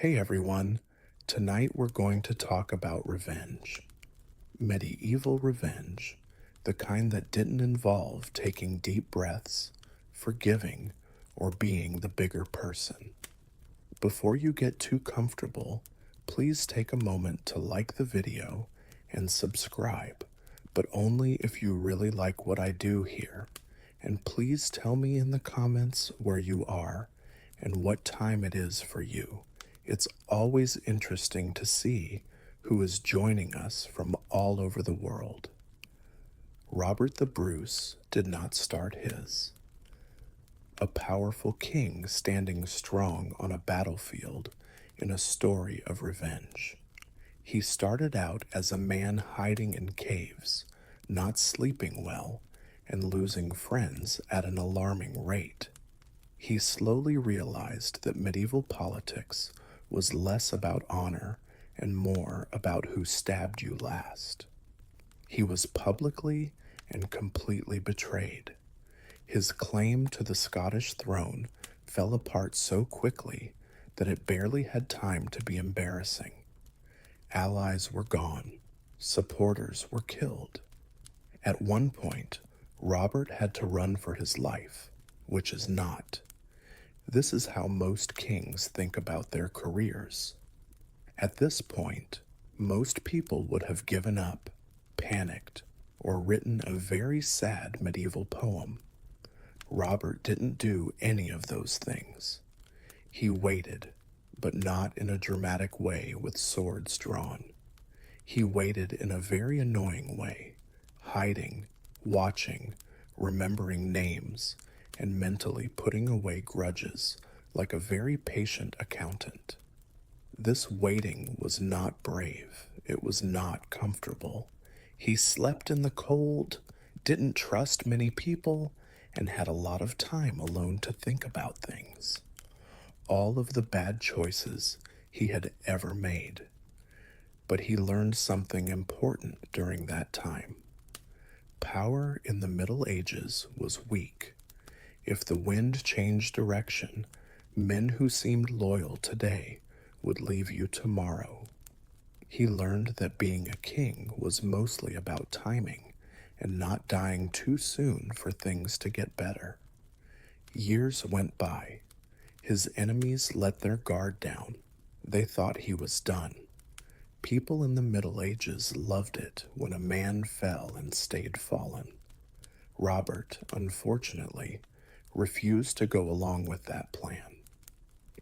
Hey everyone, tonight we're going to talk about revenge. Medieval revenge, the kind that didn't involve taking deep breaths, forgiving, or being the bigger person. Before you get too comfortable, please take a moment to like the video and subscribe, but only if you really like what I do here. And please tell me in the comments where you are and what time it is for you. It's always interesting to see who is joining us from all over the world. Robert the Bruce did not start his. A powerful king standing strong on a battlefield in a story of revenge. He started out as a man hiding in caves, not sleeping well, and losing friends at an alarming rate. He slowly realized that medieval politics was less about honor and more about who stabbed you last. He was publicly and completely betrayed. His claim to the Scottish throne fell apart so quickly that it barely had time to be embarrassing. Allies were gone, supporters were killed. At one point, Robert had to run for his life, which is not. This is how most kings think about their careers. At this point, most people would have given up, panicked, or written a very sad medieval poem. Robert didn't do any of those things. He waited, but not in a dramatic way with swords drawn. He waited in a very annoying way, hiding, watching, remembering names, and mentally putting away grudges like a very patient accountant. This waiting was not brave. It was not comfortable. He slept in the cold, didn't trust many people, and had a lot of time alone to think about things. All of the bad choices he had ever made. But he learned something important during that time. Power in the Middle Ages was weak. If the wind changed direction, men who seemed loyal today would leave you tomorrow. He learned that being a king was mostly about timing and not dying too soon for things to get better. Years went by. His enemies let their guard down. They thought he was done. People in the Middle Ages loved it when a man fell and stayed fallen. Robert, unfortunately, refused to go along with that plan.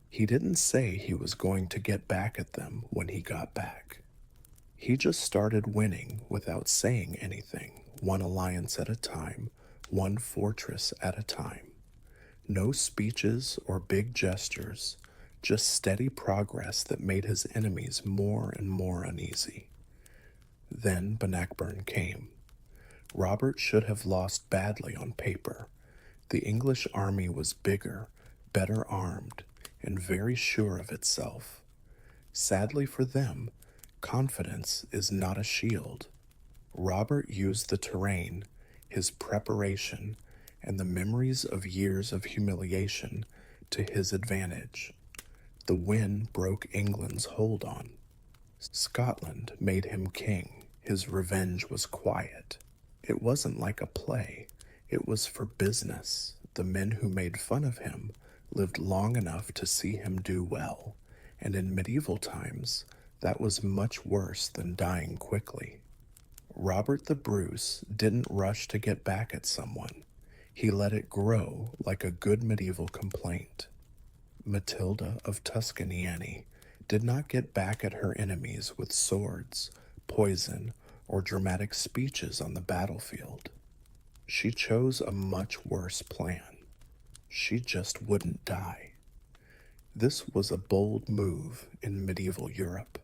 He didn't say he was going to get back at them when he got back. He just started winning without saying anything, one alliance at a time, one fortress at a time. No speeches or big gestures, just steady progress that made his enemies more and more uneasy. Then Bannockburn came. Robert should have lost badly on paper. The English army was bigger, better armed, and very sure of itself. Sadly for them, confidence is not a shield. Robert used the terrain, his preparation, and the memories of years of humiliation to his advantage. The win broke England's hold on. Scotland made him king. His revenge was quiet. It wasn't like a play. It was for business. The men who made fun of him lived long enough to see him do well, and in medieval times, that was much worse than dying quickly. Robert the Bruce didn't rush to get back at someone. He let it grow like a good medieval complaint. Matilda of Tuscany did not get back at her enemies with swords, poison, or dramatic speeches on the battlefield. She chose a much worse plan. She just wouldn't die. This was a bold move in medieval Europe.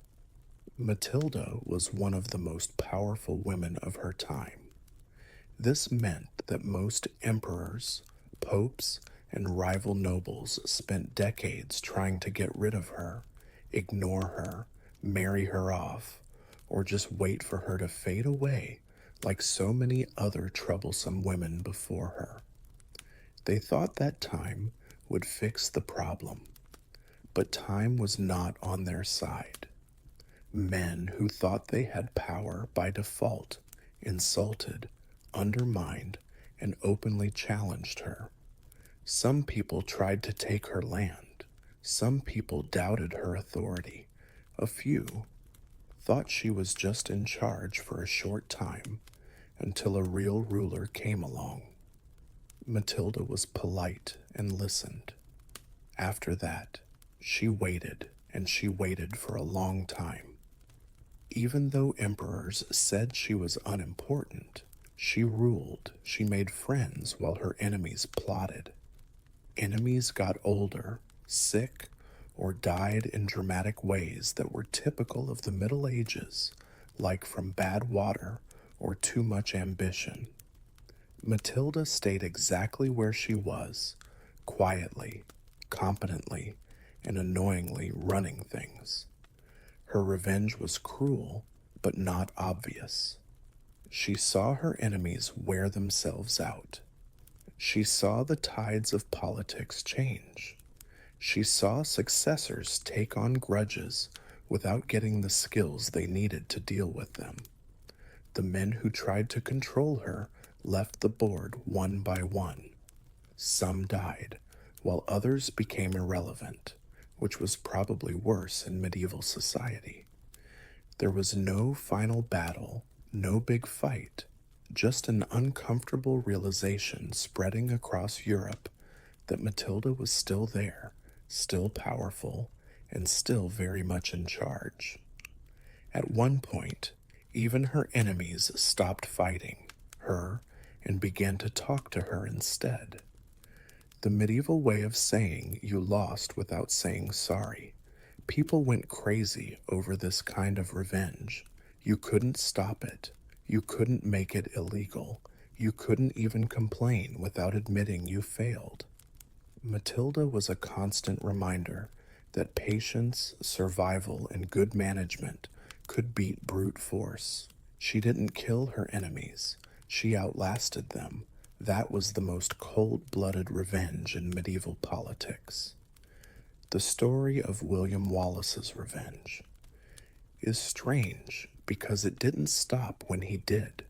Matilda was one of the most powerful women of her time. This meant that most emperors, popes, and rival nobles spent decades trying to get rid of her, ignore her, marry her off, or just wait for her to fade away like so many other troublesome women before her. They thought that time would fix the problem. But time was not on their side. Men who thought they had power by default insulted, undermined, and openly challenged her. Some people tried to take her land. Some people doubted her authority. A few thought she was just in charge for a short time until a real ruler came along. Matilda was polite and listened. After that, she waited, and she waited for a long time. Even though emperors said she was unimportant, she ruled, she made friends while her enemies plotted. Enemies got older, sick, or died in dramatic ways that were typical of the Middle Ages, like from bad water or too much ambition. Matilda stayed exactly where she was, quietly, competently, and annoyingly running things. Her revenge was cruel, but not obvious. She saw her enemies wear themselves out. She saw the tides of politics change. She saw successors take on grudges without getting the skills they needed to deal with them. The men who tried to control her left the board one by one. Some died, while others became irrelevant, which was probably worse in medieval society. There was no final battle, no big fight, just an uncomfortable realization spreading across Europe that Matilda was still there, still powerful, and still very much in charge. At one point, even her enemies stopped fighting her and began to talk to her instead. The medieval way of saying you lost without saying sorry. People went crazy over this kind of revenge. You couldn't stop it. You couldn't make it illegal. You couldn't even complain without admitting you failed. Matilda was a constant reminder that patience, survival, and good management could beat brute force. She didn't kill her enemies. She outlasted them. That was the most cold-blooded revenge in medieval politics. The story of William Wallace's revenge is strange because it didn't stop when he did.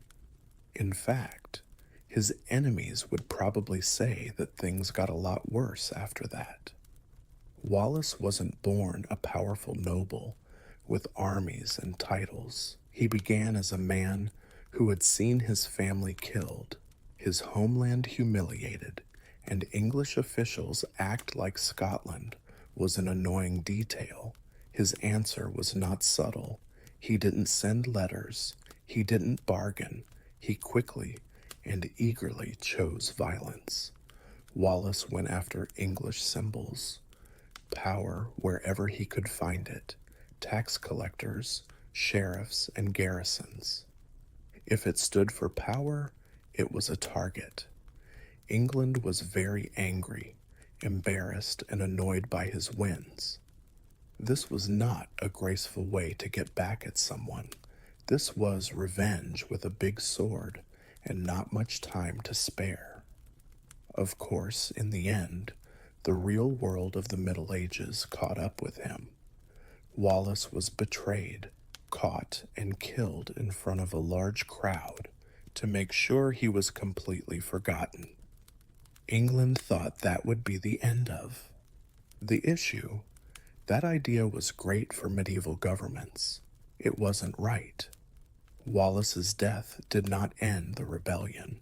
In fact, his enemies would probably say that things got a lot worse after that. Wallace wasn't born a powerful noble with armies and titles. He began as a man who had seen his family killed, his homeland humiliated, and English officials act like Scotland was an annoying detail. His answer was not subtle. He didn't send letters. He didn't bargain. He quickly and eagerly chose violence. Wallace went after English symbols, power wherever he could find it, tax collectors, sheriffs, and garrisons. If it stood for power, it was a target. England was very angry, embarrassed, and annoyed by his wins. This was not a graceful way to get back at someone. This was revenge with a big sword and not much time to spare. Of course, in the end, the real world of the Middle Ages caught up with him. Wallace was betrayed, caught, and killed in front of a large crowd to make sure he was completely forgotten. England thought that would be the end of the issue. That idea was great for medieval governments. It wasn't right. Wallace's death did not end the rebellion.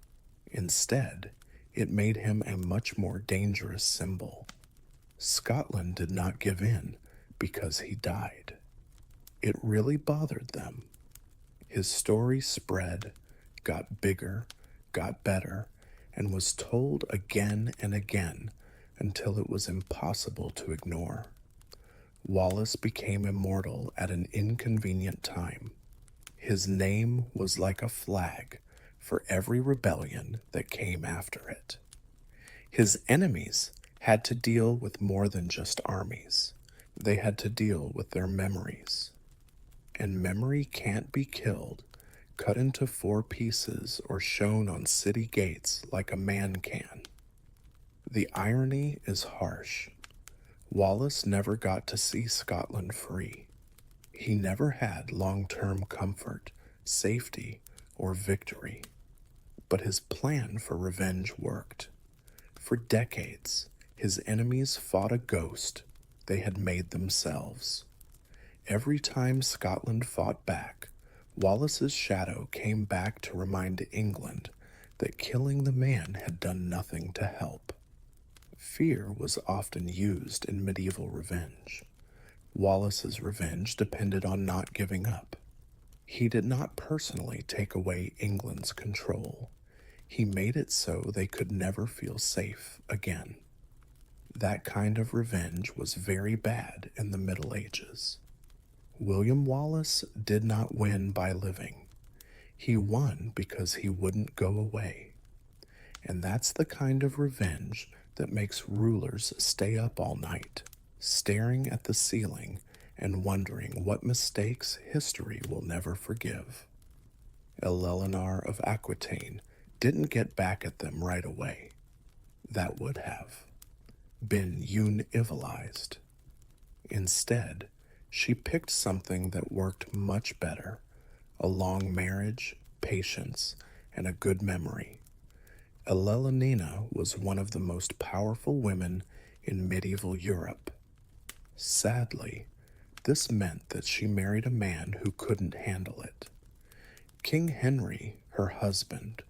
Instead, it made him a much more dangerous symbol. Scotland did not give in because he died. It really bothered them. His story spread, got bigger, got better, and was told again and again until it was impossible to ignore. Wallace became immortal at an inconvenient time. His name was like a flag for every rebellion that came after it. His enemies had to deal with more than just armies. They had to deal with their memories. And memory can't be killed, cut into 4 pieces, or shown on city gates like a man can. The irony is harsh. Wallace never got to see Scotland free. He never had long-term comfort, safety, or victory. But his plan for revenge worked. For decades, his enemies fought a ghost they had made themselves. Every time Scotland fought back, Wallace's shadow came back to remind England that killing the man had done nothing to help. Fear was often used in medieval revenge. Wallace's revenge depended on not giving up. He did not personally take away England's control. He made it so they could never feel safe again. That kind of revenge was very bad in the Middle Ages. William Wallace did not win by living. He won because he wouldn't go away. And that's the kind of revenge that makes rulers stay up all night, staring at the ceiling and wondering what mistakes history will never forgive. Eleanor of Aquitaine didn't get back at them right away. That would have been univilized. Instead, she picked something that worked much better: a long marriage, patience, and a good memory. Eleanina was one of the most powerful women in medieval Europe. Sadly, this meant that she married a man who couldn't handle it. King Henry, her husband,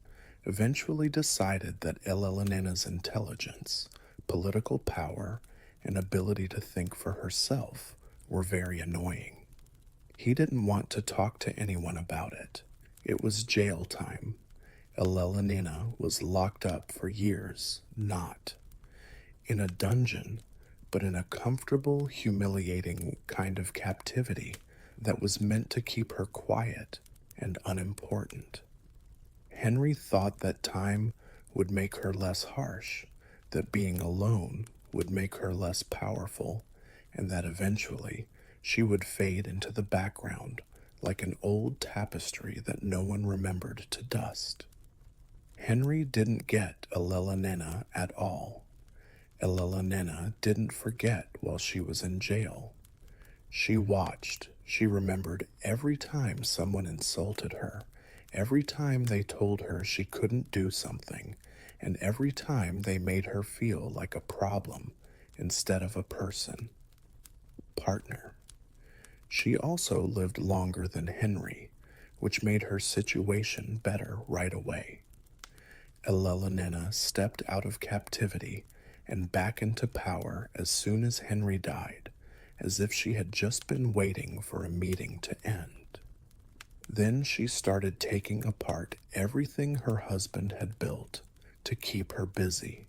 eventually decided that Eleanina's intelligence, political power, and ability to think for herself were very annoying. He didn't want to talk to anyone about it. It was jail time. Eleanina was locked up for years, not in a dungeon, but in a comfortable, humiliating kind of captivity that was meant to keep her quiet and unimportant. Henry thought that time would make her less harsh, that being alone would make her less powerful, and that eventually she would fade into the background like an old tapestry that no one remembered to dust. Henry didn't get Eleanina at all. Eleanina didn't forget while she was in jail. She watched. She remembered every time someone insulted her, every time they told her she couldn't do something, and every time they made her feel like a problem instead of a person. Partner. She also lived longer than Henry, which made her situation better right away. Eleanina stepped out of captivity and back into power as soon as Henry died, as if she had just been waiting for a meeting to end. Then she started taking apart everything her husband had built to keep her busy.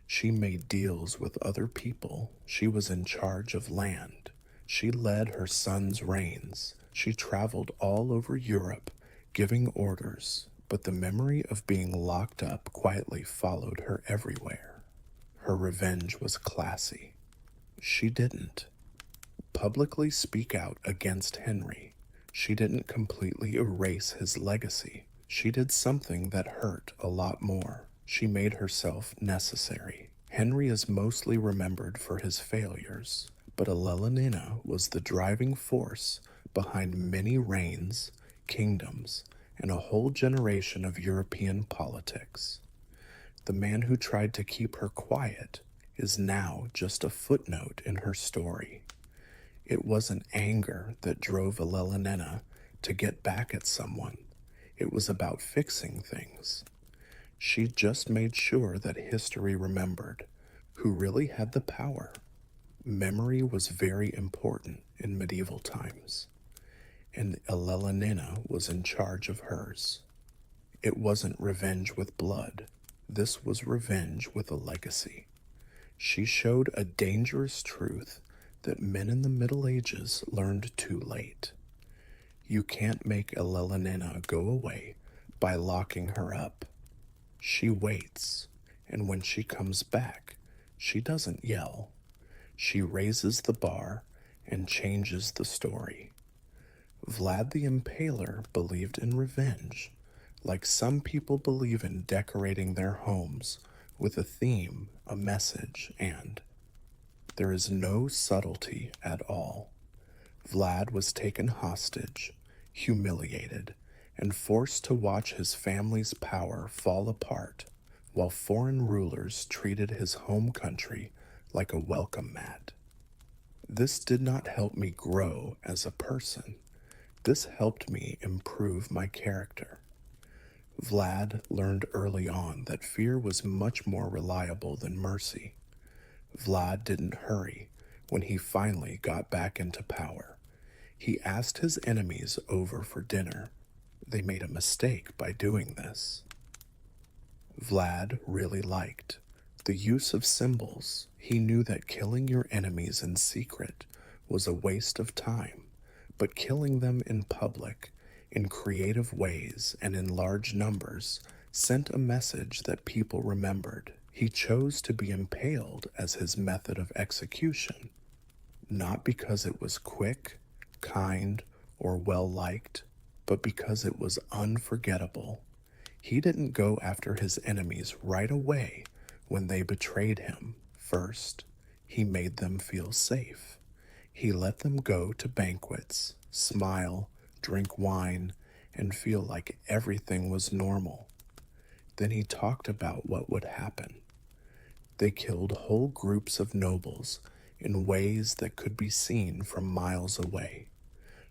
She made deals with other people. She was in charge of land. She led her son's reigns. She traveled all over Europe, giving orders, but the memory of being locked up quietly followed her everywhere. Her revenge was classy. She didn't publicly speak out against Henry. She didn't completely erase his legacy. She did something that hurt a lot more. She made herself necessary. Henry is mostly remembered for his failures, but Eleanina was the driving force behind many reigns, kingdoms, and a whole generation of European politics. The man who tried to keep her quiet is now just a footnote in her story. It wasn't anger that drove Eleanina to get back at someone. It was about fixing things. She just made sure that history remembered who really had the power. Memory was very important in medieval times, and Eleanina was in charge of hers. It wasn't revenge with blood. This was revenge with a legacy. She showed a dangerous truth that men in the Middle Ages learned too late. You can't make Eleanina go away by locking her up. She waits, and when she comes back, she doesn't yell. She raises the bar and changes the story. Vlad the Impaler believed in revenge, like some people believe in decorating their homes with a theme, a message, and There is no subtlety at all. Vlad was taken hostage, humiliated, and forced to watch his family's power fall apart while foreign rulers treated his home country like a welcome mat. This did not help me grow as a person. This helped me improve my character. Vlad learned early on that fear was much more reliable than mercy. Vlad didn't hurry when he finally got back into power. He asked his enemies over for dinner. They made a mistake by doing this. Vlad really liked the use of symbols. He knew that killing your enemies in secret was a waste of time, but killing them in public, in creative ways and in large numbers, sent a message that people remembered. He chose to be impaled as his method of execution, not because it was quick, kind, or well liked, but because it was unforgettable. He didn't go after his enemies right away when they betrayed him. First, he made them feel safe. He let them go to banquets, smile, drink wine, and feel like everything was normal. Then he talked about what would happen. They killed whole groups of nobles in ways that could be seen from miles away.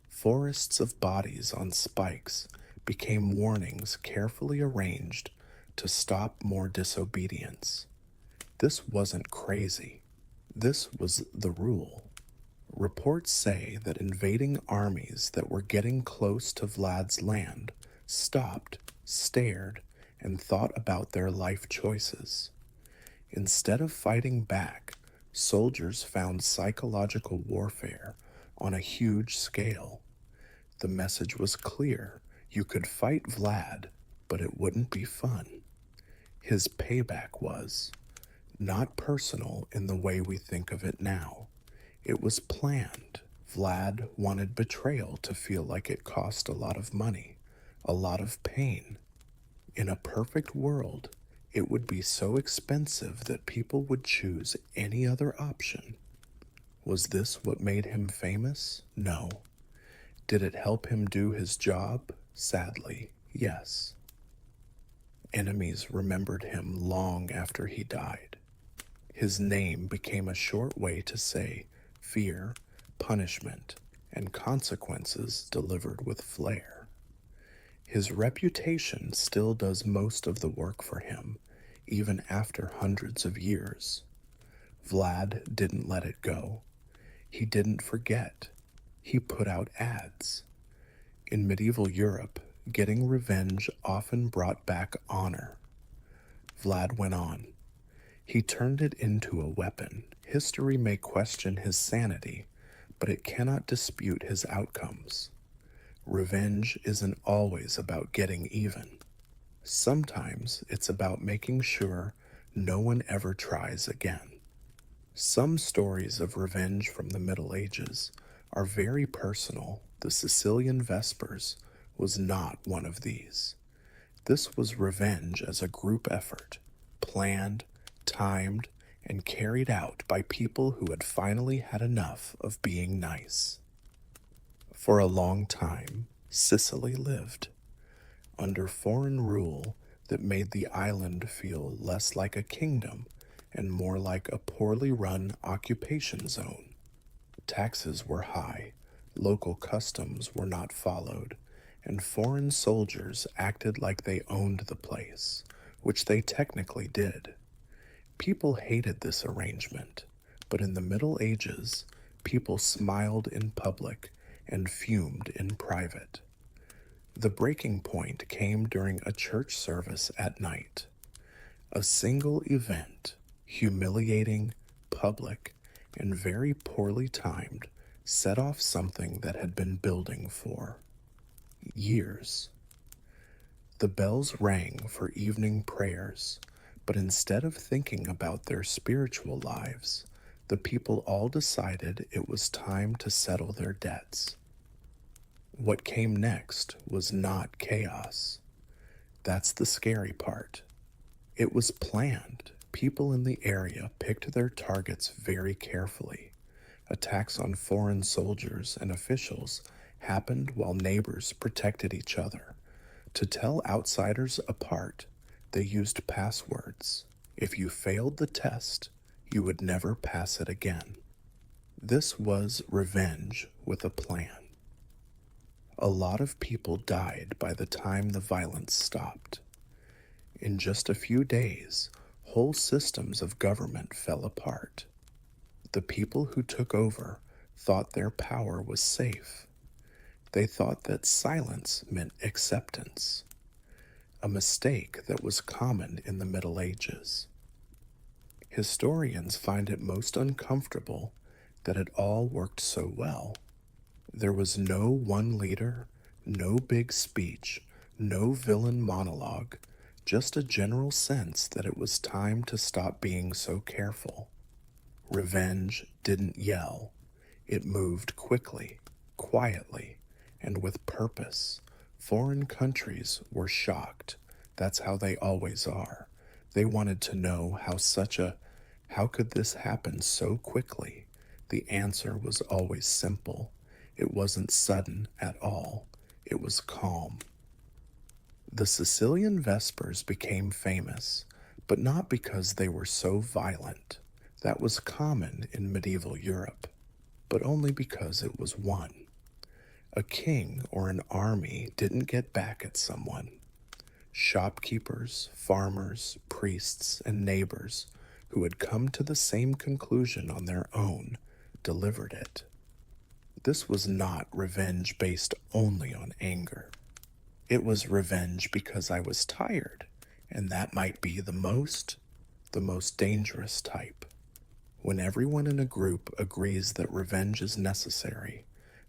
Forests of bodies on spikes became warnings carefully arranged to stop more disobedience. This wasn't crazy. This was the rule. Reports say that invading armies that were getting close to Vlad's land stopped, stared, and thought about their life choices. Instead of fighting back, soldiers found psychological warfare on a huge scale. The message was clear. You could fight Vlad, but it wouldn't be fun. His payback was not personal in the way we think of it now. It was planned. Vlad wanted betrayal to feel like it cost a lot of money, a lot of pain. In a perfect world, it would be so expensive that people would choose any other option. Was this what made him famous? No. Did it help him do his job? Sadly, yes. Enemies remembered him long after he died. His name became a short way to say fear, punishment, and consequences delivered with flair. His reputation still does most of the work for him, even after hundreds of years. Vlad didn't let it go. He didn't forget. He put out ads. In medieval Europe, getting revenge often brought back honor. Vlad went on. He turned it into a weapon. History may question his sanity, but it cannot dispute his outcomes. Revenge isn't always about getting even. Sometimes it's about making sure no one ever tries again. Some stories of revenge from the Middle Ages are very personal. The Sicilian Vespers was not one of these. This was revenge as a group effort, planned, timed, and carried out by people who had finally had enough of being nice. For a long time, Sicily lived under foreign rule that made the island feel less like a kingdom and more like a poorly run occupation zone. Taxes were high, local customs were not followed, and foreign soldiers acted like they owned the place, which they technically did. People hated this arrangement, but in the Middle Ages, people smiled in public and fumed in private. The breaking point came during a church service at night. A single event, humiliating, public, and very poorly timed, set off something that had been building for years. The bells rang for evening prayers, but instead of thinking about their spiritual lives, the people all decided it was time to settle their debts. What came next was not chaos. That's the scary part. It was planned. People in the area picked their targets very carefully. Attacks on foreign soldiers and officials happened while neighbors protected each other. To tell outsiders apart, they used passwords. If you failed the test, you would never pass it again. This was revenge with a plan. A lot of people died by the time the violence stopped. In just a few days, whole systems of government fell apart. The people who took over thought their power was safe. They thought that silence meant acceptance, a mistake that was common in the Middle Ages. Historians find it most uncomfortable that it all worked so well. There was no one leader, no big speech, no villain monologue, just a general sense that it was time to stop being so careful. Revenge didn't yell. It moved quickly, quietly, and with purpose. Foreign countries were shocked. That's how they always are. They wanted to know how could this happen so quickly? The answer was always simple. It wasn't sudden at all. It was calm. The Sicilian Vespers became famous, but not because they were so violent. That was common in medieval Europe, but only because it was won. A king or an army didn't get back at someone. Shopkeepers, farmers, priests, and neighbors who had come to the same conclusion on their own delivered it. This was not revenge based only on anger. It was revenge because I was tired, and that might be the most dangerous type. When everyone in a group agrees that revenge is necessary,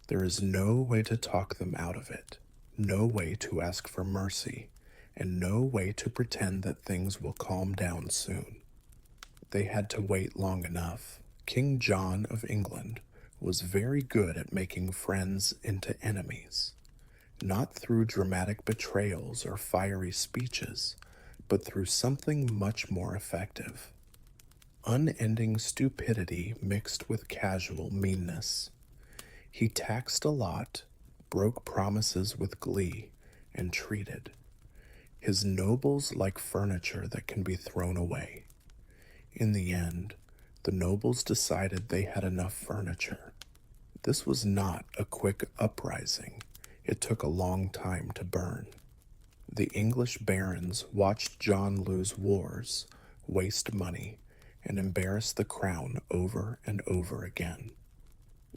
there is no way to talk them out of it, no way to ask for mercy, and no way to pretend that things will calm down soon. They had to wait long enough. King John of England was very good at making friends into enemies, not through dramatic betrayals or fiery speeches, but through something much more effective. Unending stupidity mixed with casual meanness. He taxed a lot, broke promises with glee, and treated his nobles like furniture that can be thrown away. In the end, the nobles decided they had enough furniture. This was not a quick uprising. It took a long time to burn. The English barons watched John lose wars, waste money, and embarrass the crown over and over again.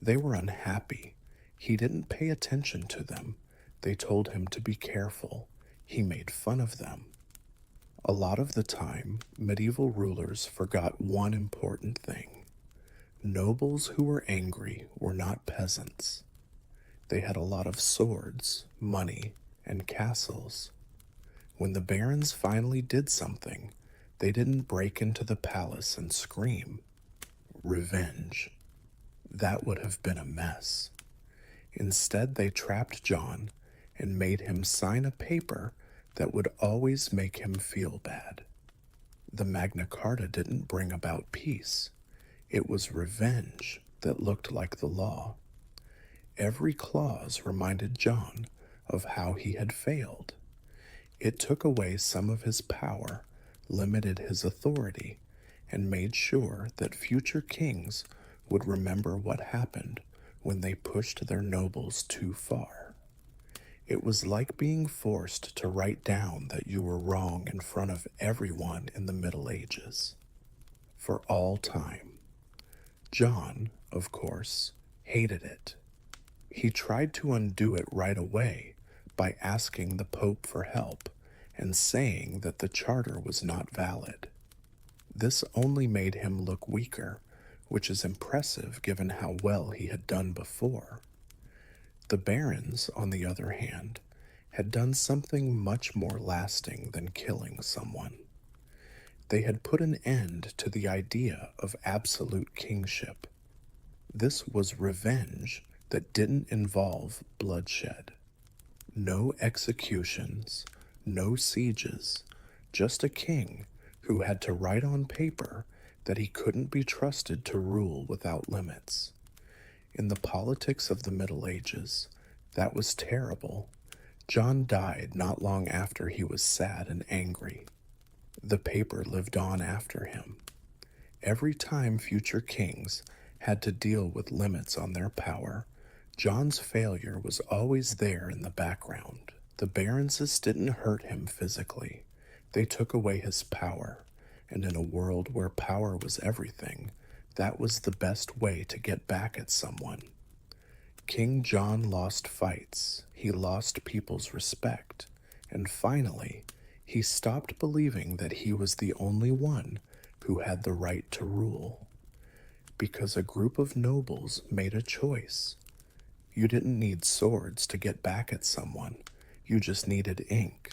They were unhappy. He didn't pay attention to them. They told him to be careful. He made fun of them. A lot of the time, medieval rulers forgot one important thing. Nobles who were angry were not peasants. They had a lot of swords, money, and castles. When the barons finally did something, they didn't break into the palace and scream. Revenge. That would have been a mess. Instead, they trapped John and made him sign a paper that would always make him feel bad. The Magna Carta didn't bring about peace. It was revenge that looked like the law. Every clause reminded John of how he had failed. It took away some of his power, limited his authority, and made sure that future kings would remember what happened when they pushed their nobles too far. It was like being forced to write down that you were wrong in front of everyone in the Middle Ages. For all time. John, of course, hated it. He tried to undo it right away by asking the Pope for help and saying that the charter was not valid. This only made him look weaker, which is impressive given how well he had done before. The barons, on the other hand, had done something much more lasting than killing someone. They had put an end to the idea of absolute kingship. This was revenge that didn't involve bloodshed. No executions, no sieges, just a king who had to write on paper that he couldn't be trusted to rule without limits. In the politics of the Middle Ages, that was terrible. John died not long after he was sad and angry. The paper lived on after him. Every time future kings had to deal with limits on their power, John's failure was always there in the background. The Baronses didn't hurt him physically. They took away his power, and in a world where power was everything, that was the best way to get back at someone. King John lost fights, he lost people's respect, and finally, he stopped believing that he was the only one who had the right to rule. Because a group of nobles made a choice. You didn't need swords to get back at someone, you just needed ink.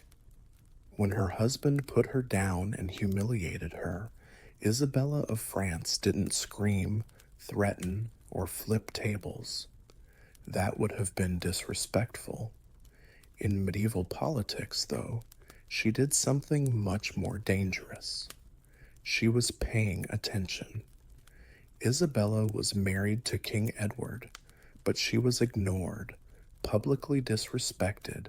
When her husband put her down and humiliated her, Isabella of France didn't scream, threaten, or flip tables. That would have been disrespectful. In medieval politics, though, she did something much more dangerous. She was paying attention. Isabella was married to King Edward, but she was ignored, publicly disrespected,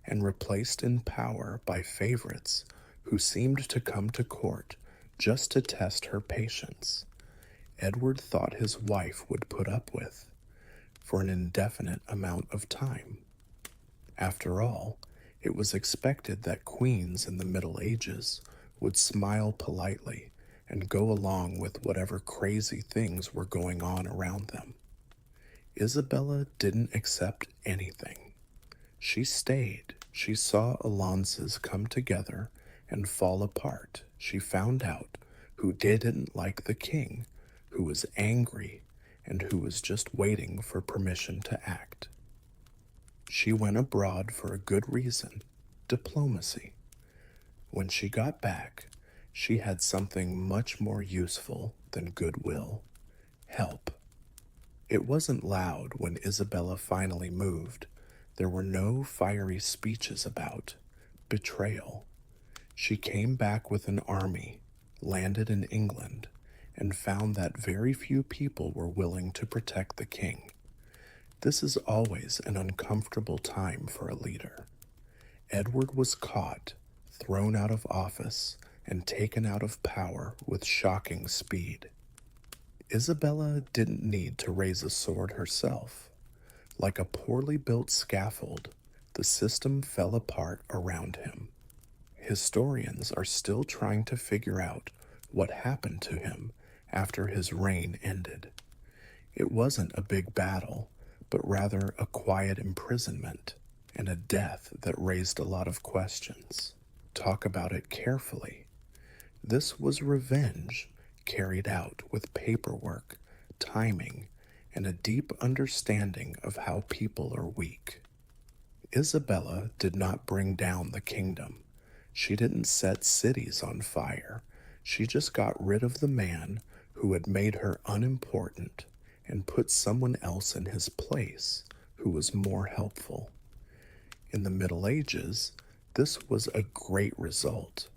and replaced in power by favorites who seemed to come to court just to test her patience. Edward thought his wife would put up with for an indefinite amount of time. After all, it was expected that queens in the Middle Ages would smile politely and go along with whatever crazy things were going on around them. Isabella didn't accept anything. She stayed. She saw alliances come together and fall apart. She found out who didn't like the king, who was angry, and who was just waiting for permission to act. She went abroad for a good reason, diplomacy. When she got back, she had something much more useful than goodwill: help. It wasn't loud when Isabella finally moved. There were no fiery speeches about betrayal. She came back with an army, landed in England, and found that very few people were willing to protect the king. This is always an uncomfortable time for a leader. Edward was caught, thrown out of office, and taken out of power with shocking speed. Isabella didn't need to raise a sword herself. Like a poorly built scaffold, the system fell apart around him. Historians are still trying to figure out what happened to him after his reign ended. It wasn't a big battle, but rather a quiet imprisonment and a death that raised a lot of questions. Talk about it carefully. This was revenge carried out with paperwork, timing, and a deep understanding of how people are weak. Isabella did not bring down the kingdom. She didn't set cities on fire. She just got rid of the man who had made her unimportant and put someone else in his place who was more helpful. In the Middle Ages, this was a great result.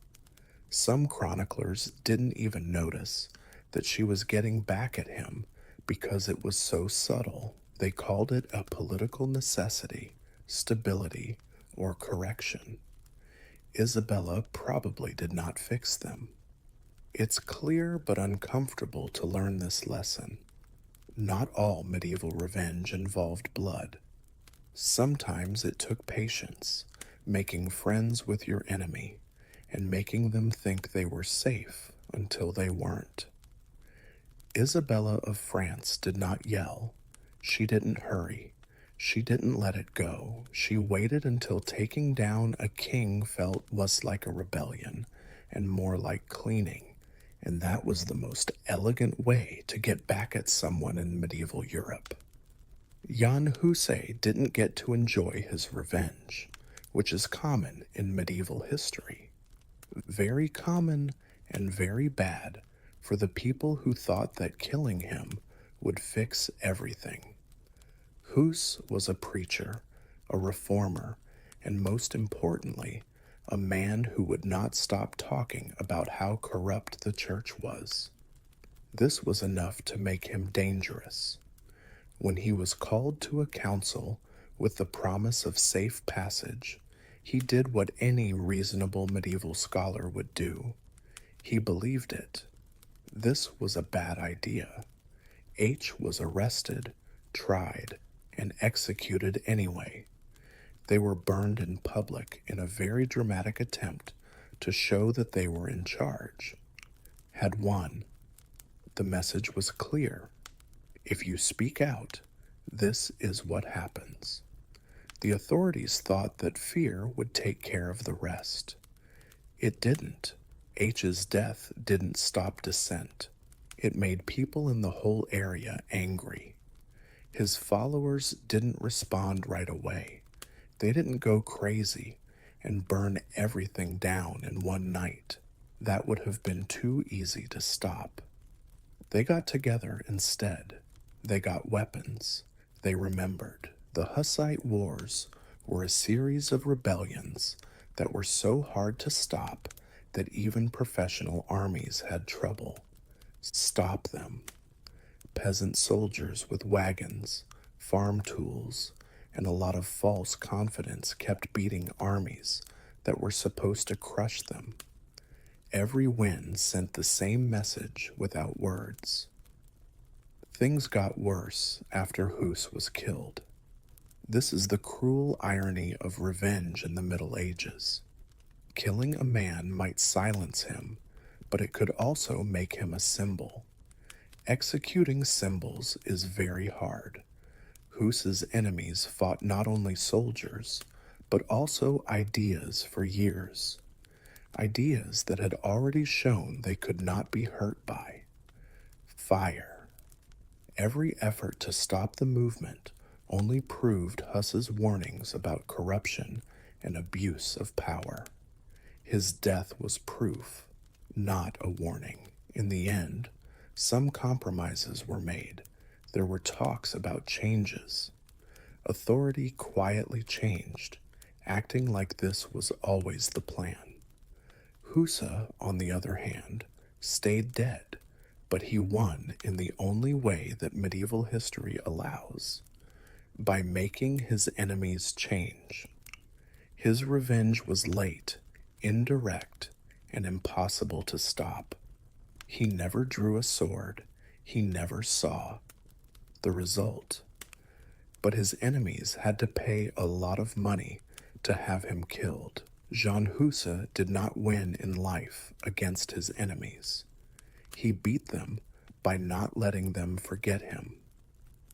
Some chroniclers didn't even notice that she was getting back at him because it was so subtle. They called it a political necessity, stability, or correction. Isabella probably did not fix them. It's clear but uncomfortable to learn this lesson. Not all medieval revenge involved blood. Sometimes it took patience, making friends with your enemy, and making them think they were safe until they weren't. Isabella of France did not yell. She didn't hurry. She didn't let it go. She waited until taking down a king felt less like a rebellion and more like cleaning, and that was the most elegant way to get back at someone in medieval Europe. Jan Hus didn't get to enjoy his revenge, which is common in medieval history. Very common and very bad for the people who thought that killing him would fix everything. Hus was a preacher, a reformer, and most importantly, a man who would not stop talking about how corrupt the church was. This was enough to make him dangerous. When he was called to a council with the promise of safe passage, he did what any reasonable medieval scholar would do. He believed it. This was a bad idea. H was arrested, tried, and executed anyway. They were burned in public in a very dramatic attempt to show that they were in charge, had won. The message was clear. If you speak out, this is what happens. The authorities thought that fear would take care of the rest. It didn't. H's death didn't stop dissent. It made people in the whole area angry. His followers didn't respond right away. They didn't go crazy and burn everything down in one night. That would have been too easy to stop. They got together instead. They got weapons. They remembered. The Hussite Wars were a series of rebellions that were so hard to stop that even professional armies had trouble. Stop them. Peasant soldiers with wagons, farm tools, and a lot of false confidence kept beating armies that were supposed to crush them. Every win sent the same message without words. Things got worse after Hus was killed. This is the cruel irony of revenge in the Middle Ages. Killing a man might silence him, but it could also make him a symbol. Executing symbols is very hard. Hus's enemies fought not only soldiers, but also ideas for years. Ideas that had already shown they could not be hurt by. Fire. Every effort to stop the movement only proved Hus's warnings about corruption and abuse of power. His death was proof, not a warning. In the end, some compromises were made. There were talks about changes. Authority quietly changed, acting like this was always the plan. Husa, on the other hand, stayed dead, but he won in the only way that medieval history allows, by making his enemies change. His revenge was late, indirect, and impossible to stop. He never drew a sword. He never saw the result. But his enemies had to pay a lot of money to have him killed. Jean Husa did not win in life against his enemies. He beat them by not letting them forget him.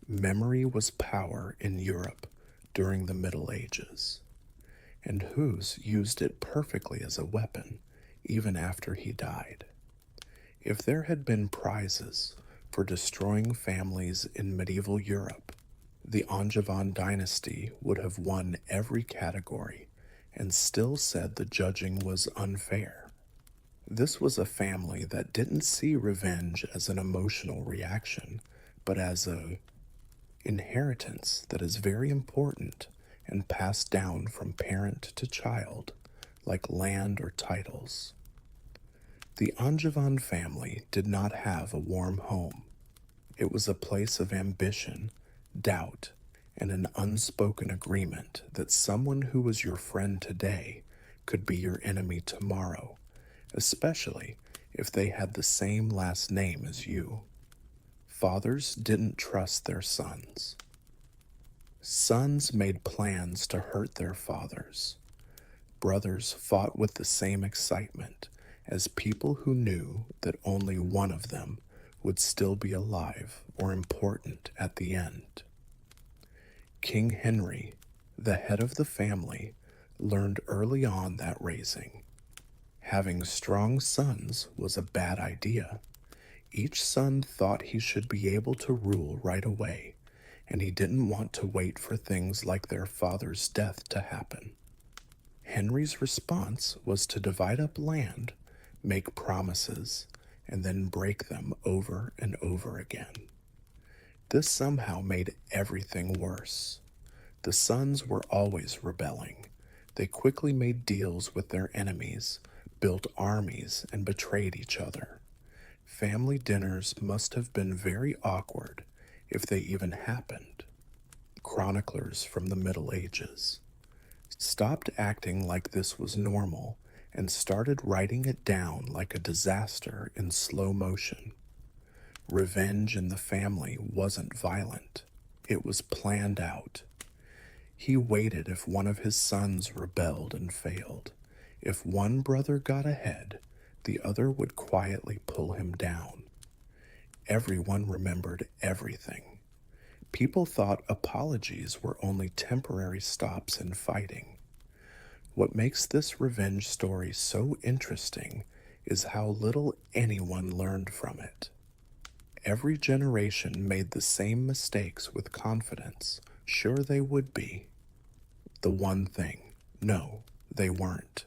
Memory was power in Europe during the Middle Ages, and Hus used it perfectly as a weapon, even after he died. If there had been prizes for destroying families in medieval Europe, the Angevin dynasty would have won every category and still said the judging was unfair. This was a family that didn't see revenge as an emotional reaction, but as a inheritance that is very important and passed down from parent to child, like land or titles. The Angevin family did not have a warm home. It was a place of ambition, doubt, and an unspoken agreement that someone who was your friend today could be your enemy tomorrow, especially if they had the same last name as you. Fathers didn't trust their sons. Sons made plans to hurt their fathers. Brothers fought with the same excitement as people who knew that only one of them would still be alive or important at the end. King Henry, the head of the family, learned early on that raising. Having strong sons was a bad idea. Each son thought he should be able to rule right away, and he didn't want to wait for things like their father's death to happen. Henry's response was to divide up land, make promises, and then break them over and over again. This somehow made everything worse. The sons were always rebelling. They quickly made deals with their enemies, built armies, and betrayed each other. Family dinners must have been very awkward, if they even happened. Chroniclers from the Middle Ages stopped acting like this was normal and started writing it down like a disaster in slow motion. Revenge in the family wasn't violent, it was planned out. He waited if one of his sons rebelled and failed. If one brother got ahead, the other would quietly pull him down. Everyone remembered everything. People thought apologies were only temporary stops in fighting. What makes this revenge story so interesting is how little anyone learned from it. Every generation made the same mistakes with confidence, sure they would be. The one thing, no, they weren't.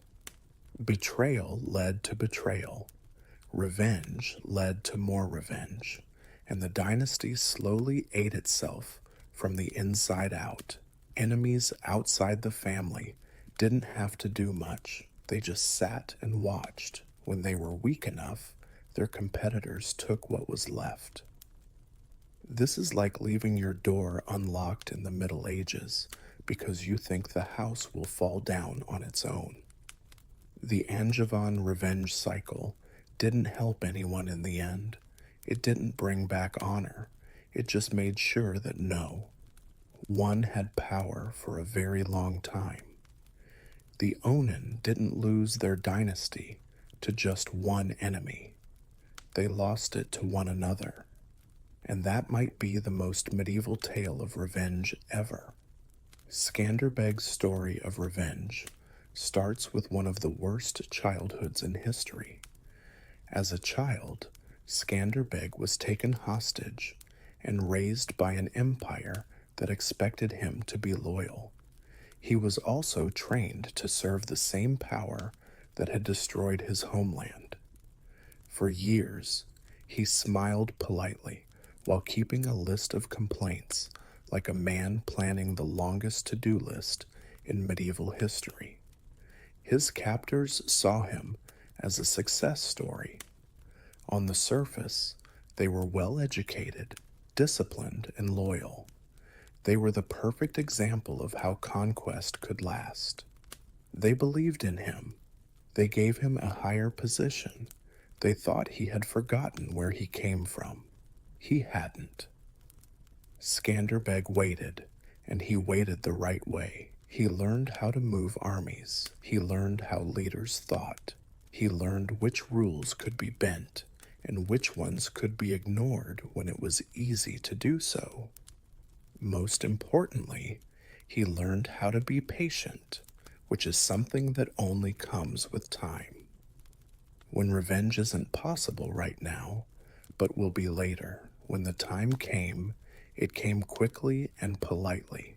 Betrayal led to betrayal. Revenge led to more revenge, and the dynasty slowly ate itself from the inside out. Enemies outside the family didn't have to do much. They just sat and watched. When they were weak enough, their competitors took what was left. This is like leaving your door unlocked in the Middle Ages because you think the house will fall down on its own. The Angevin revenge cycle didn't help anyone in the end. It didn't bring back honor. It just made sure that no, one had power for a very long time. The Onan didn't lose their dynasty to just one enemy. They lost it to one another. And that might be the most medieval tale of revenge ever. Skanderbeg's story of revenge starts with one of the worst childhoods in history. As a child, Skanderbeg was taken hostage and raised by an empire that expected him to be loyal. He was also trained to serve the same power that had destroyed his homeland. For years, he smiled politely while keeping a list of complaints like a man planning the longest to-do list in medieval history. His captors saw him as a success story. On the surface, they were well-educated, disciplined, and loyal. They were the perfect example of how conquest could last. They believed in him. They gave him a higher position. They thought he had forgotten where he came from. He hadn't. Skanderbeg waited, and he waited the right way. He learned how to move armies. He learned how leaders thought. He learned which rules could be bent and which ones could be ignored when it was easy to do so. Most importantly, he learned how to be patient, which is something that only comes with time. When revenge isn't possible right now, but will be later, when the time came, it came quickly and politely.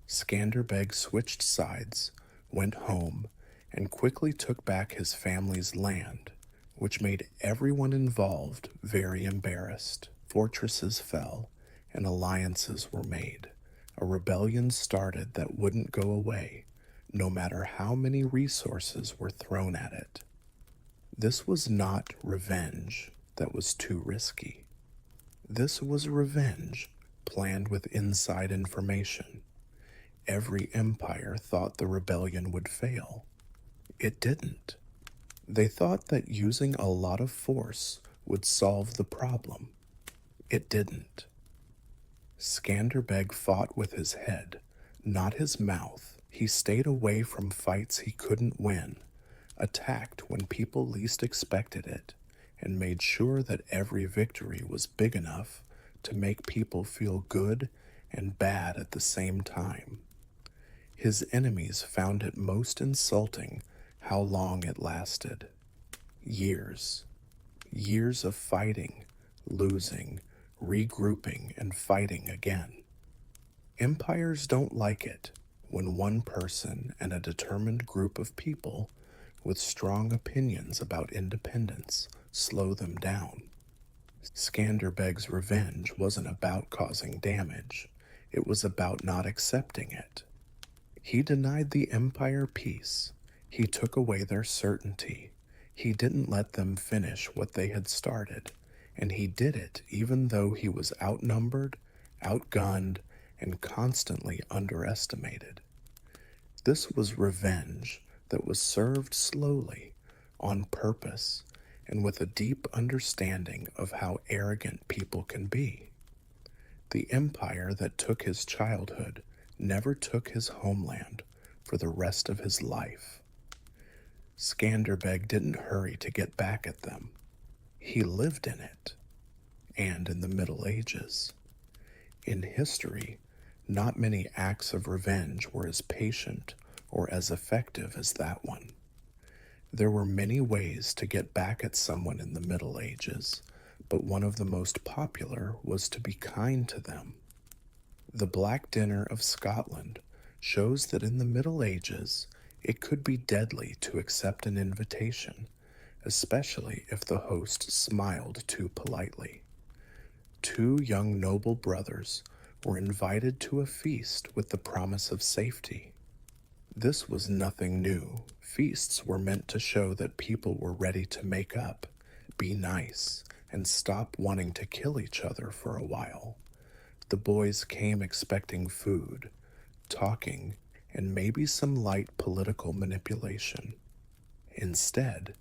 Skanderbeg switched sides, went home, and quickly took back his family's land, which made everyone involved very embarrassed. Fortresses fell, and alliances were made. A rebellion started that wouldn't go away, no matter how many resources were thrown at it. This was not revenge that was too risky. This was revenge planned with inside information. Every empire thought the rebellion would fail. It didn't. They thought that using a lot of force would solve the problem. It didn't. Skanderbeg fought with his head, not his mouth. He stayed away from fights he couldn't win, attacked when people least expected it, and made sure that every victory was big enough to make people feel good and bad at the same time. His enemies found it most insulting how long it lasted. Years. Years of fighting, losing, regrouping, and fighting again. Empires don't like it when one person and a determined group of people with strong opinions about independence slow them down. Skanderbeg's revenge wasn't about causing damage. It was about not accepting it. He denied the empire peace. He took away their certainty. He didn't let them finish what they had started, and he did it even though he was outnumbered, outgunned, and constantly underestimated. This was revenge that was served slowly, on purpose, and with a deep understanding of how arrogant people can be. The empire that took his childhood never took his homeland for the rest of his life. Skanderbeg didn't hurry to get back at them. He lived in it, and in the Middle Ages. In history, not many acts of revenge were as patient or as effective as that one. There were many ways to get back at someone in the Middle Ages, but one of the most popular was to be kind to them. The Black Dinner of Scotland shows that in the Middle Ages it could be deadly to accept an invitation, especially if the host smiled too politely. Two young noble brothers were invited to a feast with the promise of safety. This was nothing new. Feasts were meant to show that people were ready to make up, be nice, and stop wanting to kill each other for a while. The boys came expecting food, talking, and maybe some light political manipulation. Instead,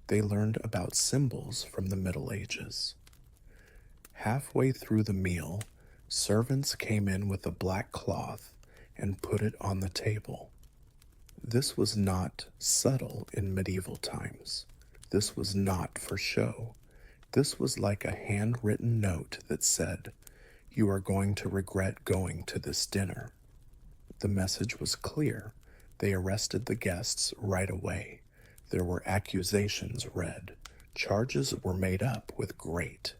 they learned about symbols from the Middle Ages. Halfway through the meal, servants came in with a black cloth and put it on the table. This was not subtle in medieval times. This was not for show. This was like a handwritten note that said, "You are going to regret going to this dinner." The message was clear. They arrested the guests right away. There were accusations read. Charges were made up with great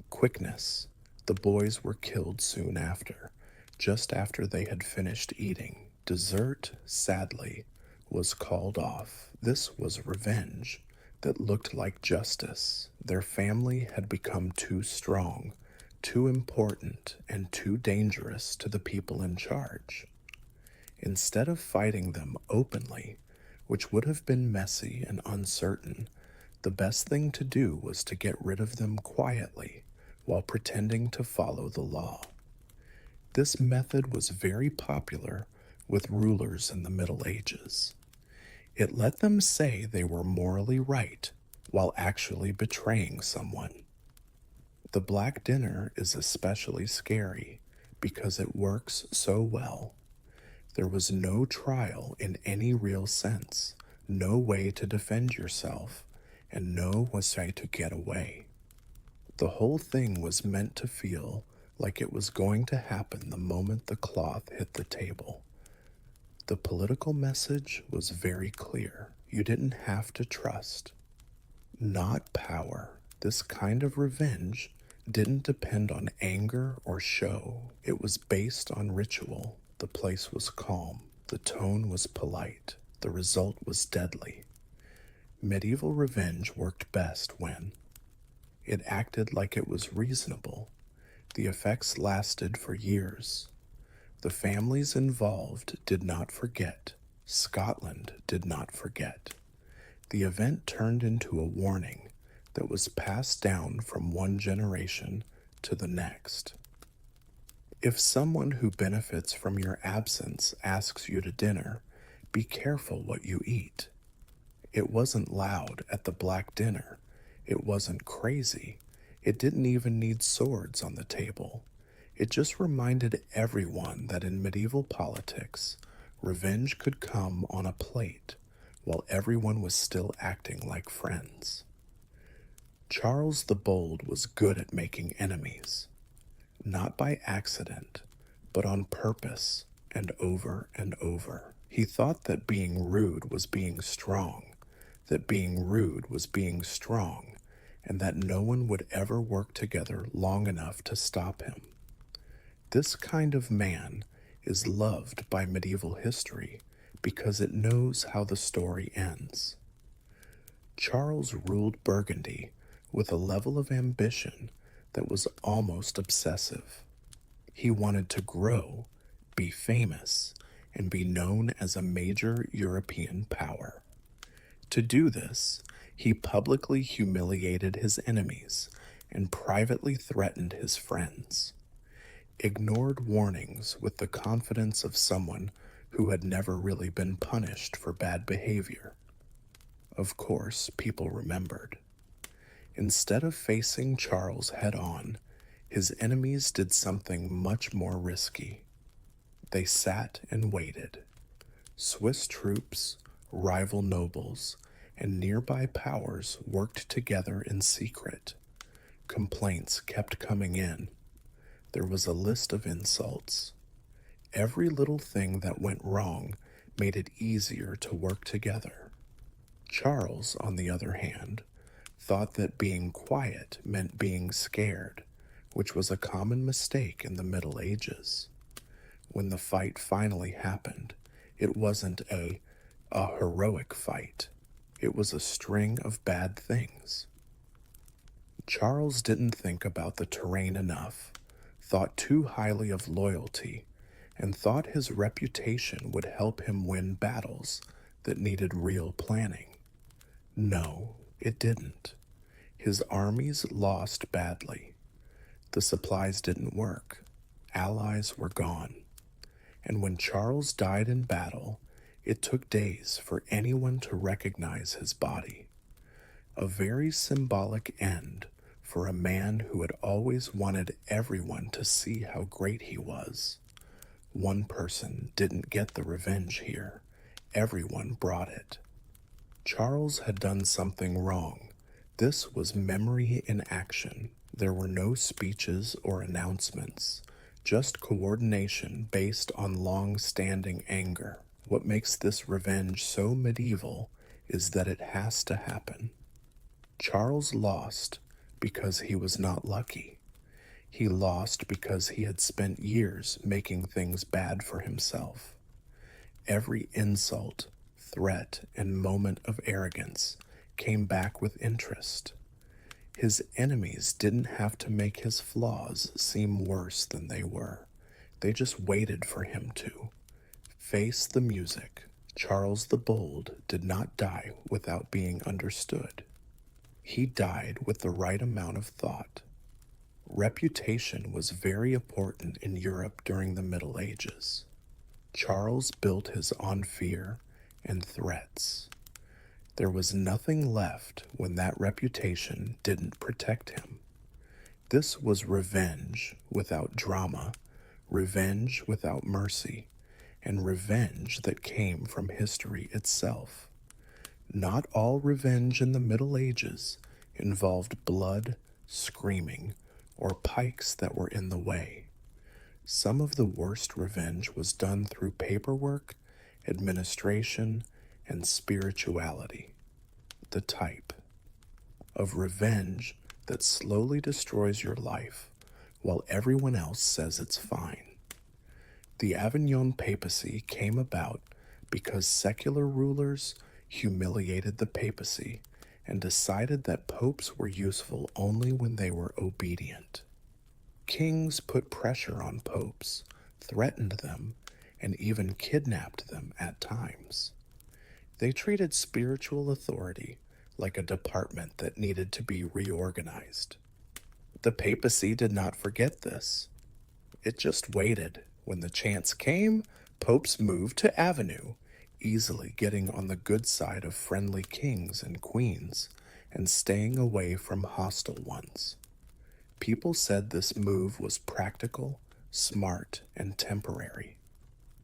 quickness. The boys were killed soon after, just after they had finished eating. Dessert, sadly, was called off. This was revenge that looked like justice. Their family had become too strong, too important, and too dangerous to the people in charge. Instead of fighting them openly, which would have been messy and uncertain, the best thing to do was to get rid of them quietly while pretending to follow the law. This method was very popular with rulers in the Middle Ages. It let them say they were morally right while actually betraying someone. The Black Dinner is especially scary because it works so well. There was no trial in any real sense, no way to defend yourself, and no way to get away. The whole thing was meant to feel like it was going to happen the moment the cloth hit the table. The political message was very clear. You didn't have to trust. Not power. This kind of revenge didn't depend on anger or show. It was based on ritual. The place was calm. The tone was polite. The result was deadly. Medieval revenge worked best when it acted like it was reasonable. The effects lasted for years. The families involved did not forget. Scotland did not forget. The event turned into a warning that was passed down from one generation to the next. If someone who benefits from your absence asks you to dinner, be careful what you eat. It wasn't loud at the Black Dinner. It wasn't crazy. It didn't even need swords on the table. It just reminded everyone that in medieval politics, revenge could come on a plate while everyone was still acting like friends. Charles the Bold was good at making enemies, not by accident, but on purpose and over and over. He thought that being rude was being strong, that being rude was being strong, and that no one would ever work together long enough to stop him. This kind of man is loved by medieval history because it knows how the story ends. Charles ruled Burgundy with a level of ambition that was almost obsessive. He wanted to grow, be famous, and be known as a major European power. To do this, he publicly humiliated his enemies and privately threatened his friends, ignored warnings with the confidence of someone who had never really been punished for bad behavior. Of course, people remembered. Instead of facing Charles head on, his enemies did something much more risky. They sat and waited. Swiss troops, rival nobles, and nearby powers worked together in secret. Complaints kept coming in. There was a list of insults. Every little thing that went wrong made it easier to work together. Charles, on the other hand, thought that being quiet meant being scared, which was a common mistake in the Middle Ages. When the fight finally happened, it wasn't a heroic fight. It was a string of bad things. Charles didn't think about the terrain enough, thought too highly of loyalty, and thought his reputation would help him win battles that needed real planning. No, it didn't. His armies lost badly. The supplies didn't work. Allies were gone. And when Charles died in battle, it took days for anyone to recognize his body. A very symbolic end for a man who had always wanted everyone to see how great he was. One person didn't get the revenge here. Everyone brought it. Charles had done something wrong. This was memory in action. There were no speeches or announcements, just coordination based on long-standing anger. What makes this revenge so medieval is that it has to happen. Charles lost because he was not lucky. He lost because he had spent years making things bad for himself. Every insult, threat, and moment of arrogance came back with interest. His enemies didn't have to make his flaws seem worse than they were. They just waited for him to. Face the music. Charles the Bold did not die without being understood. He died with the right amount of thought. Reputation was very important in Europe during the Middle Ages. Charles built his on fear and threats. There was nothing left when that reputation didn't protect him. This was revenge without drama, revenge without mercy, and revenge that came from history itself. Not all revenge in the Middle Ages involved blood, screaming, or pikes that were in the way. Some of the worst revenge was done through paperwork, administration, and spirituality. The type of revenge that slowly destroys your life while everyone else says it's fine. The Avignon papacy came about because secular rulers humiliated the papacy and decided that popes were useful only when they were obedient. Kings put pressure on popes, threatened them, and even kidnapped them at times. They treated spiritual authority like a department that needed to be reorganized. The papacy did not forget this. It just waited. When the chance came, popes moved to Avignon, easily getting on the good side of friendly kings and queens and staying away from hostile ones. People said this move was practical, smart, and temporary.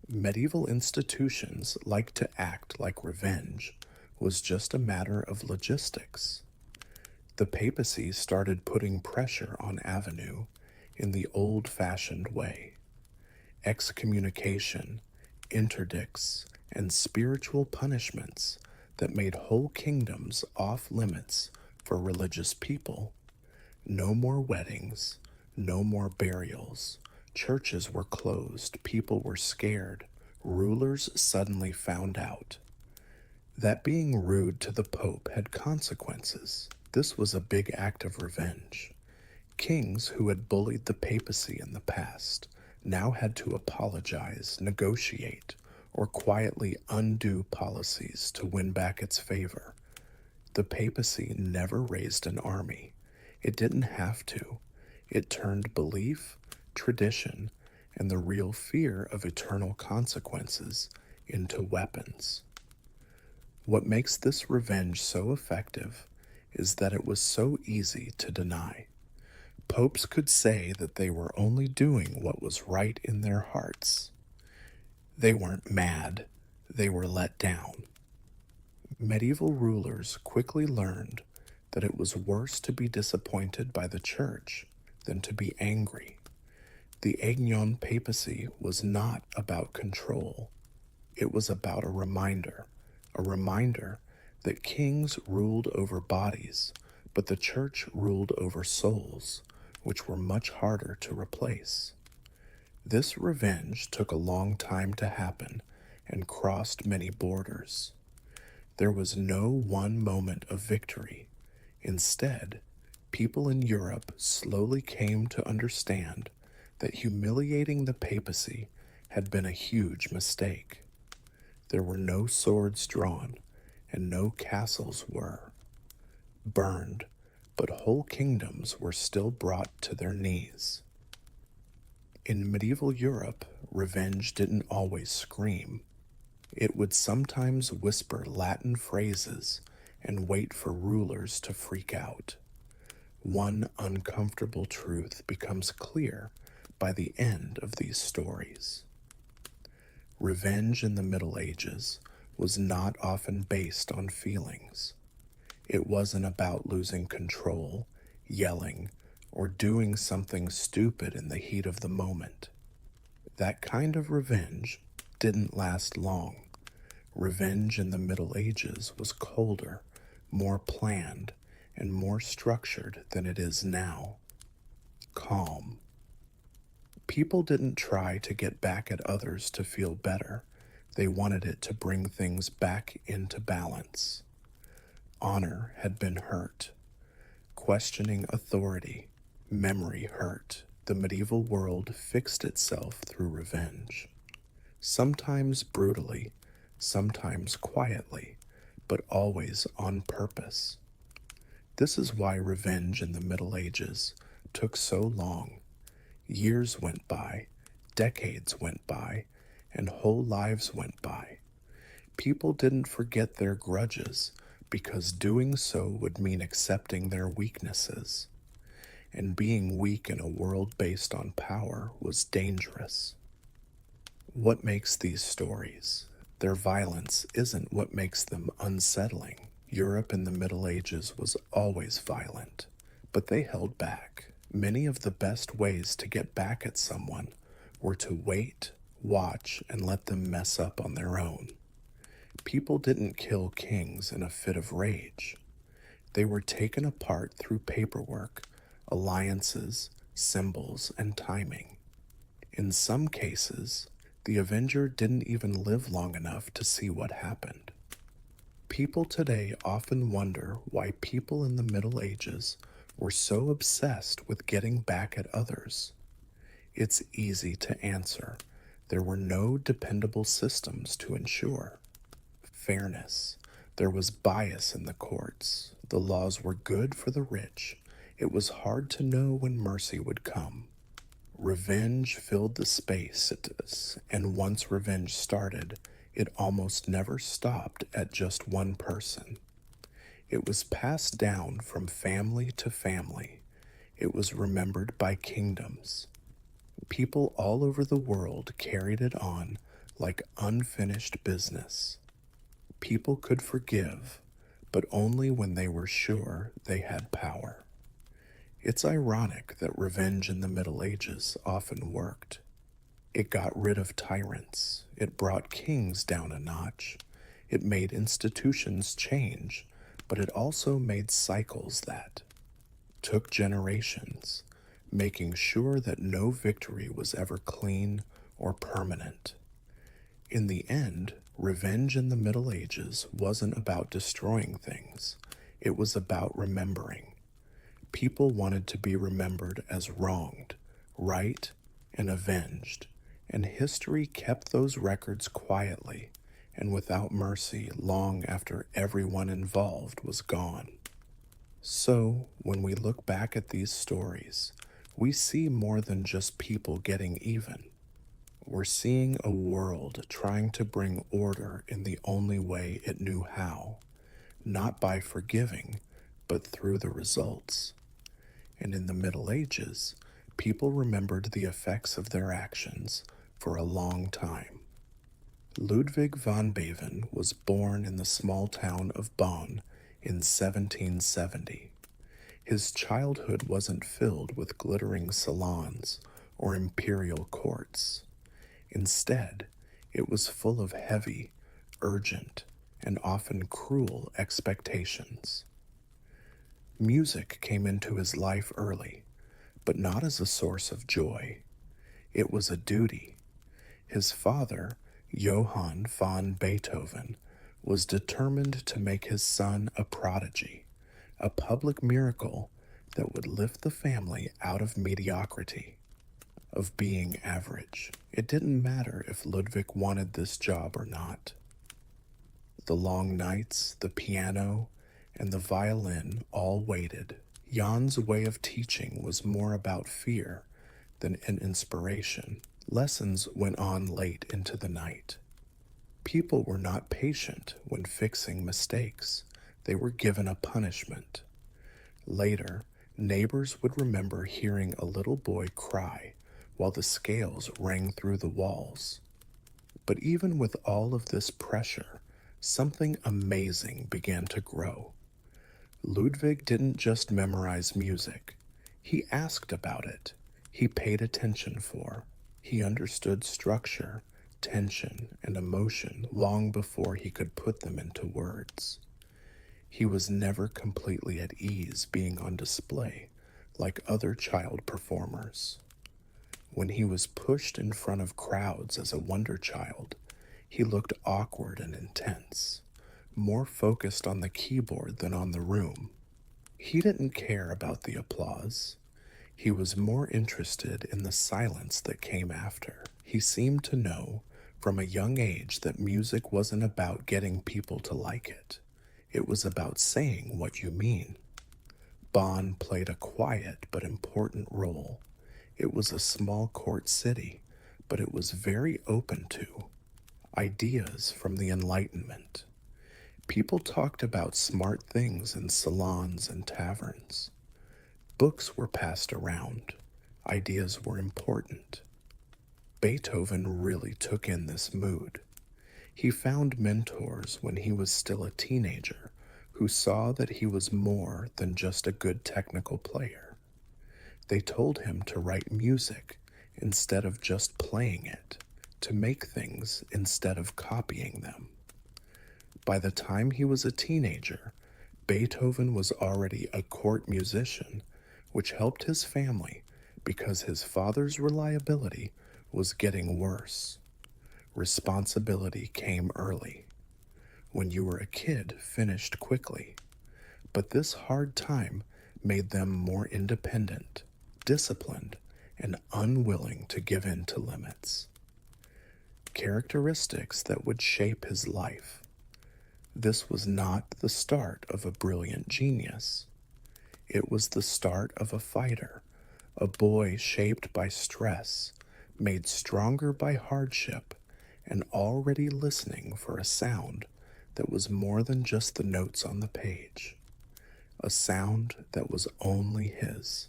Medieval institutions liked to act like revenge was just a matter of logistics. The papacy started putting pressure on Avignon in the old-fashioned way. Excommunication, interdicts, and spiritual punishments that made whole kingdoms off limits for religious people. No more weddings, no more burials. Churches were closed, people were scared, rulers suddenly found out. That being rude to the Pope had consequences. This was a big act of revenge. Kings who had bullied the papacy in the past now had to apologize, negotiate, or quietly undo policies to win back its favor. The papacy never raised an army. It didn't have to. It turned belief, tradition, and the real fear of eternal consequences into weapons. What makes this revenge so effective is that it was so easy to deny. Popes could say that they were only doing what was right in their hearts. They weren't mad, they were let down. Medieval rulers quickly learned that it was worse to be disappointed by the church than to be angry. The Aignan papacy was not about control. It was about a reminder that kings ruled over bodies, but the church ruled over souls, which were much harder to replace. This revenge took a long time to happen and crossed many borders. There was no one moment of victory. Instead, people in Europe slowly came to understand that humiliating the papacy had been a huge mistake. There were no swords drawn, and no castles were burned, but whole kingdoms were still brought to their knees. In medieval Europe, revenge didn't always scream. It would sometimes whisper Latin phrases and wait for rulers to freak out. One uncomfortable truth becomes clear by the end of these stories. Revenge in the Middle Ages was not often based on feelings. It wasn't about losing control, yelling, or doing something stupid in the heat of the moment. That kind of revenge didn't last long. Revenge in the Middle Ages was colder, more planned, and more structured than it is now. Calm. People didn't try to get back at others to feel better. They wanted it to bring things back into balance. Honor had been hurt. Questioning authority, memory hurt. The medieval world fixed itself through revenge. Sometimes brutally, sometimes quietly, but always on purpose. This is why revenge in the Middle Ages took so long. Years went by, decades went by, and whole lives went by. People didn't forget their grudges because doing so would mean accepting their weaknesses. And being weak in a world based on power was dangerous. What makes these stories? Their violence isn't what makes them unsettling. Europe in the Middle Ages was always violent, but they held back. Many of the best ways to get back at someone were to wait, watch, and let them mess up on their own. People didn't kill kings in a fit of rage. They were taken apart through paperwork, alliances, symbols, and timing. In some cases, the avenger didn't even live long enough to see what happened. People today often wonder why people in the Middle Ages were so obsessed with getting back at others. It's easy to answer. There were no dependable systems to ensure fairness. There was bias in the courts. The laws were good for the rich. It was hard to know when mercy would come. Revenge filled the spaces, and once revenge started, it almost never stopped at just one person. It was passed down from family to family. It was remembered by kingdoms. People all over the world carried it on like unfinished business. People could forgive, but only when they were sure they had power. It's ironic that revenge in the Middle Ages often worked. It got rid of tyrants. It brought kings down a notch. It made institutions change, but it also made cycles that took generations, making sure that no victory was ever clean or permanent. In the end, revenge in the Middle Ages wasn't about destroying things. It was about remembering. People wanted to be remembered as wronged, right, and avenged, and history kept those records quietly and without mercy long after everyone involved was gone. So, when we look back at these stories, we see more than just people getting even. We're seeing a world trying to bring order in the only way it knew how, not by forgiving, but through the results. And in the Middle Ages, people remembered the effects of their actions for a long time. Ludwig van Beven was born in the small town of Bonn in 1770. His childhood wasn't filled with glittering salons or imperial courts. Instead, it was full of heavy, urgent, and often cruel expectations. Music came into his life early, but not as a source of joy. It was a duty. His father, Johann von Beethoven, was determined to make his son a prodigy, a public miracle that would lift the family out of mediocrity, of being average. It didn't matter if Ludwig wanted this job or not. The long nights, the piano, and the violin all waited. Jan's way of teaching was more about fear than an inspiration. Lessons went on late into the night. People were not patient when fixing mistakes. They were given a punishment. Later, neighbors would remember hearing a little boy cry while the scales rang through the walls. But even with all of this pressure, something amazing began to grow. Ludwig didn't just memorize music. He asked about it. He paid attention for. He understood structure, tension, and emotion long before he could put them into words. He was never completely at ease being on display like other child performers. When he was pushed in front of crowds as a wonder child, he looked awkward and intense, more focused on the keyboard than on the room. He didn't care about the applause. He was more interested in the silence that came after. He seemed to know from a young age that music wasn't about getting people to like it. It was about saying what you mean. Bonn played a quiet but important role. It was a small court city, but it was very open to ideas from the Enlightenment. People talked about smart things in salons and taverns. Books were passed around. Ideas were important. Beethoven really took in this mood. He found mentors when he was still a teenager who saw that he was more than just a good technical player. They told him to write music instead of just playing it, to make things instead of copying them. By the time he was a teenager, Beethoven was already a court musician, which helped his family because his father's reliability was getting worse. Responsibility came early. When you were a kid, finished quickly. But this hard time made them more independent, disciplined, and unwilling to give in to limits. Characteristics that would shape his life. This was not the start of a brilliant genius. It was the start of a fighter, a boy shaped by stress, made stronger by hardship, and already listening for a sound that was more than just the notes on the page, a sound that was only his.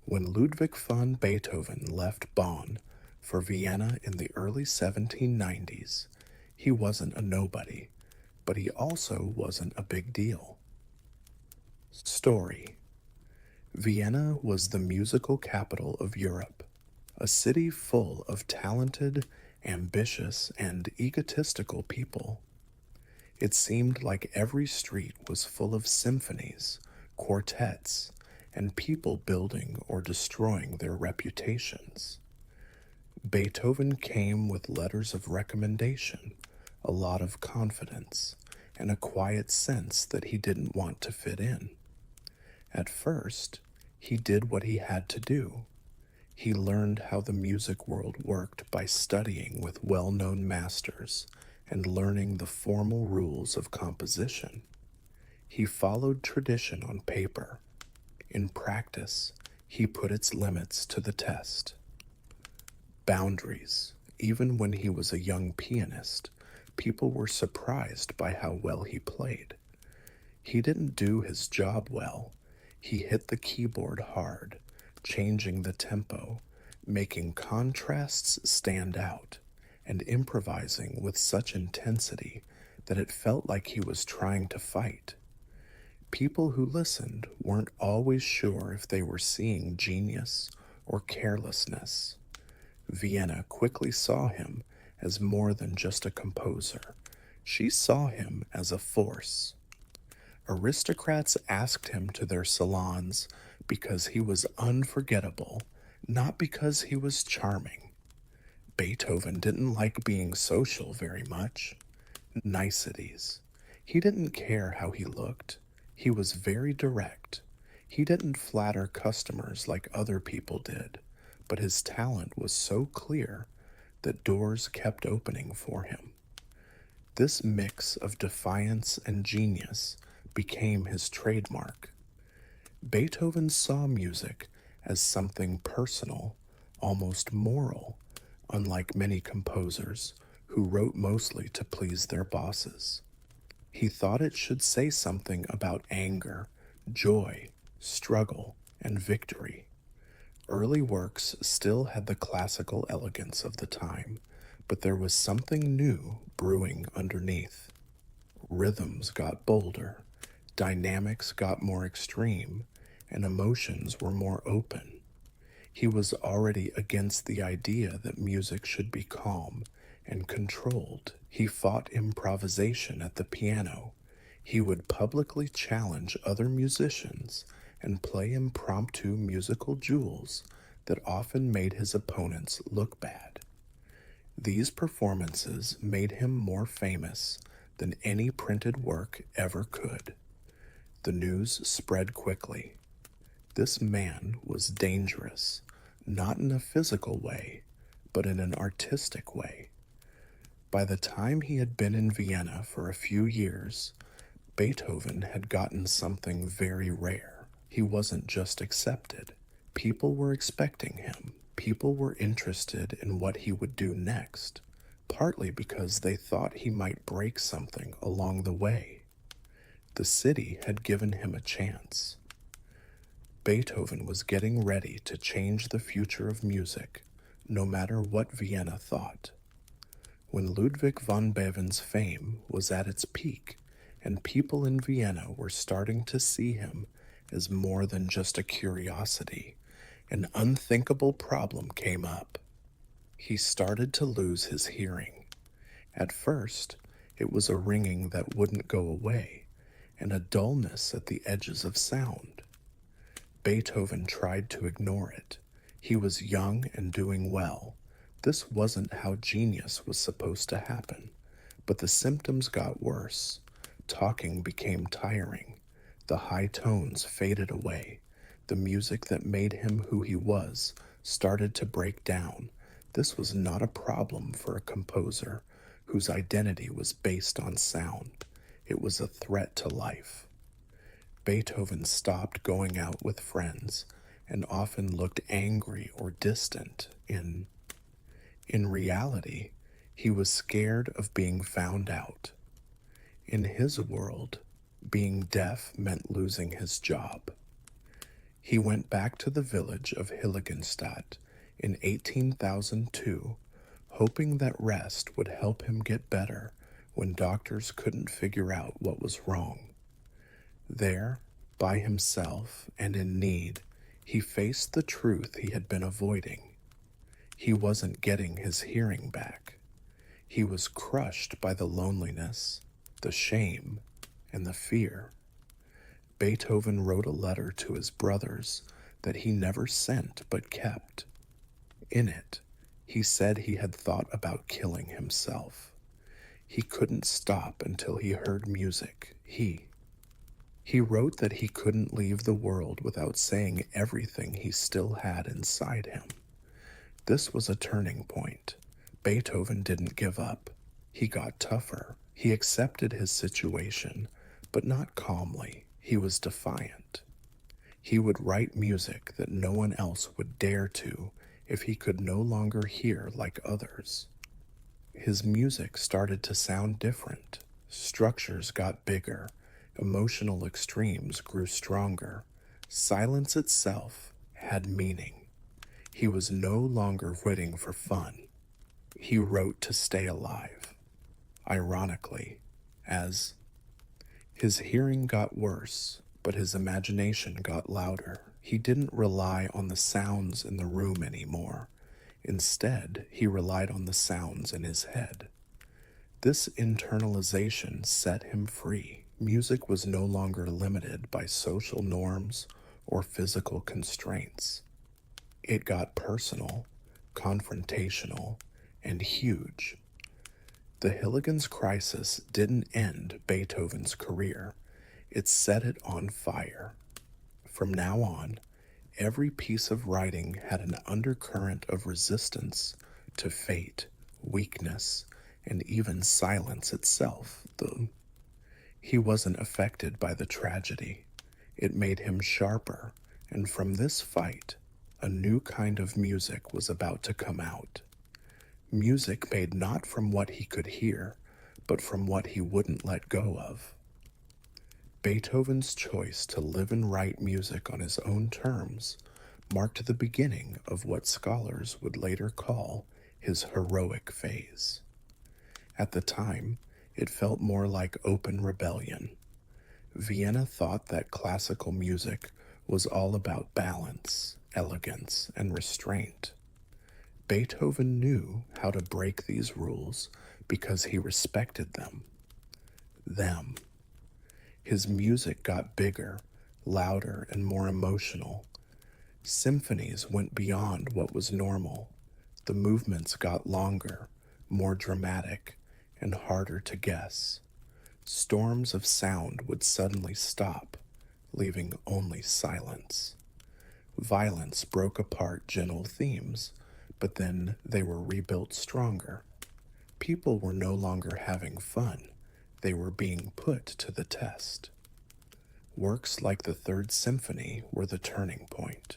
When Ludwig van Beethoven left Bonn for Vienna in the early 1790s, he wasn't a nobody, but he also wasn't a big deal. Story. Vienna was the musical capital of Europe, a city full of talented, ambitious, and egotistical people. It seemed like every street was full of symphonies, quartets, and people building or destroying their reputations. Beethoven came with letters of recommendation, a lot of confidence, and a quiet sense that he didn't want to fit in. At first, he did what he had to do. He learned how the music world worked by studying with well known masters and learning the formal rules of composition. He followed tradition on paper. In practice, he put its limits to the test. Boundaries. Even when he was a young pianist, people were surprised by how well he played. He didn't do his job well. He hit the keyboard hard, changing the tempo, making contrasts stand out, and improvising with such intensity that it felt like he was trying to fight. People who listened weren't always sure if they were seeing genius or carelessness. Vienna quickly saw him as more than just a composer. She saw him as a force. Aristocrats asked him to their salons because he was unforgettable, not because he was charming. Beethoven didn't like being social very much. Niceties. He didn't care how he looked. He was very direct. He didn't flatter customers like other people did, but his talent was so clear that doors kept opening for him. This mix of defiance and genius became his trademark. Beethoven saw music as something personal, almost moral, unlike many composers who wrote mostly to please their bosses. He thought it should say something about anger, joy, struggle, and victory. Early works still had the classical elegance of the time, but there was something new brewing underneath. Rhythms got bolder, dynamics got more extreme, and emotions were more open. He was already against the idea that music should be calm and controlled. He fought improvisation at the piano. He would publicly challenge other musicians and play impromptu musical jewels that often made his opponents look bad. These performances made him more famous than any printed work ever could. The news spread quickly. This man was dangerous, not in a physical way, but in an artistic way. By the time he had been in Vienna for a few years, Beethoven had gotten something very rare. He wasn't just accepted. People were expecting him. People were interested in what he would do next, partly because they thought he might break something along the way. The city had given him a chance. Beethoven was getting ready to change the future of music, no matter what Vienna thought. When Ludwig van Beeven's fame was at its peak, and people in Vienna were starting to see him as more than just a curiosity, an unthinkable problem came up. He started to lose his hearing. At first, it was a ringing that wouldn't go away, and a dullness at the edges of sound. Beethoven tried to ignore it. He was young and doing well. This wasn't how genius was supposed to happen. But the symptoms got worse. Talking became tiring. The high tones faded away. The music that made him who he was started to break down. This was not a problem for a composer whose identity was based on sound. It was a threat to life. Beethoven stopped going out with friends and often looked angry or distant. In reality, he was scared of being found out. In his world, being deaf meant losing his job. He went back to the village of Heiligenstadt in 1802, hoping that rest would help him get better when doctors couldn't figure out what was wrong. There, by himself and in need, he faced the truth he had been avoiding. He wasn't getting his hearing back. He was crushed by the loneliness, the shame, and the fear. Beethoven wrote a letter to his brothers that he never sent but kept. In it, he said he had thought about killing himself. He couldn't stop until he heard music. He wrote that he couldn't leave the world without saying everything he still had inside him. This was a turning point. Beethoven didn't give up. He got tougher. He accepted his situation, but not calmly. He was defiant. He would write music that no one else would dare to if he could no longer hear like others. His music started to sound different. Structures got bigger. Emotional extremes grew stronger. Silence itself had meaning. He was no longer writing for fun. He wrote to stay alive. Ironically, as his hearing got worse, but his imagination got louder. He didn't rely on the sounds in the room anymore. Instead, he relied on the sounds in his head. This internalization set him free. Music was no longer limited by social norms or physical constraints. It got personal, confrontational, and huge. The Hilligan's crisis didn't end Beethoven's career. It set it on fire. From now on, every piece of writing had an undercurrent of resistance to fate, weakness, and even silence itself. He wasn't affected by the tragedy. It made him sharper, and from this fight, a new kind of music was about to come out. Music made not from what he could hear, but from what he wouldn't let go of. Beethoven's choice to live and write music on his own terms marked the beginning of what scholars would later call his heroic phase. At the time, it felt more like open rebellion. Vienna thought that classical music was all about balance, elegance, and restraint. Beethoven knew how to break these rules because he respected them. His music got bigger, louder, and more emotional. Symphonies went beyond what was normal. The movements got longer, more dramatic, and harder to guess. Storms of sound would suddenly stop, leaving only silence. Violence broke apart gentle themes, but then they were rebuilt stronger. People were no longer having fun. They were being put to the test. Works like the Third Symphony were the turning point.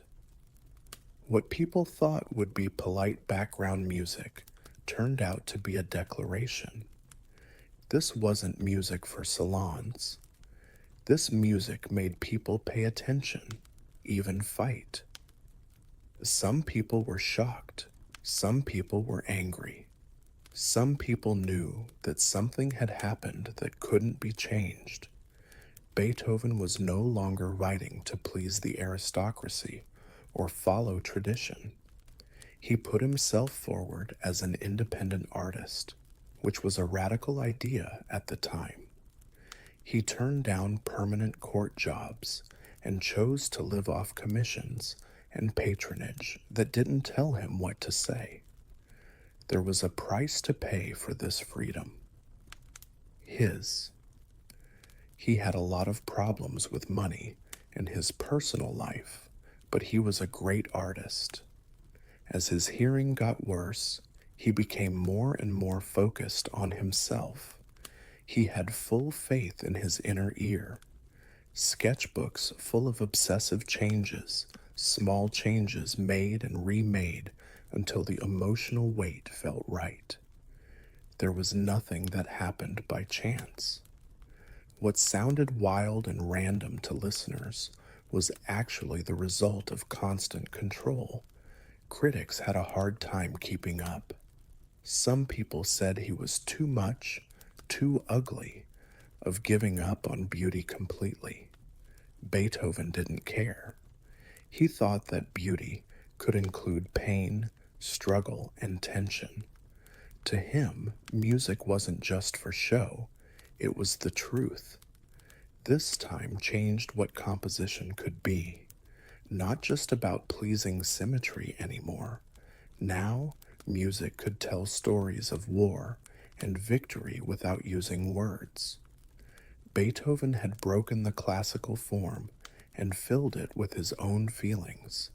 What people thought would be polite background music turned out to be a declaration. This wasn't music for salons. This music made people pay attention, even fight. Some people were shocked. Some people were angry. Some people knew that something had happened that couldn't be changed. Beethoven was no longer writing to please the aristocracy or follow tradition. He put himself forward as an independent artist, which was a radical idea at the time. He turned down permanent court jobs and chose to live off commissions and patronage that didn't tell him what to say. There was a price to pay for this freedom. He had a lot of problems with money in his personal life, but he was a great artist. As his hearing got worse, he became more and more focused on himself. He had full faith in his inner ear. Sketchbooks full of obsessive changes, small changes made and remade until the emotional weight felt right. There was nothing that happened by chance. What sounded wild and random to listeners was actually the result of constant control. Critics had a hard time keeping up. Some people said he was too much, too ugly, of giving up on beauty completely. Beethoven didn't care. He thought that beauty could include pain, struggle, and tension. To him, music wasn't just for show, it was the truth. This time changed what composition could be. Not just about pleasing symmetry anymore. Now, music could tell stories of war and victory without using words. Beethoven had broken the classical form and filled it with his own feelings.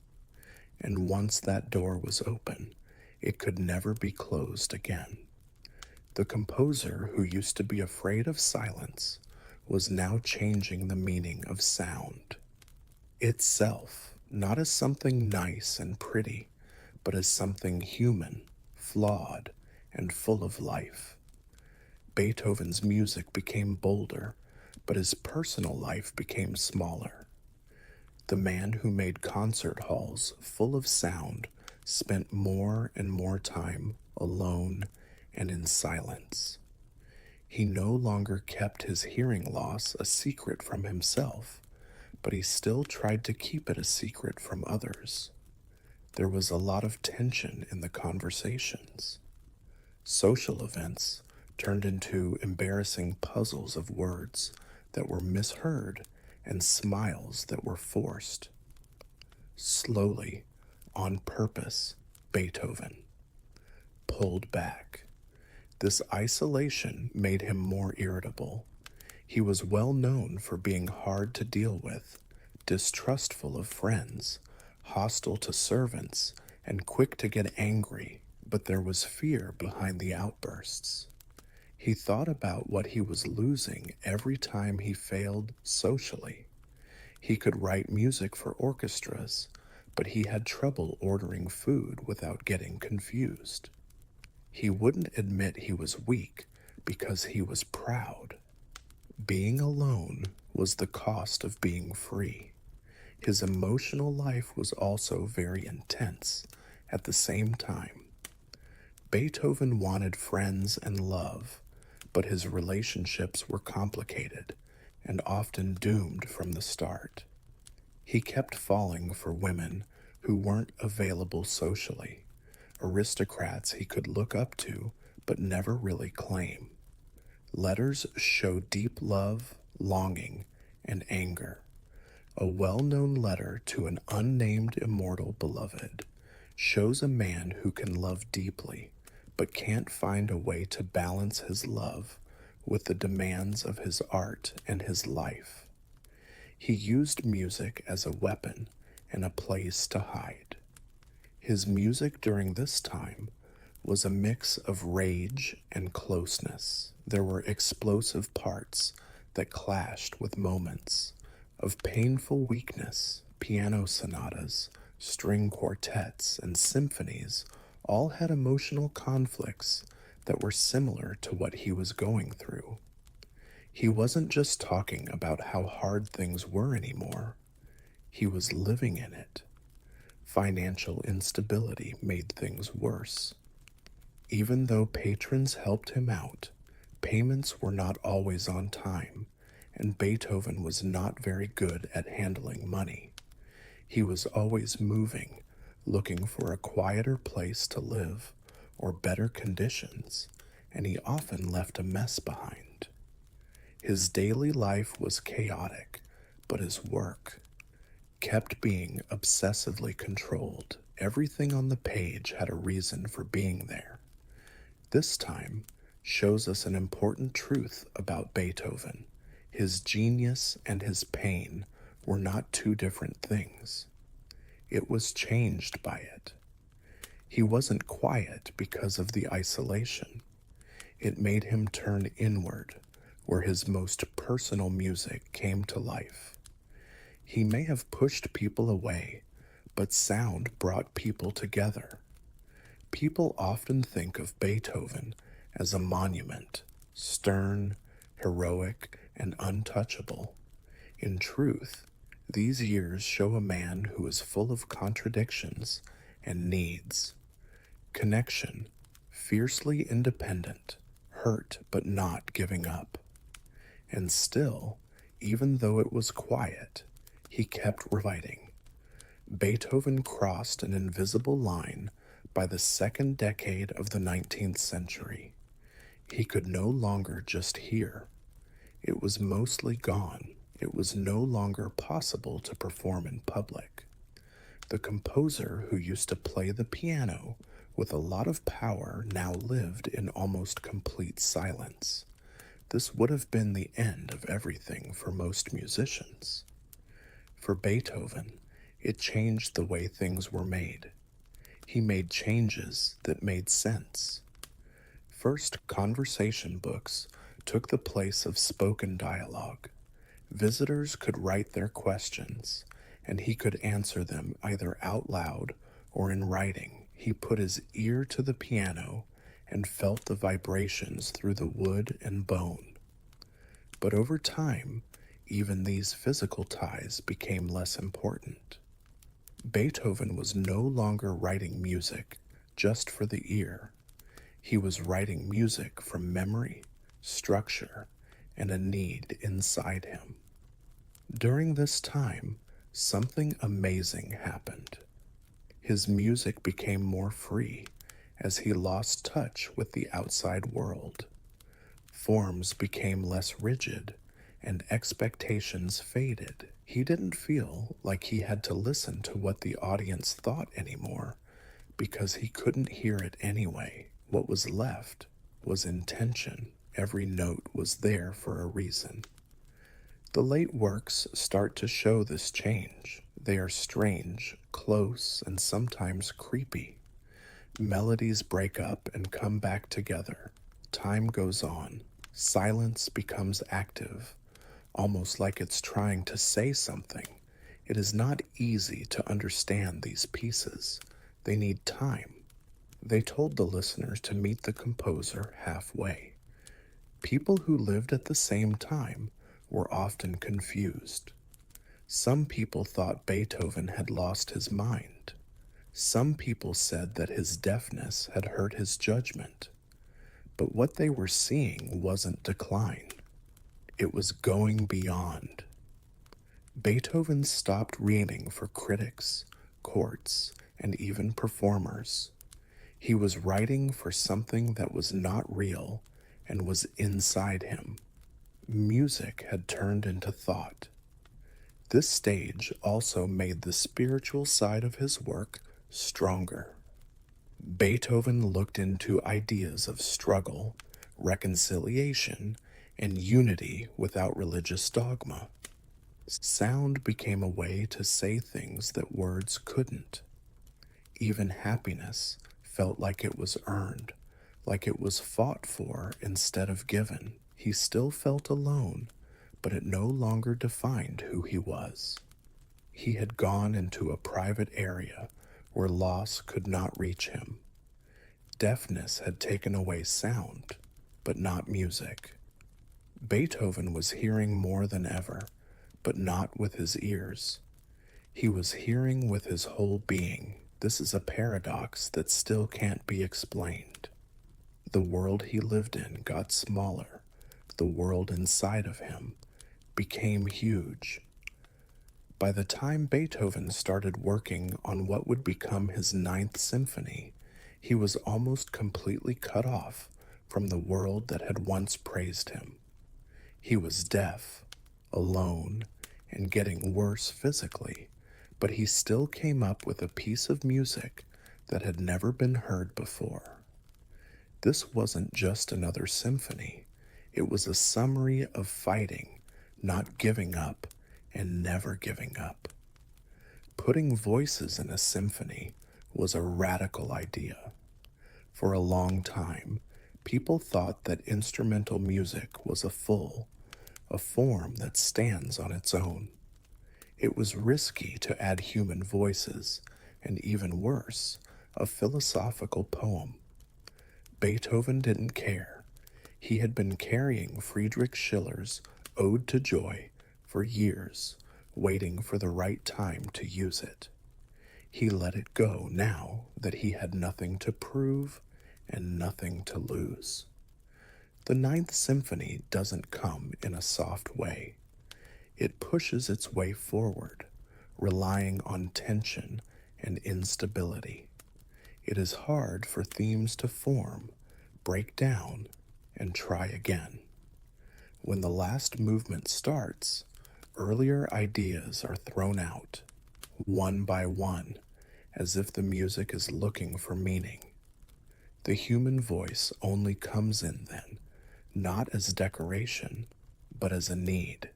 And once that door was open, it could never be closed again. The composer, who used to be afraid of silence, was now changing the meaning of sound itself, not as something nice and pretty, but as something human, flawed, and full of life. Beethoven's music became bolder, but his personal life became smaller. The man who made concert halls full of sound spent more and more time alone and in silence. He no longer kept his hearing loss a secret from himself, but he still tried to keep it a secret from others. There was a lot of tension in the conversations. Social events turned into embarrassing puzzles of words that were misheard and smiles that were forced. Slowly, on purpose, Beethoven pulled back. This isolation made him more irritable. He was well known for being hard to deal with, distrustful of friends, hostile to servants, and quick to get angry, but there was fear behind the outbursts. He thought about what he was losing every time he failed socially. He could write music for orchestras, but he had trouble ordering food without getting confused. He wouldn't admit he was weak because he was proud. Being alone was the cost of being free. His emotional life was also very intense at the same time. Beethoven wanted friends and love, but his relationships were complicated and often doomed from the start. He kept falling for women who weren't available socially, aristocrats he could look up to but never really claim. Letters show deep love, longing, and anger. A well-known letter to an unnamed immortal beloved shows a man who can love deeply but can't find a way to balance his love with the demands of his art and his life. He used music as a weapon and a place to hide. His music during this time was a mix of rage and closeness. There were explosive parts that clashed with moments of painful weakness. Piano sonatas, string quartets, and symphonies all had emotional conflicts that were similar to what he was going through. He wasn't just talking about how hard things were anymore, he was living in it. Financial instability made things worse. Even though patrons helped him out, payments were not always on time, and Beethoven was not very good at handling money. He was always moving, looking for a quieter place to live or better conditions, and he often left a mess behind. His daily life was chaotic, but his work kept being obsessively controlled. Everything on the page had a reason for being there. This time shows us an important truth about Beethoven. His genius and his pain were not two different things. It was changed by it. He wasn't quiet because of the isolation. It made him turn inward, where his most personal music came to life. He may have pushed people away, but sound brought people together. People often think of Beethoven as a monument, stern, heroic, and untouchable. In truth, these years show a man who is full of contradictions and needs. Connection, fiercely independent, hurt but not giving up. And still, even though it was quiet, he kept writing. Beethoven crossed an invisible line by the second decade of the 19th century. He could no longer just hear. It was mostly gone. It was no longer possible to perform in public. The composer who used to play the piano with a lot of power now lived in almost complete silence. This would have been the end of everything for most musicians. For Beethoven, it changed the way things were made. He made changes that made sense. First, conversation books took the place of spoken dialogue. Visitors could write their questions, and he could answer them either out loud or in writing. He put his ear to the piano and felt the vibrations through the wood and bone. But over time, even these physical ties became less important. Beethoven was no longer writing music just for the ear. He was writing music from memory, structure, and a need inside him. During this time, something amazing happened. His music became more free as he lost touch with the outside world. Forms became less rigid and expectations faded. He didn't feel like he had to listen to what the audience thought anymore because he couldn't hear it anyway. What was left was intention. Every note was there for a reason. The late works start to show this change. They are strange, close, and sometimes creepy. Melodies break up and come back together. Time goes on. Silence becomes active, almost like it's trying to say something. It is not easy to understand these pieces. They need time. They told the listeners to meet the composer halfway. People who lived at the same time were often confused. Some people thought Beethoven had lost his mind. Some people said that his deafness had hurt his judgment. But what they were seeing wasn't decline. It was going beyond. Beethoven stopped reading for critics, courts, and even performers. He was writing for something that was not real and was inside him. Music had turned into thought. This stage also made the spiritual side of his work stronger. Beethoven looked into ideas of struggle, reconciliation, and unity without religious dogma. Sound became a way to say things that words couldn't. Even happiness felt like it was earned, like it was fought for instead of given. He still felt alone, but it no longer defined who he was. He had gone into a private area where loss could not reach him. Deafness had taken away sound, but not music. Beethoven was hearing more than ever, but not with his ears. He was hearing with his whole being. This is a paradox that still can't be explained. The world he lived in got smaller. The world inside of him became huge. By the time Beethoven started working on what would become his Ninth Symphony, he was almost completely cut off from the world that had once praised him. He was deaf, alone, and getting worse physically, but he still came up with a piece of music that had never been heard before. This wasn't just another symphony. It was a summary of fighting, not giving up, and never giving up. Putting voices in a symphony was a radical idea. For a long time, people thought that instrumental music was a form that stands on its own. It was risky to add human voices, and even worse, a philosophical poem. Beethoven didn't care. He had been carrying Friedrich Schiller's Ode to Joy for years, waiting for the right time to use it. He let it go now that he had nothing to prove and nothing to lose. The Ninth Symphony doesn't come in a soft way. It pushes its way forward, relying on tension and instability. It is hard for themes to form, break down, and try again. When the last movement starts, earlier ideas are thrown out, one by one, as if the music is looking for meaning. The human voice only comes in then, not as decoration, but as a need.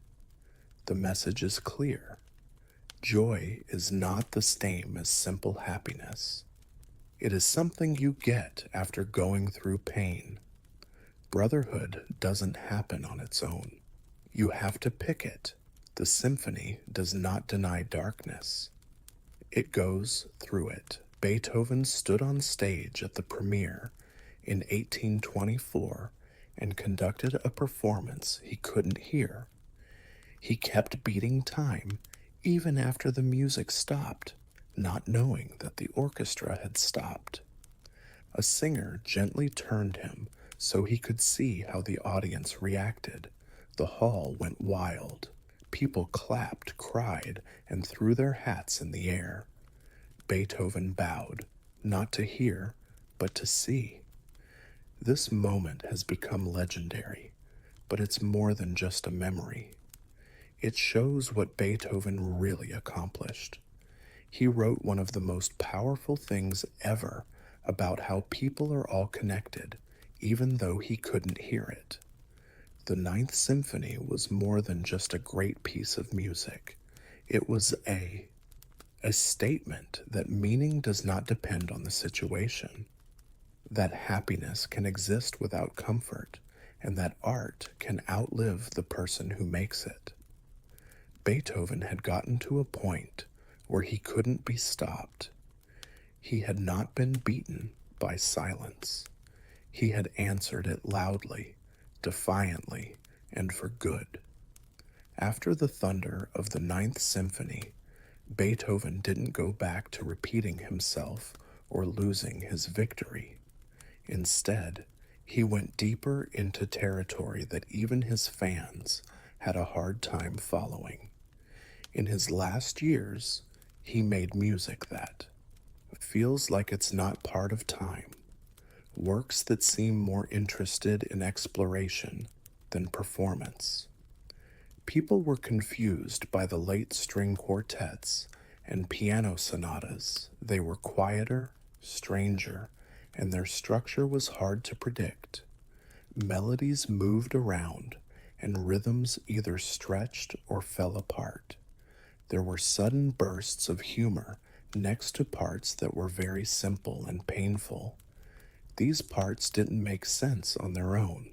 The message is clear. Joy is not the same as simple happiness. It is something you get after going through pain. Brotherhood doesn't happen on its own. You have to pick it. The symphony does not deny darkness. It goes through it. Beethoven stood on stage at the premiere in 1824 and conducted a performance he couldn't hear. He kept beating time even after the music stopped, not knowing that the orchestra had stopped. A singer gently turned him so he could see how the audience reacted. The hall went wild. People clapped, cried, and threw their hats in the air. Beethoven bowed, not to hear, but to see. This moment has become legendary, but it's more than just a memory. It shows what Beethoven really accomplished. He wrote one of the most powerful things ever about how people are all connected, even though he couldn't hear it. The Ninth Symphony was more than just a great piece of music. It was a statement that meaning does not depend on the situation, that happiness can exist without comfort, and that art can outlive the person who makes it. Beethoven had gotten to a point where he couldn't be stopped. He had not been beaten by silence. He had answered it loudly, defiantly, and for good. After the thunder of the Ninth Symphony, Beethoven didn't go back to repeating himself or losing his victory. Instead, he went deeper into territory that even his fans had a hard time following. In his last years, he made music that feels like it's not part of time, works that seem more interested in exploration than performance. People were confused by the late string quartets and piano sonatas. They were quieter, stranger, and their structure was hard to predict. Melodies moved around, and rhythms either stretched or fell apart. There were sudden bursts of humor next to parts that were very simple and painful. These parts didn't make sense on their own.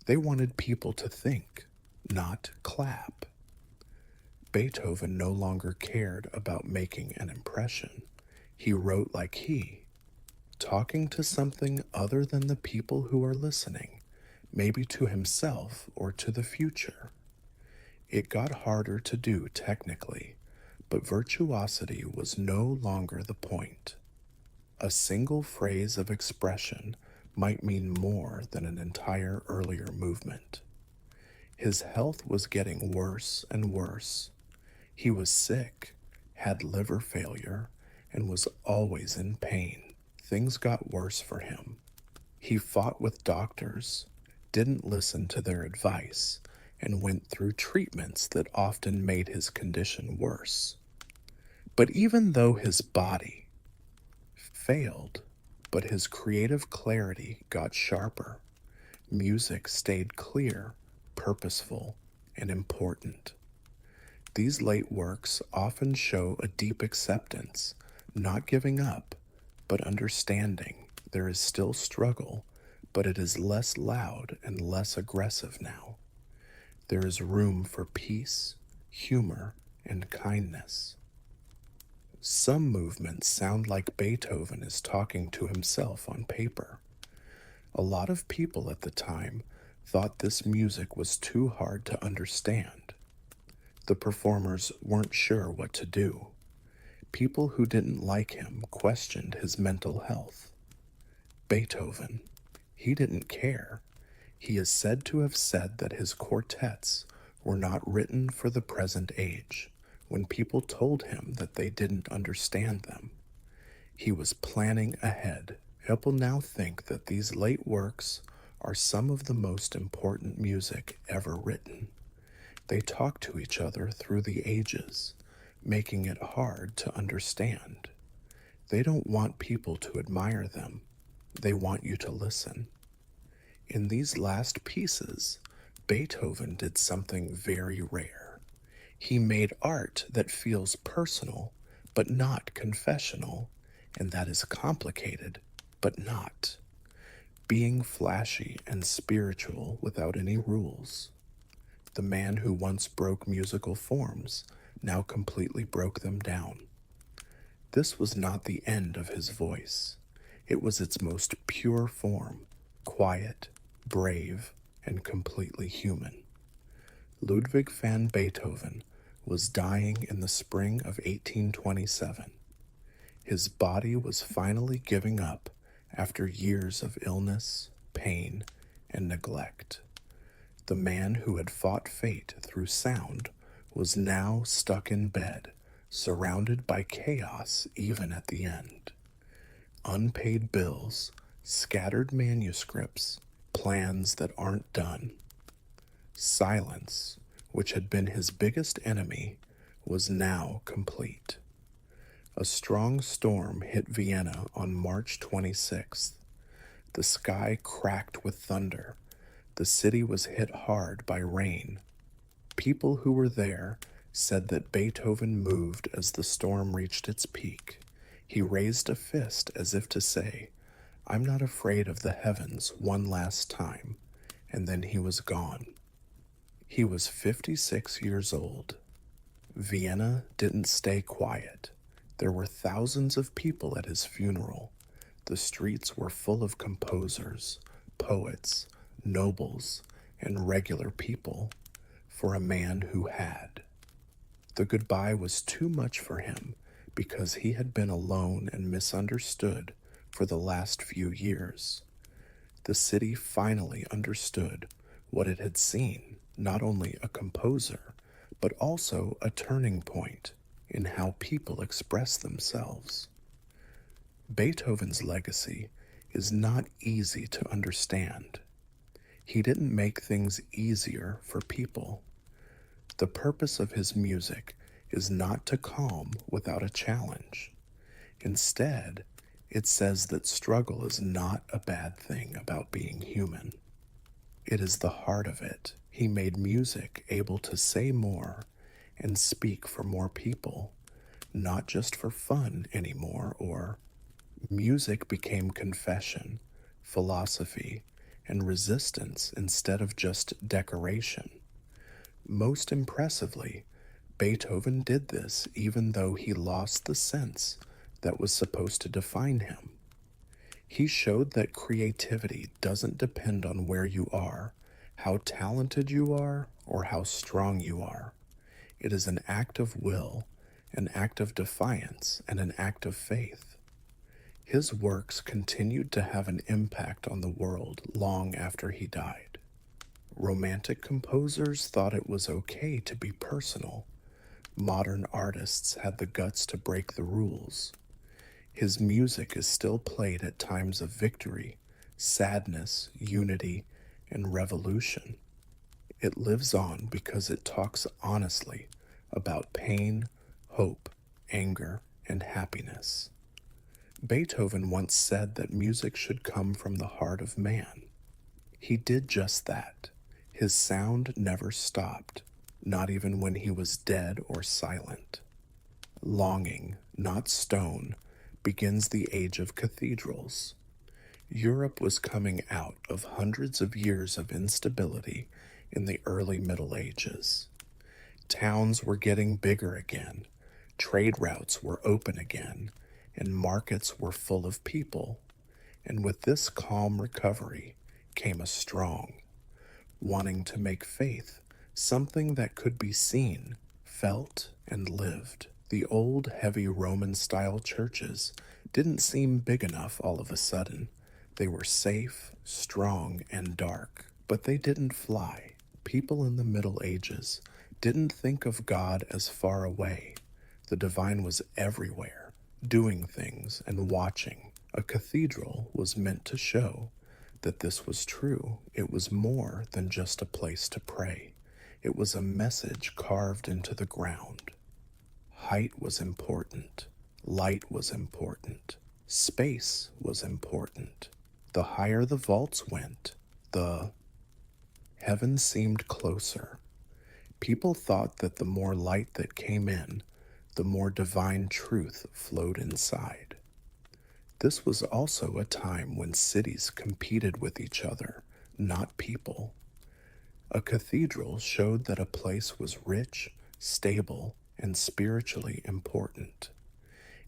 They wanted people to think, not clap. Beethoven no longer cared about making an impression. He wrote like talking to something other than the people who are listening, maybe to himself or to the future. It got harder to do technically, but virtuosity was no longer the point. A single phrase of expression might mean more than an entire earlier movement. His health was getting worse and worse. He was sick, had liver failure, and was always in pain. Things got worse for him. He fought with doctors, didn't listen to their advice, and went through treatments that often made his condition worse. But even though his body failed, but his creative clarity got sharper. Music stayed clear, purposeful, and important. These late works often show a deep acceptance, not giving up, but understanding there is still struggle, but it is less loud and less aggressive now. There is room for peace, humor, and kindness. Some movements sound like Beethoven is talking to himself on paper. A lot of people at the time thought this music was too hard to understand. The performers weren't sure what to do. People who didn't like him questioned his mental health. Beethoven, he didn't care. He is said to have said that his quartets were not written for the present age, when people told him that they didn't understand them. He was planning ahead. People now think that these late works are some of the most important music ever written. They talk to each other through the ages, making it hard to understand. They don't want people to admire them. They want you to listen. In these last pieces, Beethoven did something very rare. He made art that feels personal, but not confessional, and that is complicated, but not. Being flashy and spiritual without any rules. The man who once broke musical forms now completely broke them down. This was not the end of his voice. It was its most pure form, quiet, brave, and completely human. Ludwig van Beethoven was dying in the spring of 1827. His body was finally giving up after years of illness, pain, and neglect. The man who had fought fate through sound was now stuck in bed, surrounded by chaos even at the end. Unpaid bills, scattered manuscripts, plans that aren't done. Silence, which had been his biggest enemy, was now complete. A strong storm hit Vienna on March 26th. The sky cracked with thunder. The city was hit hard by rain. People who were there said that Beethoven moved as the storm reached its peak. He raised a fist as if to say, "I'm not afraid of the heavens one last time," and then he was gone. He was 56 years old. Vienna didn't stay quiet. There were thousands of people at his funeral. The streets were full of composers, poets, nobles, and regular people for a man who had. The goodbye was too much for him because he had been alone and misunderstood for the last few years. The city finally understood what it had seen, not only a composer, but also a turning point in how people express themselves. Beethoven's legacy is not easy to understand. He didn't make things easier for people. The purpose of his music is not to calm without a challenge. Instead, it says that struggle is not a bad thing about being human. It is the heart of it. He made music able to say more and speak for more people, not just for fun anymore, or music became confession, philosophy, and resistance instead of just decoration. Most impressively, Beethoven did this even though he lost the sense that was supposed to define him. He showed that creativity doesn't depend on where you are, how talented you are, or how strong you are. It is an act of will, an act of defiance, and an act of faith. His works continued to have an impact on the world long after he died. Romantic composers thought it was okay to be personal. Modern artists had the guts to break the rules. His music is still played at times of victory, sadness, unity, and revolution. It lives on because it talks honestly about pain, hope, anger, and happiness. Beethoven once said that music should come from the heart of man. He did just that. His sound never stopped, not even when he was dead or silent. Longing, not stone, begins the age of cathedrals. Europe was coming out of hundreds of years of instability in the early Middle Ages. Towns were getting bigger again, trade routes were open again, and markets were full of people. And with this calm recovery came a strong, wanting to make faith something that could be seen, felt, and lived. The old, heavy Roman-style churches didn't seem big enough all of a sudden. They were safe, strong, and dark, but they didn't fly. People in the Middle Ages didn't think of God as far away. The divine was everywhere, doing things and watching. A cathedral was meant to show that this was true. It was more than just a place to pray. It was a message carved into the ground. Height was important. Light was important. Space was important. The higher the vaults went, the heaven seemed closer. People thought that the more light that came in, the more divine truth flowed inside. This was also a time when cities competed with each other, not people. A cathedral showed that a place was rich, stable, and spiritually important.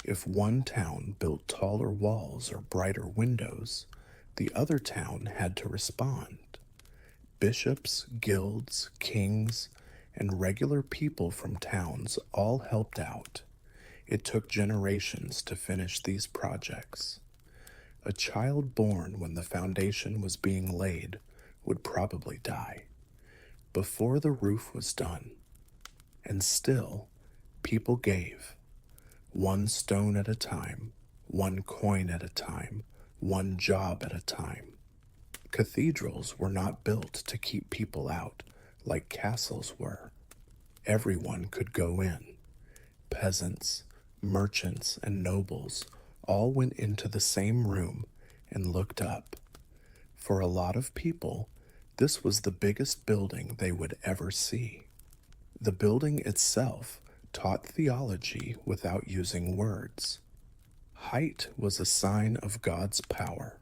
If one town built taller walls or brighter windows, the other town had to respond. Bishops, guilds, kings, and regular people from towns all helped out. It took generations to finish these projects. A child born when the foundation was being laid would probably die before the roof was done. And still, people gave, one stone at a time, one coin at a time, one job at a time. Cathedrals were not built to keep people out like castles were. Everyone could go in. Peasants, merchants, and nobles all went into the same room and looked up. For a lot of people, this was the biggest building they would ever see. The building itself taught theology without using words. Height was a sign of God's power.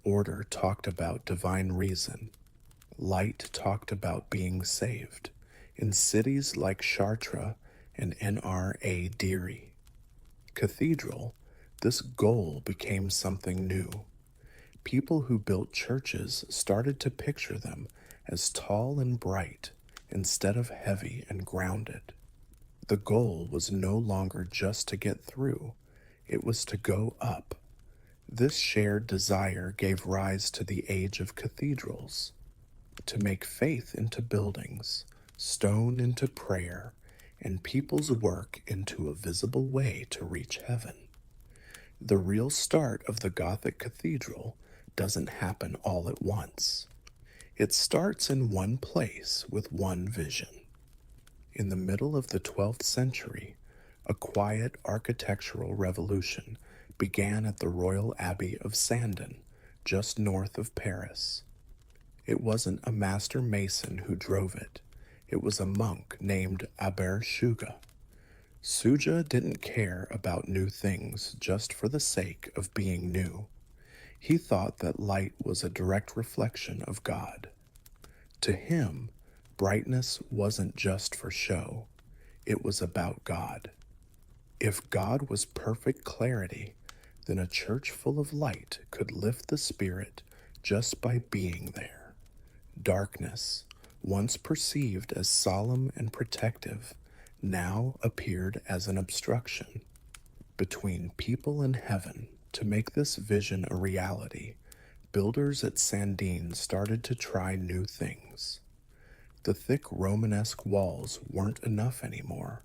Order talked about divine reason. Light talked about being saved in cities like Chartres and N.R.A. Deary. Cathedral, this goal became something new. People who built churches started to picture them as tall and bright instead of heavy and grounded. The goal was no longer just to get through, it was to go up. This shared desire gave rise to the age of cathedrals, to make faith into buildings, stone into prayer, and people's work into a visible way to reach heaven. The real start of the Gothic cathedral doesn't happen all at once. It starts in one place with one vision. In the middle of the 12th century, a quiet architectural revolution began at the Royal Abbey of Sandon, just north of Paris. It wasn't a master mason who drove it. It was a monk named Abbe Suger. Suger didn't care about new things just for the sake of being new. He thought that light was a direct reflection of God. To him, brightness wasn't just for show. It was about God. If God was perfect clarity, then a church full of light could lift the spirit just by being there. Darkness, once perceived as solemn and protective, now appeared as an obstruction. Between people and heaven, to make this vision a reality, builders at Sandin started to try new things. The thick Romanesque walls weren't enough anymore.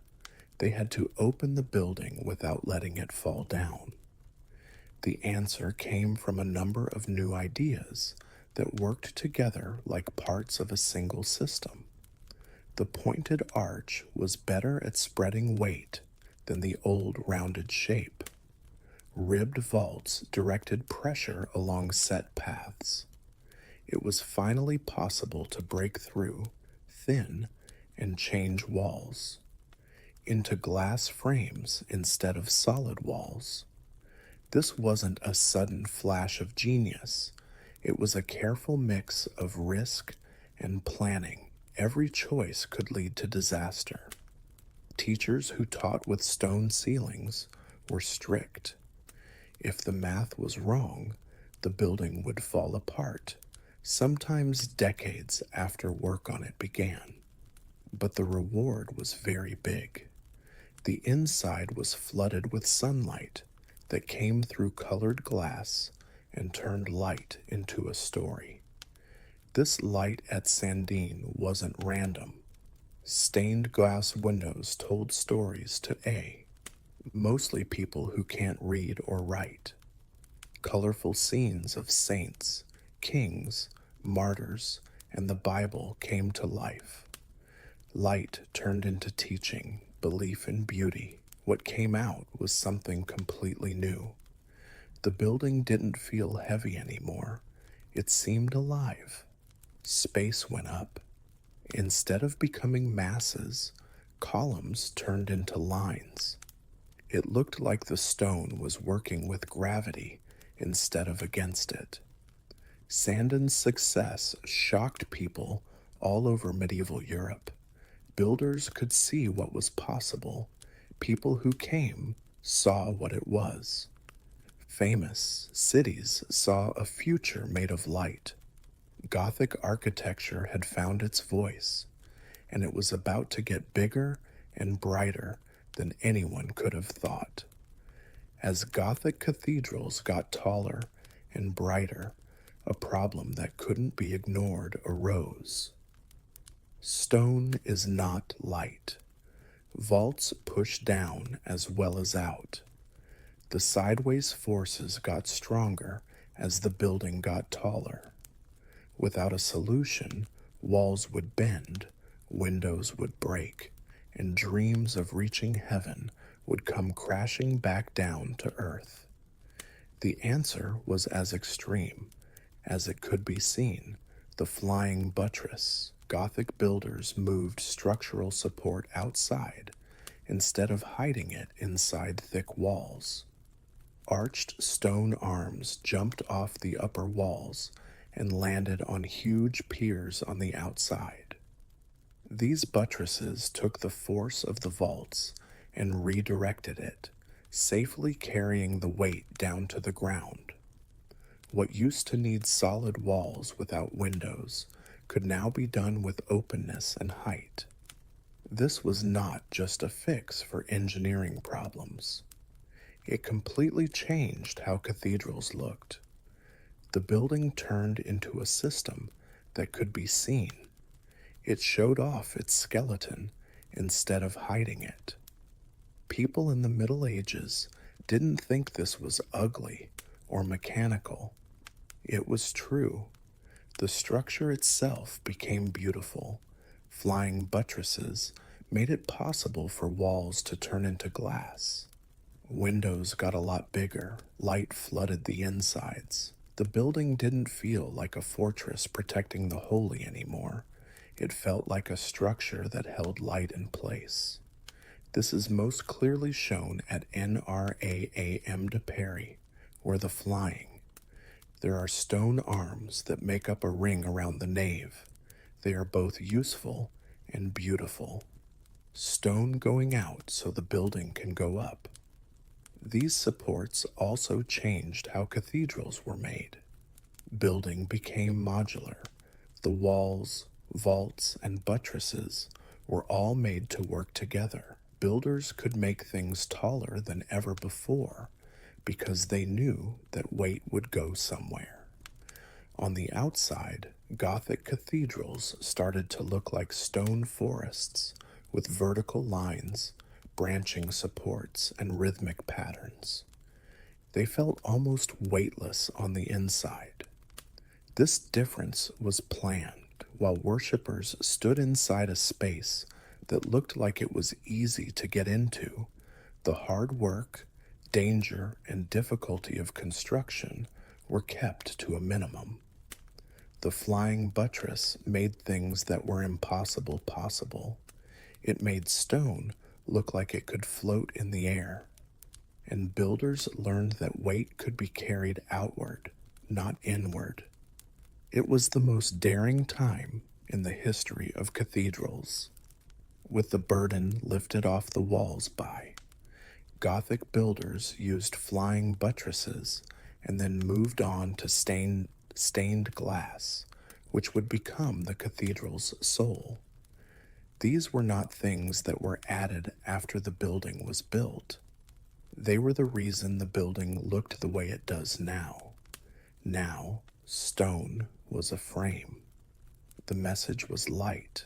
They had to open the building without letting it fall down. The answer came from a number of new ideas that worked together like parts of a single system. The pointed arch was better at spreading weight than the old rounded shape. Ribbed vaults directed pressure along set paths. It was finally possible to break through, thin, and change walls into glass frames instead of solid walls. This wasn't a sudden flash of genius. It was a careful mix of risk and planning. Every choice could lead to disaster. Teachers who taught with stone ceilings were strict. If the math was wrong, the building would fall apart, sometimes decades after work on it began. But the reward was very big. The inside was flooded with sunlight that came through colored glass and turned light into a story. This light at Sandin wasn't random. Stained glass windows told stories to mostly people who can't read or write. Colorful scenes of saints, kings, martyrs, and the Bible came to life. Light turned into teaching, belief in beauty. What came out was something completely new. The building didn't feel heavy anymore. It seemed alive. Space went up. Instead of becoming masses, columns turned into lines. It looked like the stone was working with gravity instead of against it. Sandon's success shocked people all over medieval Europe. Builders could see what was possible. People who came saw what it was. Famous cities saw a future made of light. Gothic architecture had found its voice, and it was about to get bigger and brighter than anyone could have thought. As Gothic cathedrals got taller and brighter, a problem that couldn't be ignored arose. Stone is not light. Vaults push down as well as out. The sideways forces got stronger as the building got taller. Without a solution, walls would bend, windows would break, and dreams of reaching heaven would come crashing back down to earth. The answer was as extreme as it could be seen: the flying buttress. Gothic builders moved structural support outside instead of hiding it inside thick walls. Arched stone arms jumped off the upper walls and landed on huge piers on the outside. These buttresses took the force of the vaults and redirected it, safely carrying the weight down to the ground. What used to need solid walls without windows could now be done with openness and height. This was not just a fix for engineering problems. It completely changed how cathedrals looked. The building turned into a system that could be seen. It showed off its skeleton instead of hiding it. People in the Middle Ages didn't think this was ugly or mechanical. It was true. The structure itself became beautiful. Flying buttresses made it possible for walls to turn into glass. Windows got a lot bigger. Light flooded the insides. The building didn't feel like a fortress protecting the holy anymore. It felt like a structure that held light in place. This is most clearly shown at NRAAM de Paris, where the flying. There are stone arms that make up a ring around the nave. They are both useful and beautiful. Stone going out so the building can go up. These supports also changed how cathedrals were made. Building became modular. The walls, vaults, and buttresses were all made to work together. Builders could make things taller than ever before because they knew that weight would go somewhere. On the outside, Gothic cathedrals started to look like stone forests with vertical lines, branching supports, and rhythmic patterns. They felt almost weightless on the inside. This difference was planned while worshippers stood inside a space that looked like it was easy to get into. The hard work, danger, and difficulty of construction were kept to a minimum. The flying buttress made things that were impossible possible. It made stone look like it could float in the air. And builders learned that weight could be carried outward, not inward. It was the most daring time in the history of cathedrals. With the burden lifted off the walls by, Gothic builders used flying buttresses and then moved on to stained glass, which would become the cathedral's soul. These were not things that were added after the building was built. They were the reason the building looked the way it does now. Now, stone was a frame. The message was light.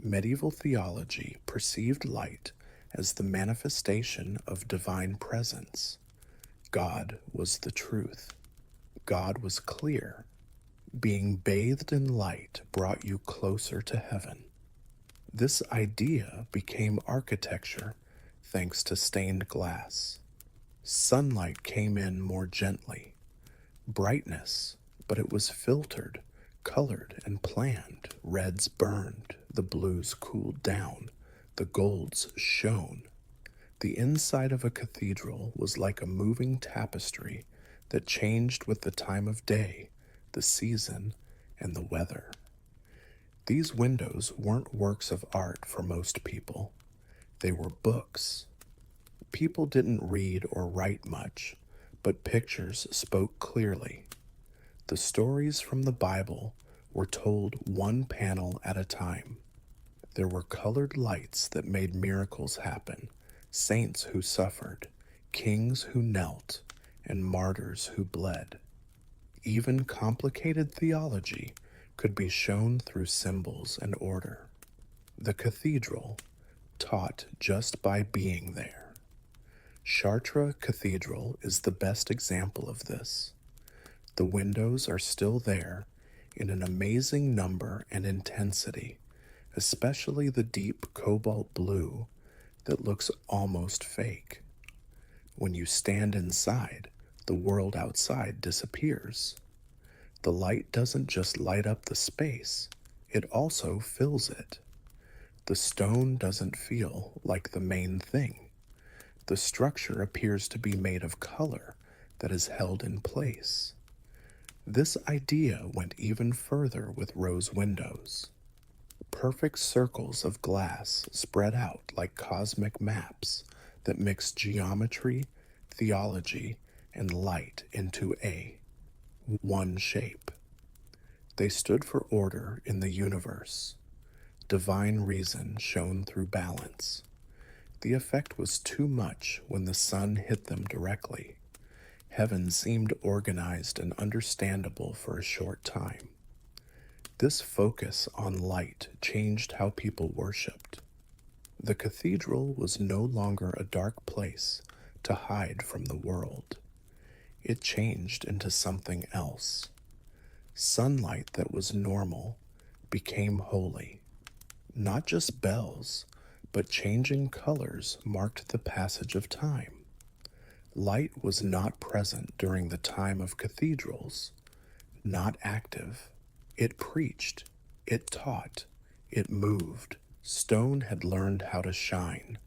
Medieval theology perceived light as the manifestation of divine presence. God was the truth. God was clear. Being bathed in light brought you closer to heaven. This idea became architecture thanks to stained glass. Sunlight came in more gently. Brightness, but it was filtered, colored, and planned. Reds burned, the blues cooled down, the golds shone. The inside of a cathedral was like a moving tapestry that changed with the time of day, the season, and the weather. These windows weren't works of art for most people. They were books. People didn't read or write much, but pictures spoke clearly. The stories from the Bible were told one panel at a time. There were colored lights that made miracles happen, saints who suffered, kings who knelt, and martyrs who bled. Even complicated theology could be shown through symbols and order. The cathedral taught just by being there. Chartres Cathedral is the best example of this. The windows are still there in an amazing number and intensity, especially the deep cobalt blue that looks almost fake. When you stand inside, the world outside disappears. The light doesn't just light up the space, it also fills it. The stone doesn't feel like the main thing. The structure appears to be made of color that is held in place. This idea went even further with rose windows. Perfect circles of glass spread out like cosmic maps that mix geometry, theology, and light into one shape. They stood for order in the universe. Divine reason shone through balance. The effect was too much when the sun hit them directly. Heaven seemed organized and understandable for a short time. This focus on light changed how people worshipped. The cathedral was no longer a dark place to hide from the world. It changed into something else. Sunlight that was normal became holy. Not just bells, but changing colors marked the passage of time. Light was not present during the time of cathedrals, not active. It preached, it taught, it moved. Stone had learned how to shine,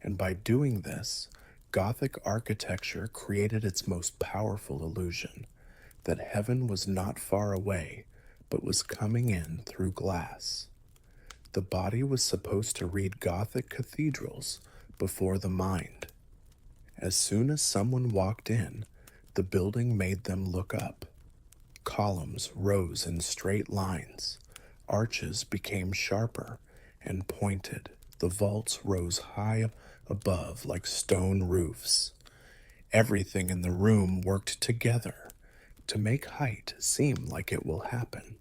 and by doing this, Gothic architecture created its most powerful illusion that heaven was not far away, but was coming in through glass. The body was supposed to read Gothic cathedrals before the mind. As soon as someone walked in, the building made them look up. Columns rose in straight lines. Arches became sharper and pointed. The vaults rose high above like stone roofs. Everything in the room worked together to make height seem like it will happen.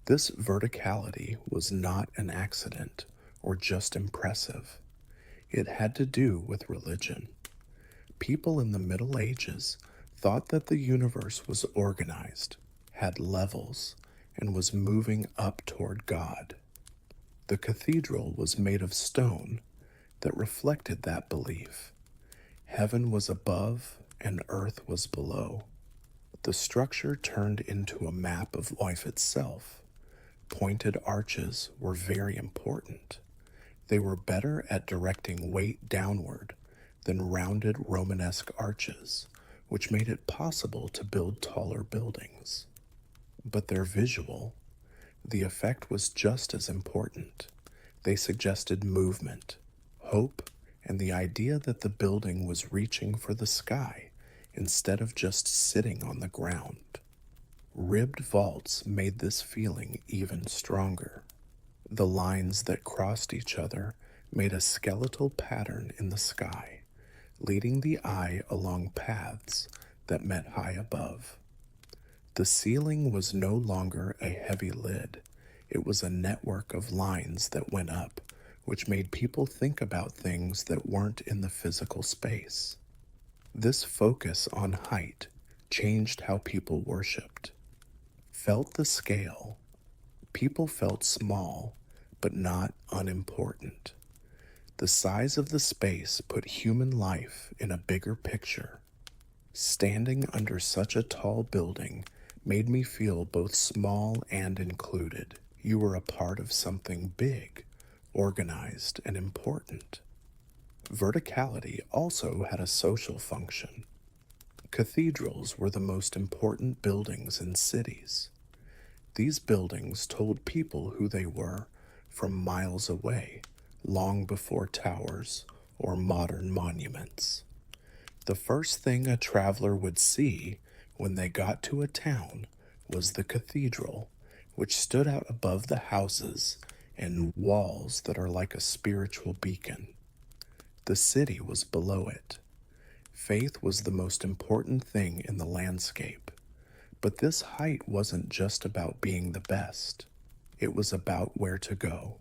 This verticality was not an accident or just impressive. It had to do with religion. People in the Middle Ages thought that the universe was organized, had levels, and was moving up toward God. The cathedral was made of stone that reflected that belief. Heaven was above and earth was below. The structure turned into a map of life itself. Pointed arches were very important. They were better at directing weight downward than rounded Romanesque arches, which made it possible to build taller buildings. But their visual, the effect was just as important. They suggested movement, hope, and the idea that the building was reaching for the sky instead of just sitting on the ground. Ribbed vaults made this feeling even stronger. The lines that crossed each other made a skeletal pattern in the sky, leading the eye along paths that met high above. The ceiling was no longer a heavy lid. It was a network of lines that went up, which made people think about things that weren't in the physical space. This focus on height changed how people worshipped. Felt the scale. People felt small, but not unimportant. The size of the space put human life in a bigger picture. Standing under such a tall building made me feel both small and included. You were a part of something big, organized, and important. Verticality also had a social function. Cathedrals were the most important buildings in cities. These buildings told people who they were from miles away, long before towers or modern monuments. The first thing a traveler would see when they got to a town was the cathedral, which stood out above the houses and walls that are like a spiritual beacon. The city was below it. Faith was the most important thing in the landscape. But this height wasn't just about being the best. It was about where to go.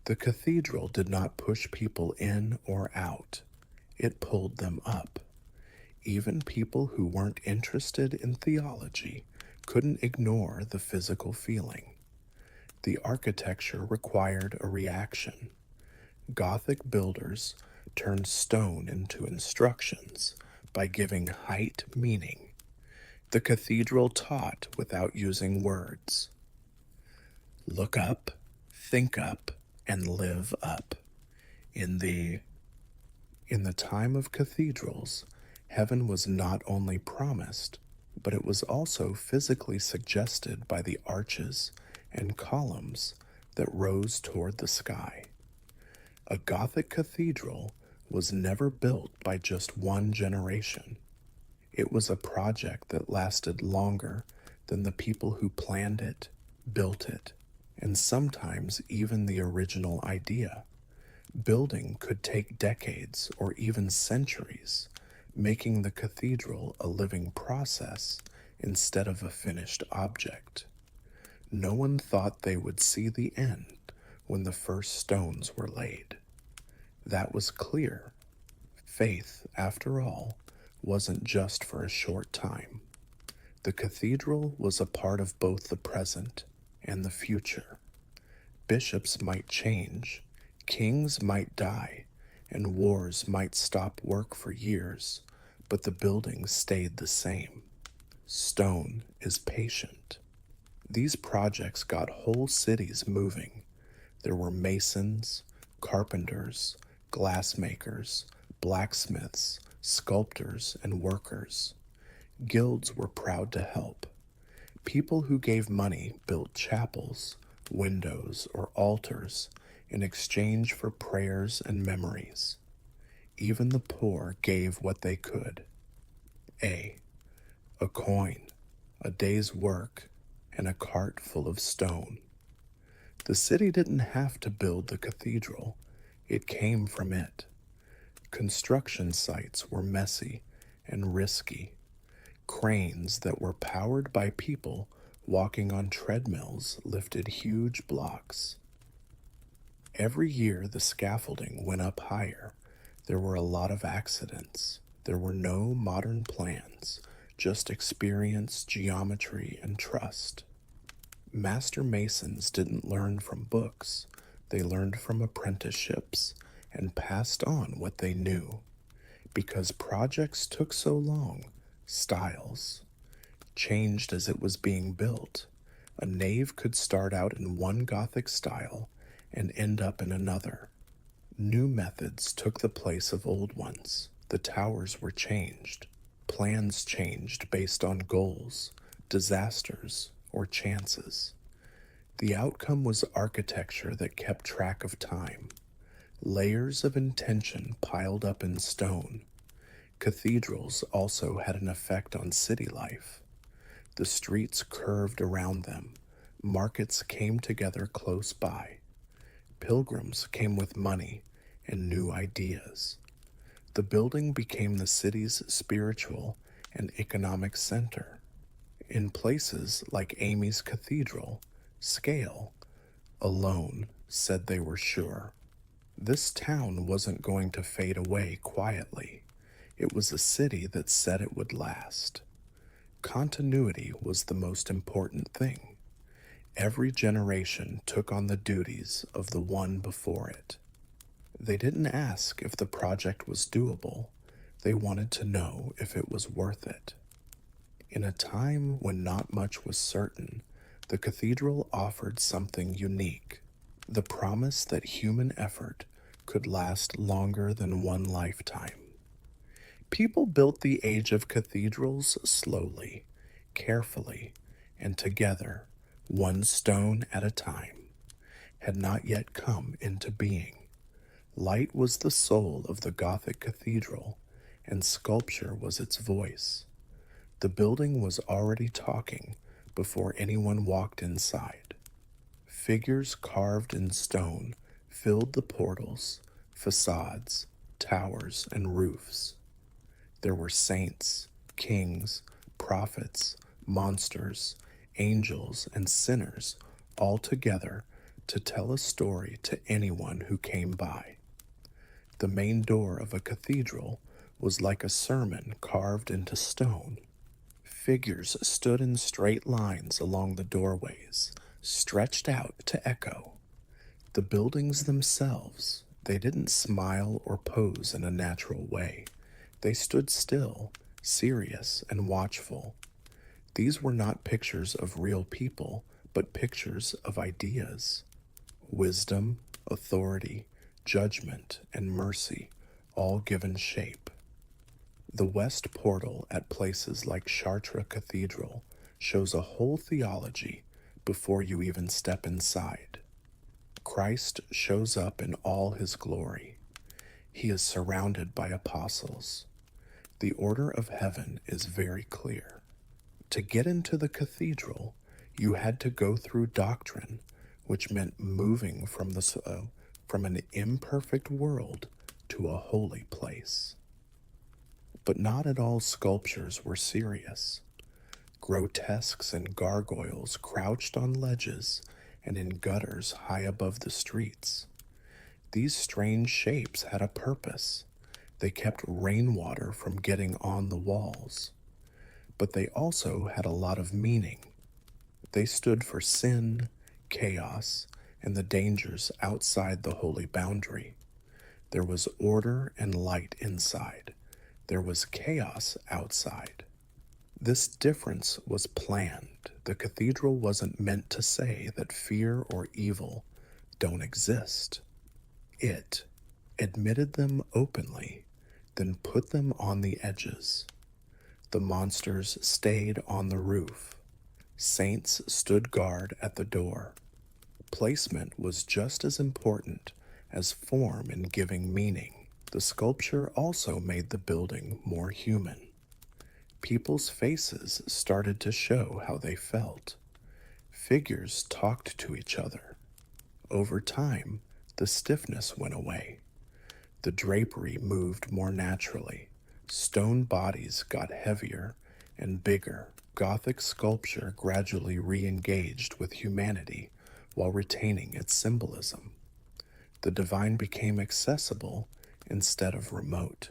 The cathedral did not push people in or out. It pulled them up. Even people who weren't interested in theology couldn't ignore the physical feeling. The architecture required a reaction. Gothic builders turned stone into instructions by giving height meaning. The cathedral taught without using words. Look up, think up, and live up. In the time of cathedrals, heaven was not only promised, but it was also physically suggested by the arches and columns that rose toward the sky. A Gothic cathedral was never built by just one generation. It was a project that lasted longer than the people who planned it, built it, and sometimes even the original idea. Building could take decades or even centuries, making the cathedral a living process instead of a finished object. No one thought they would see the end when the first stones were laid. That was clear. Faith, after all, wasn't just for a short time. The cathedral was a part of both the present and the future. Bishops might change, kings might die, and wars might stop work for years, but the building stayed the same. Stone is patient. These projects got whole cities moving. There were masons, carpenters, glassmakers, blacksmiths, sculptors, and workers. Guilds were proud to help. People who gave money built chapels, windows, or altars in exchange for prayers and memories. Even the poor gave what they could. A coin, a day's work, and a cart full of stone. The city didn't have to build the cathedral. It came from it. Construction sites were messy and risky. Cranes that were powered by people walking on treadmills lifted huge blocks. Every year the scaffolding went up higher. There were a lot of accidents. There were no modern plans, just experience, geometry, and trust. Master masons didn't learn from books. They learned from apprenticeships and passed on what they knew. Because projects took so long, styles changed as it was being built. A nave could start out in one Gothic style and end up in another. New methods took the place of old ones. The towers were changed. Plans changed based on goals, disasters, or chances. The outcome was architecture that kept track of time. Layers of intention piled up in stone. Cathedrals also had an effect on city life. The streets curved around them. Markets came together close by. Pilgrims came with money and new ideas. The building became the city's spiritual and economic center. In places like Amy's Cathedral, scale alone said they were sure. This town wasn't going to fade away quietly. It was a city that said it would last. Continuity was the most important thing. Every generation took on the duties of the one before it. They didn't ask if the project was doable. They wanted to know if it was worth it. In a time when not much was certain, the cathedral offered something unique, the promise that human effort could last longer than one lifetime. People built the age of cathedrals slowly, carefully, and together, one stone at a time, had not yet come into being. Light was the soul of the Gothic cathedral, and sculpture was its voice. The building was already talking before anyone walked inside. Figures carved in stone filled the portals, facades, towers, and roofs. There were saints, kings, prophets, monsters, angels, and sinners all together to tell a story to anyone who came by. The main door of a cathedral was like a sermon carved into stone. Figures stood in straight lines along the doorways, stretched out to echo. The buildings themselves, they didn't smile or pose in a natural way. They stood still, serious, and watchful. These were not pictures of real people, but pictures of ideas. Wisdom, authority, judgment, and mercy, all given shape. The west portal at places like Chartres Cathedral shows a whole theology before you even step inside. Christ shows up in all his glory. He is surrounded by apostles. The order of heaven is very clear. To get into the cathedral, you had to go through doctrine, which meant moving from an imperfect world to a holy place. But not at all sculptures were serious. Grotesques and gargoyles crouched on ledges and in gutters high above the streets. These strange shapes had a purpose. They kept rainwater from getting on the walls. But they also had a lot of meaning. They stood for sin, chaos, and the dangers outside the holy boundary. There was order and light inside. There was chaos outside. This difference was planned. The cathedral wasn't meant to say that fear or evil don't exist. It admitted them openly, then put them on the edges. The monsters stayed on the roof. Saints stood guard at the door. Placement was just as important as form in giving meaning. The sculpture also made the building more human. People's faces started to show how they felt. Figures talked to each other. Over time, the stiffness went away. The drapery moved more naturally. Stone bodies got heavier and bigger. Gothic sculpture gradually re-engaged with humanity while retaining its symbolism. The divine became accessible instead of remote.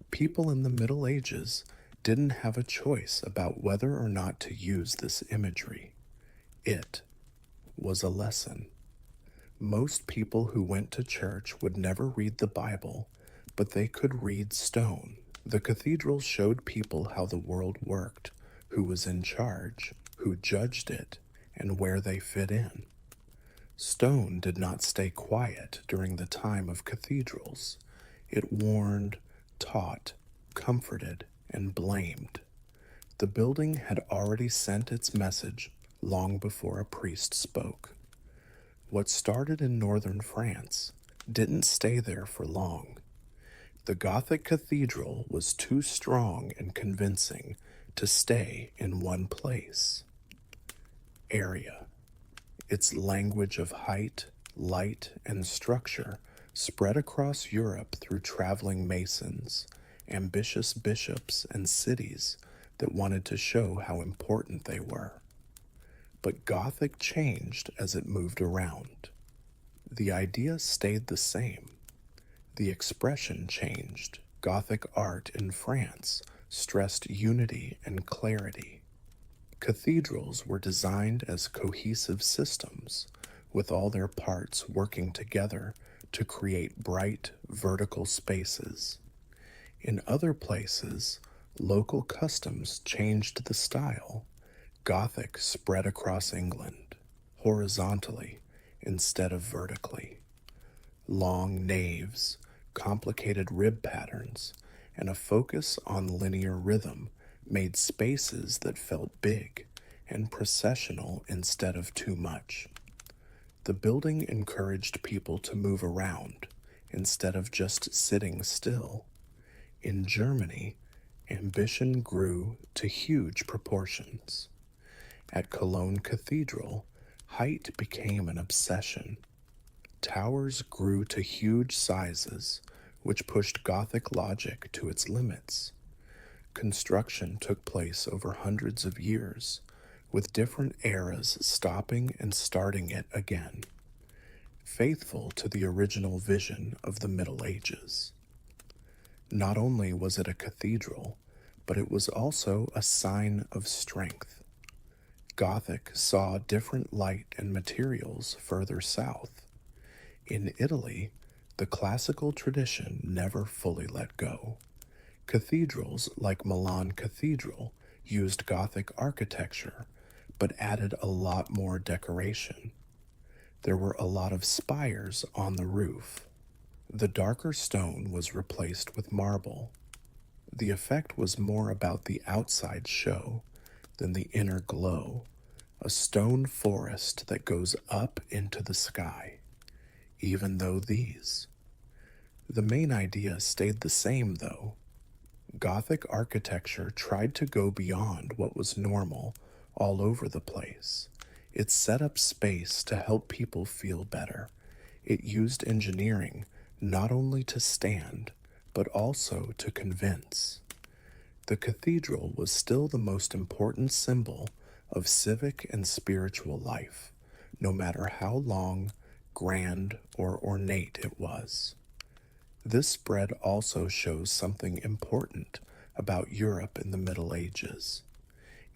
People in the Middle Ages didn't have a choice about whether or not to use this imagery. It was a lesson. Most people who went to church would never read the Bible, but they could read stone. The cathedral showed people how the world worked, who was in charge, who judged it, and where they fit in. Stone did not stay quiet during the time of cathedrals. It warned, taught, comforted, and blamed. The building had already sent its message long before a priest spoke. What started in northern France didn't stay there for long. The Gothic cathedral was too strong and convincing to stay in one place. Area. Its language of height, light, and structure spread across Europe through traveling masons, ambitious bishops, and cities that wanted to show how important they were. But Gothic changed as it moved around. The idea stayed the same. The expression changed. Gothic art in France stressed unity and clarity. Cathedrals were designed as cohesive systems, with all their parts working together to create bright, vertical spaces. In other places, local customs changed the style. Gothic spread across England, horizontally instead of vertically. long naves, complicated rib patterns, and a focus on linear rhythm made spaces that felt big and processional instead of too much. The building encouraged people to move around instead of just sitting still. In Germany, ambition grew to huge proportions. At Cologne Cathedral, height became an obsession. Towers grew to huge sizes, which pushed Gothic logic to its limits. Construction took place over hundreds of years, with different eras stopping and starting it again, faithful to the original vision of the Middle Ages. Not only was it a cathedral, but it was also a sign of strength. Gothic saw different light and materials further south. In Italy, the classical tradition never fully let go. Cathedrals like Milan Cathedral used Gothic architecture, but added a lot more decoration. There were a lot of spires on the roof. The darker stone was replaced with marble. The effect was more about the outside show than the inner glow, a stone forest that goes up into the sky. Even though the main idea stayed the same though. Gothic architecture tried to go beyond what was normal all over the place. It set up space to help people feel better. It used engineering not only to stand, but also to convince. The cathedral was still the most important symbol of civic and spiritual life, no matter how long, grand, or ornate it was. This spread also shows something important about Europe in the Middle Ages.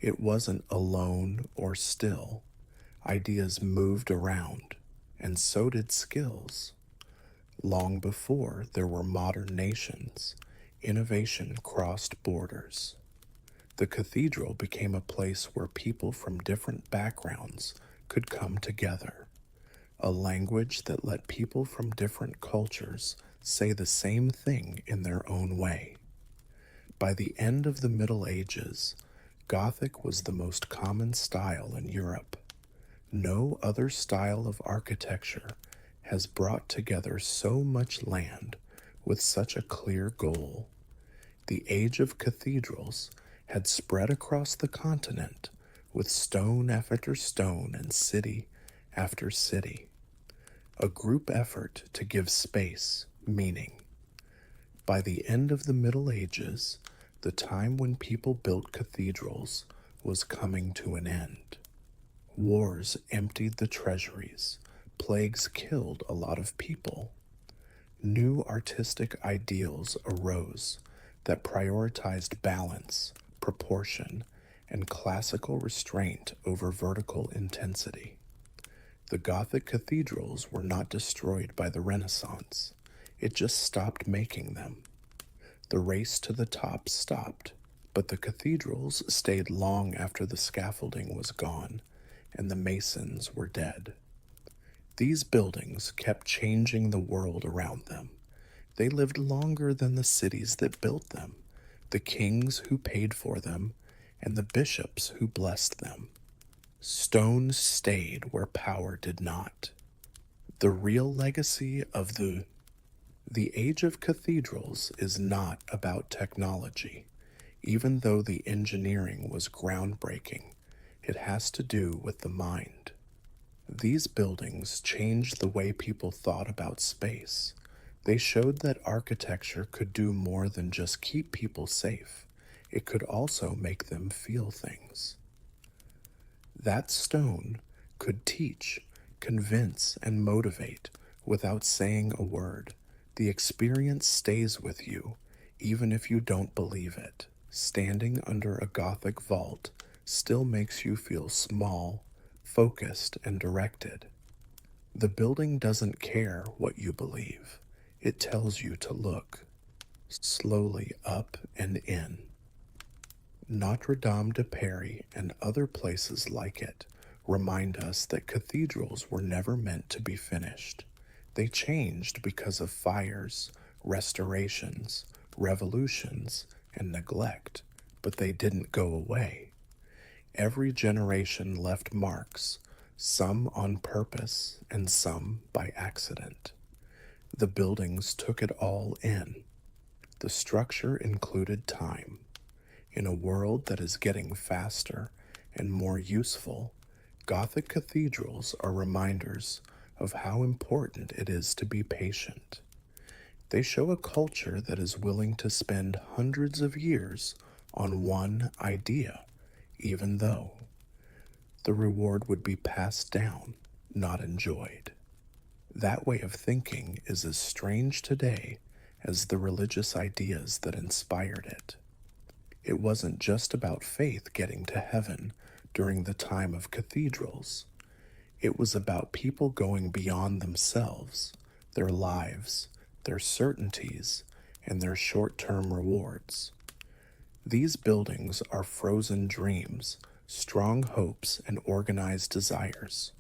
It wasn't alone or still. Ideas moved around, and so did skills. Long before there were modern nations, innovation crossed borders. The cathedral became a place where people from different backgrounds could come together, a language that let people from different cultures say the same thing in their own way. By the end of the Middle Ages, Gothic was the most common style in Europe. No other style of architecture has brought together so much land with such a clear goal. The age of cathedrals had spread across the continent with stone after stone and city after city, a group effort to give space meaning. By the end of the Middle Ages, the time when people built cathedrals was coming to an end. Wars emptied the treasuries, plagues killed a lot of people. New artistic ideals arose that prioritized balance, proportion, and classical restraint over vertical intensity. The Gothic cathedrals were not destroyed by the Renaissance. It just stopped making them. The race to the top stopped, but the cathedrals stayed long after the scaffolding was gone and the masons were dead. These buildings kept changing the world around them. They lived longer than the cities that built them, the kings who paid for them, and the bishops who blessed them. Stone stayed where power did not. The real legacy of the age of cathedrals is not about technology. Even though the engineering was groundbreaking, it has to do with the mind. These buildings changed the way people thought about space. They showed that architecture could do more than just keep people safe. It could also make them feel things. That stone could teach, convince, and motivate without saying a word. The experience stays with you, even if you don't believe it. Standing under a Gothic vault still makes you feel small, focused, and directed. The building doesn't care what you believe. It tells you to look slowly up and in. Notre Dame de Paris and other places like it remind us that cathedrals were never meant to be finished. They changed because of fires, restorations, revolutions, and neglect, but they didn't go away. Every generation left marks, some on purpose and some by accident. The buildings took it all in. The structure included time. In a world that is getting faster and more useful, Gothic cathedrals are reminders of how important it is to be patient. They show a culture that is willing to spend hundreds of years on one idea, even though the reward would be passed down, not enjoyed. That way of thinking is as strange today as the religious ideas that inspired it. It wasn't just about faith getting to heaven during the time of cathedrals. It was about people going beyond themselves, their lives, their certainties, and their short-term rewards. These buildings are frozen dreams, strong hopes, and organized desires.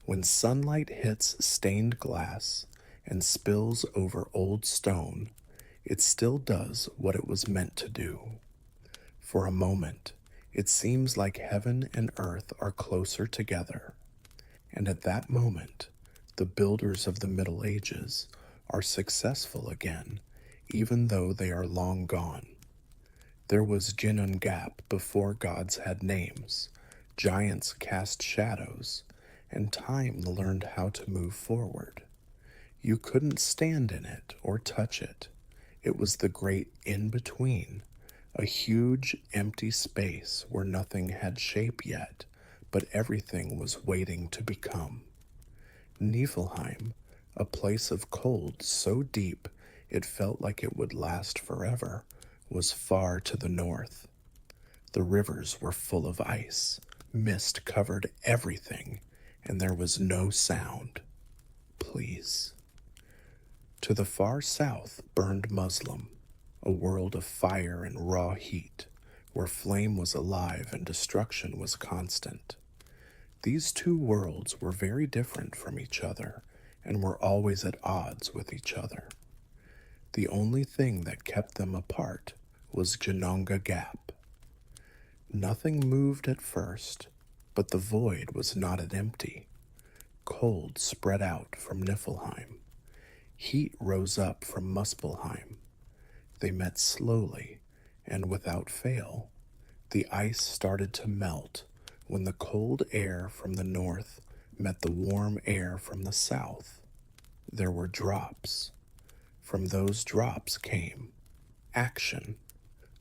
When sunlight hits stained glass and spills over old stone, it still does what it was meant to do. For a moment, it seems like heaven and earth are closer together. And at that moment, the builders of the Middle Ages are successful again, even though they are long gone. There was Ginnungagap before gods had names, giants cast shadows, and time learned how to move forward. You couldn't stand in it or touch it. It was the great in-between, a huge empty space where nothing had shape yet, but everything was waiting to become. Niflheim, a place of cold so deep it felt like it would last forever, was far to the north. The rivers were full of ice, mist covered everything, and there was no sound. Please. To the far south burned Muslim, a world of fire and raw heat, where flame was alive and destruction was constant. These two worlds were very different from each other and were always at odds with each other. The only thing that kept them apart was Ginnungagap. Nothing moved at first, but the void was not an empty. Cold spread out from Niflheim. Heat rose up from Muspelheim. They met slowly, and without fail. The ice started to melt when the cold air from the north met the warm air from the south. There were drops. From those drops came action.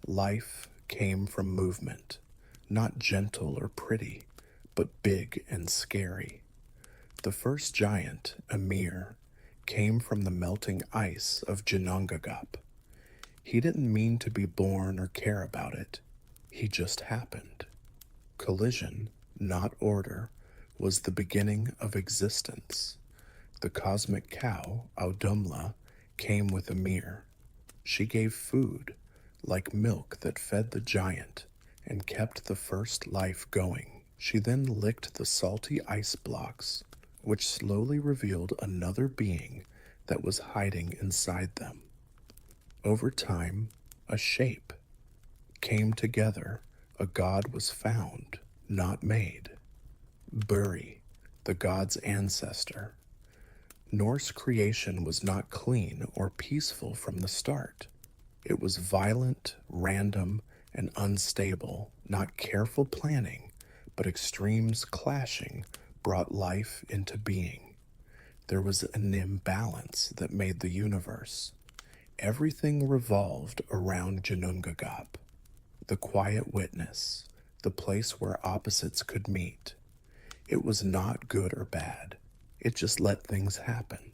Life came from movement, not gentle or pretty, but big and scary. The first giant, Ymir, came from the melting ice of Ginnungagap. He didn't mean to be born or care about it. He just happened. Collision, not order, was the beginning of existence. The cosmic cow, Audumla, came with Ymir. She gave food, like milk that fed the giant, and kept the first life going. She then licked the salty ice blocks, which slowly revealed another being that was hiding inside them. Over time, a shape came together. A god was found, not made. Buri, the god's ancestor. Norse creation was not clean or peaceful from the start. It was violent, random, and unstable. Not careful planning, but extremes clashing brought life into being. There was an imbalance that made the universe. Everything revolved around Ginnungagap, the quiet witness, the place where opposites could meet. It was not good or bad. It just let things happen.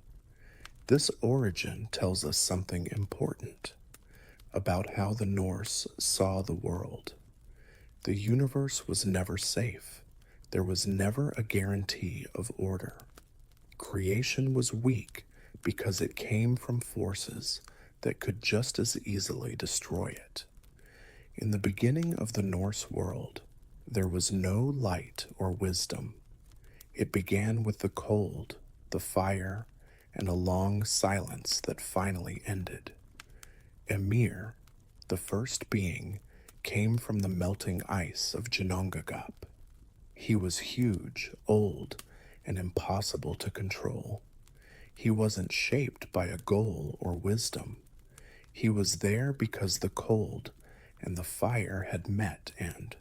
This origin tells us something important about how the Norse saw the world. The universe was never safe. There was never a guarantee of order. Creation was weak because it came from forces that could just as easily destroy it. In the beginning of the Norse world, there was no light or wisdom. It began with the cold, the fire, and a long silence that finally ended. Emir, the first being, came from the melting ice of Janongagap. He was huge, old, and impossible to control. He wasn't shaped by a goal or wisdom. He was there because the cold and the fire had met, and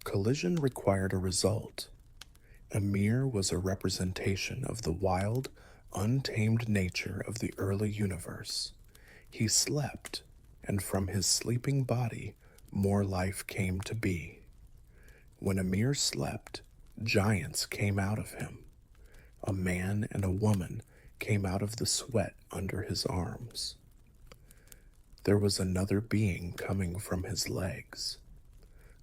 collision required a result. Emir was a representation of the wild, untamed nature of the early universe. He slept, and from his sleeping body, more life came to be. When Emir slept, giants came out of him. A man and a woman came out of the sweat under his arms. There was another being coming from his legs.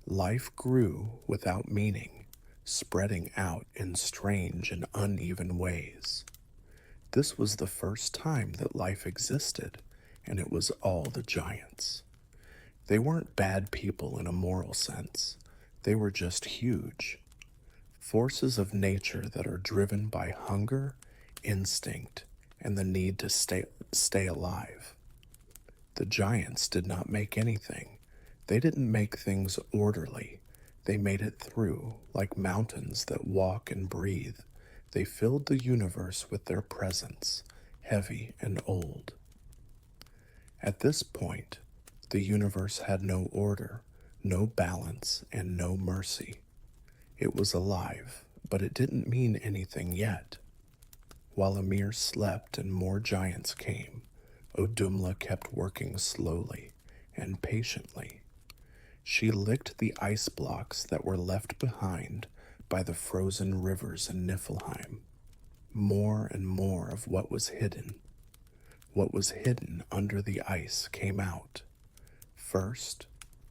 Life grew without meaning, spreading out in strange and uneven ways. This was the first time that life existed, and it was all the giants. They weren't bad people in a moral sense, they were just huge. Forces of nature that are driven by hunger, instinct, and the need to stay alive. The giants did not make anything. They didn't make things orderly. They made it through, like mountains that walk and breathe. They filled the universe with their presence, heavy and old. At this point, the universe had no order, no balance, and no mercy. It was alive, but it didn't mean anything yet. While Emir slept and more giants came, Odumla kept working slowly and patiently. She licked the ice blocks that were left behind by the frozen rivers in Niflheim. More and more of what was hidden. What was hidden under the ice came out. First,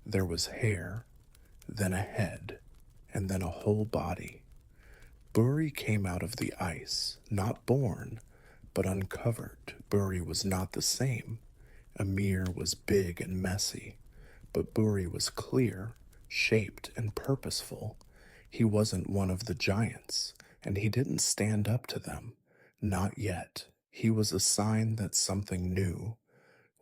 there was hair, then a head, and then a whole body. Buri came out of the ice, not born, but uncovered. Buri was not the same. Emir was big and messy, but Buri was clear, shaped, and purposeful. He wasn't one of the giants, and he didn't stand up to them. Not yet. He was a sign that something new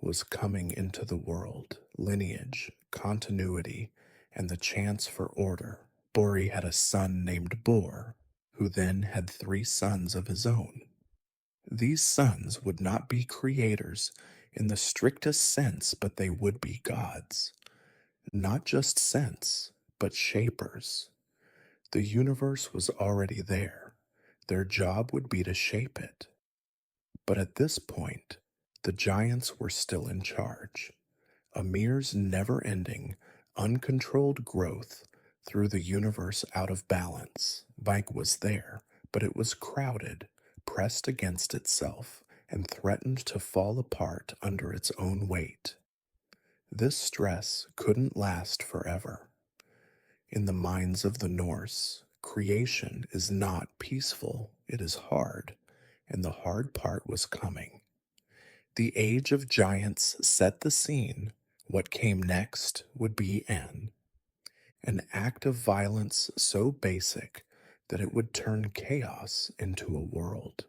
was coming into the world: lineage, continuity, and the chance for order. Bori had a son named Bor, who then had 3 sons of his own. These sons would not be creators in the strictest sense, but they would be gods. Not just sense, but shapers. The universe was already there. Their job would be to shape it. But at this point, the giants were still in charge. Amir's never ending, uncontrolled growth threw the universe out of balance. Bike was there, but it was crowded, pressed against itself, and threatened to fall apart under its own weight. This stress couldn't last forever. In the minds of the Norse, creation is not peaceful, it is hard, and the hard part was coming. The age of giants set the scene. What came next would be an act of violence so basic that it would turn chaos into a world.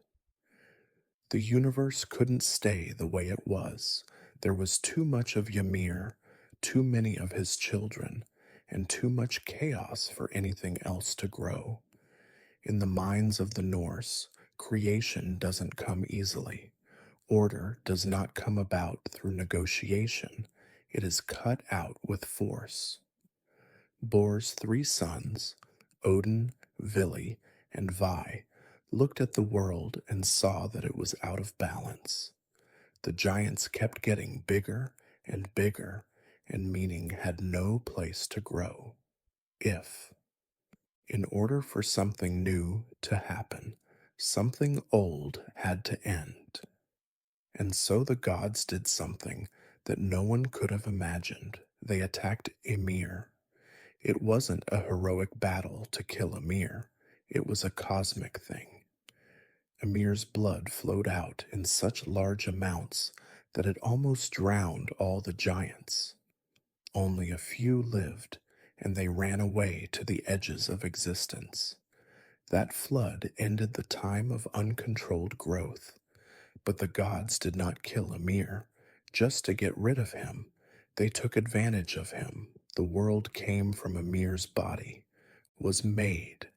The universe couldn't stay the way it was. There was too much of Ymir, too many of his children, and too much chaos for anything else to grow. In the minds of the Norse, creation doesn't come easily. Order does not come about through negotiation. It is cut out with force. Bor's 3 sons, Odin, Vili, and Vi, looked at the world and saw that it was out of balance. The giants kept getting bigger and bigger, and meaning had no place to grow. In order for something new to happen, something old had to end. And so the gods did something that no one could have imagined. They attacked Ymir. It wasn't a heroic battle to kill Ymir. It was a cosmic thing. Ymir's blood flowed out in such large amounts that it almost drowned all the giants. Only a few lived, and they ran away to the edges of existence. That flood ended the time of uncontrolled growth, but the gods did not kill Ymir just to get rid of him. They took advantage of him. The world came from Ymir's body, was made.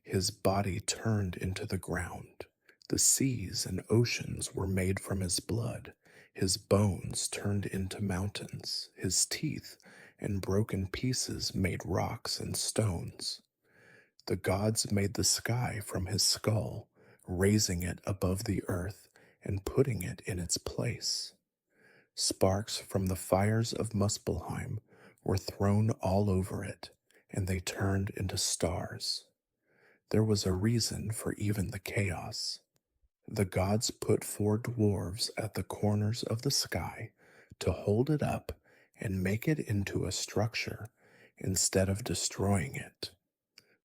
His body turned into the ground. The seas and oceans were made from his blood. His bones turned into mountains. His teeth and broken pieces made rocks and stones. The gods made the sky from his skull, raising it above the earth and putting it in its place. Sparks from the fires of Muspelheim were thrown all over it, and they turned into stars. There was a reason for even the chaos. The gods put four dwarves at the corners of the sky to hold it up and make it into a structure instead of destroying it.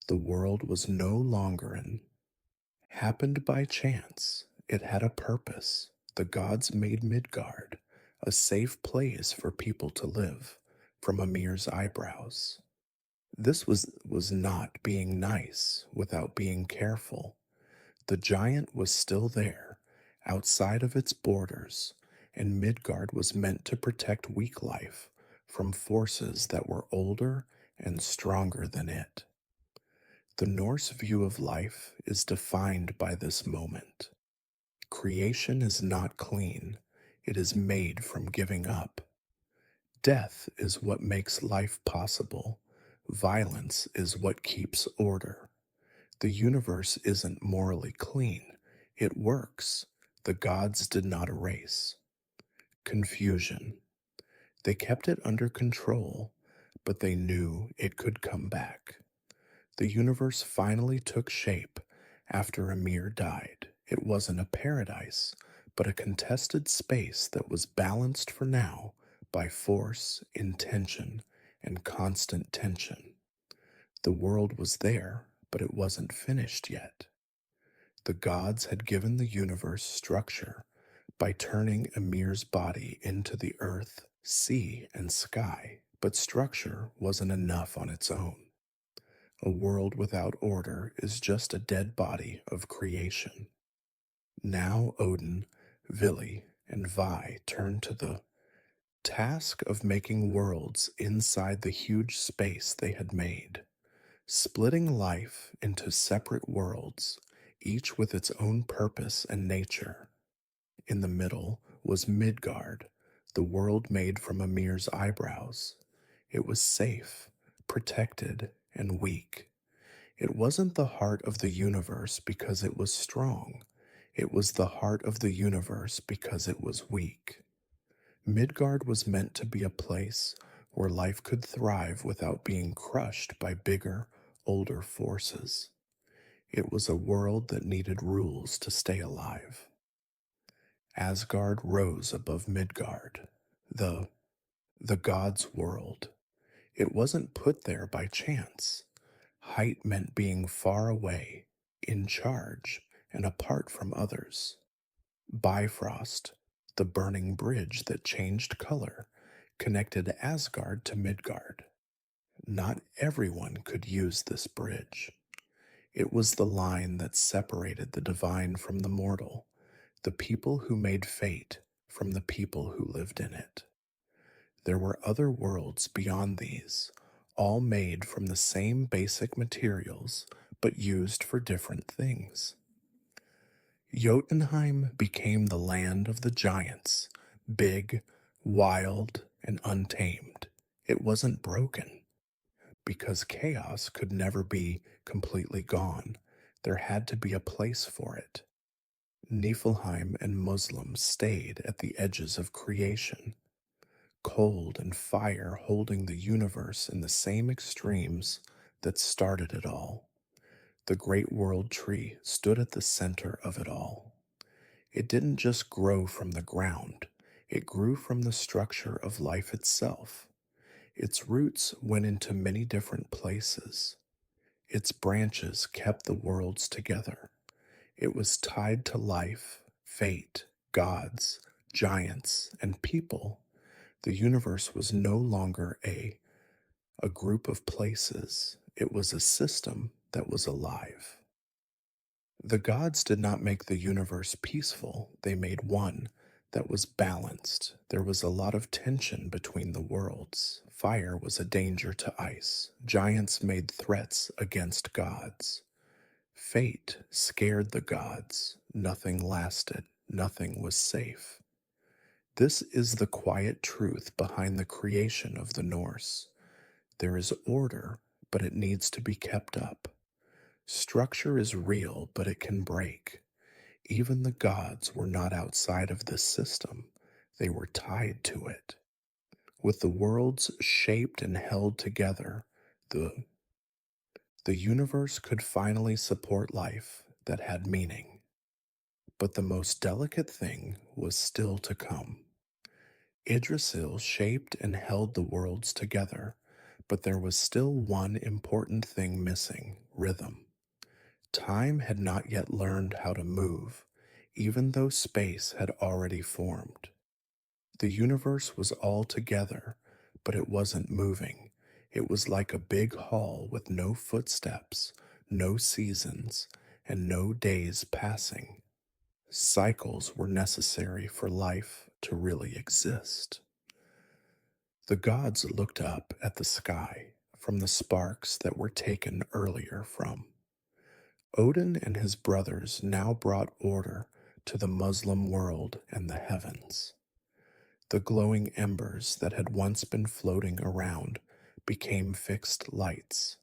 The world was no longer an happened by chance. It had a purpose. The gods made Midgard a safe place for people to live from Ymir's eyebrows. This was not being nice without being careful. The giant was still there, outside of its borders, and Midgard was meant to protect weak life from forces that were older and stronger than it. The Norse view of life is defined by this moment. Creation is not clean, it is made from giving up. Death is what makes life possible. Violence is what keeps order. The universe isn't morally clean, it works. The gods did not erase. Confusion. They kept it under control, but they knew it could come back. The universe finally took shape after Ymir died. It wasn't a paradise, but a contested space that was balanced for now by force, intention, and constant tension. The world was there, but it wasn't finished yet. The gods had given the universe structure by turning Ymir's body into the earth, sea, and sky, but structure wasn't enough on its own. A world without order is just a dead body of creation. Now Odin, Vili, and Vi turn to the task of making worlds inside the huge space they had made, splitting life into separate worlds, each with its own purpose and nature. In the middle was Midgard, the world made from Ymir's eyebrows. It was safe, protected, and weak. It wasn't the heart of the universe because it was strong. It was the heart of the universe because it was weak. Midgard was meant to be a place where life could thrive without being crushed by bigger, older forces. It was a world that needed rules to stay alive. Asgard rose above Midgard, the gods' world. It wasn't put there by chance. Height meant being far away, in charge, and apart from others. Bifrost, the burning bridge that changed color, connected Asgard to Midgard. Not everyone could use this bridge. It was the line that separated the divine from the mortal, the people who made fate from the people who lived in it. There were other worlds beyond these, all made from the same basic materials, but used for different things. Jotunheim became the land of the giants, big, wild, and untamed. It wasn't broken. Because chaos could never be completely gone, there had to be a place for it. Niflheim and Muslim stayed at the edges of creation, cold and fire holding the universe in the same extremes that started it all. The great world tree stood at the center of it all. It didn't just grow from the ground, it grew from the structure of life itself. Its roots went into many different places. Its branches kept the worlds together. It was tied to life, fate, gods, giants, and people. The universe was no longer a group of places. It was a system that was alive. The gods did not make the universe peaceful, they made one that was balanced. There was a lot of tension between the worlds. Fire was a danger to ice. Giants made threats against gods. Fate scared the gods. Nothing lasted. Nothing was safe. This is the quiet truth behind the creation of the Norse. There is order, but it needs to be kept up. Structure is real, but it can break. Even the gods were not outside of this system, they were tied to it. With the worlds shaped and held together, the, the universe could finally support life that had meaning. But the most delicate thing was still to come. Yggdrasil shaped and held the worlds together, but there was still one important thing missing: rhythm. Time had not yet learned how to move, even though space had already formed. The universe was all together, but it wasn't moving. It was like a big hall with no footsteps, no seasons, and no days passing. Cycles were necessary for life to really exist. The gods looked up at the sky from the sparks that were taken earlier from. Odin and his brothers now brought order to the Muslim world and the heavens. The glowing embers that had once been floating around became fixed lights.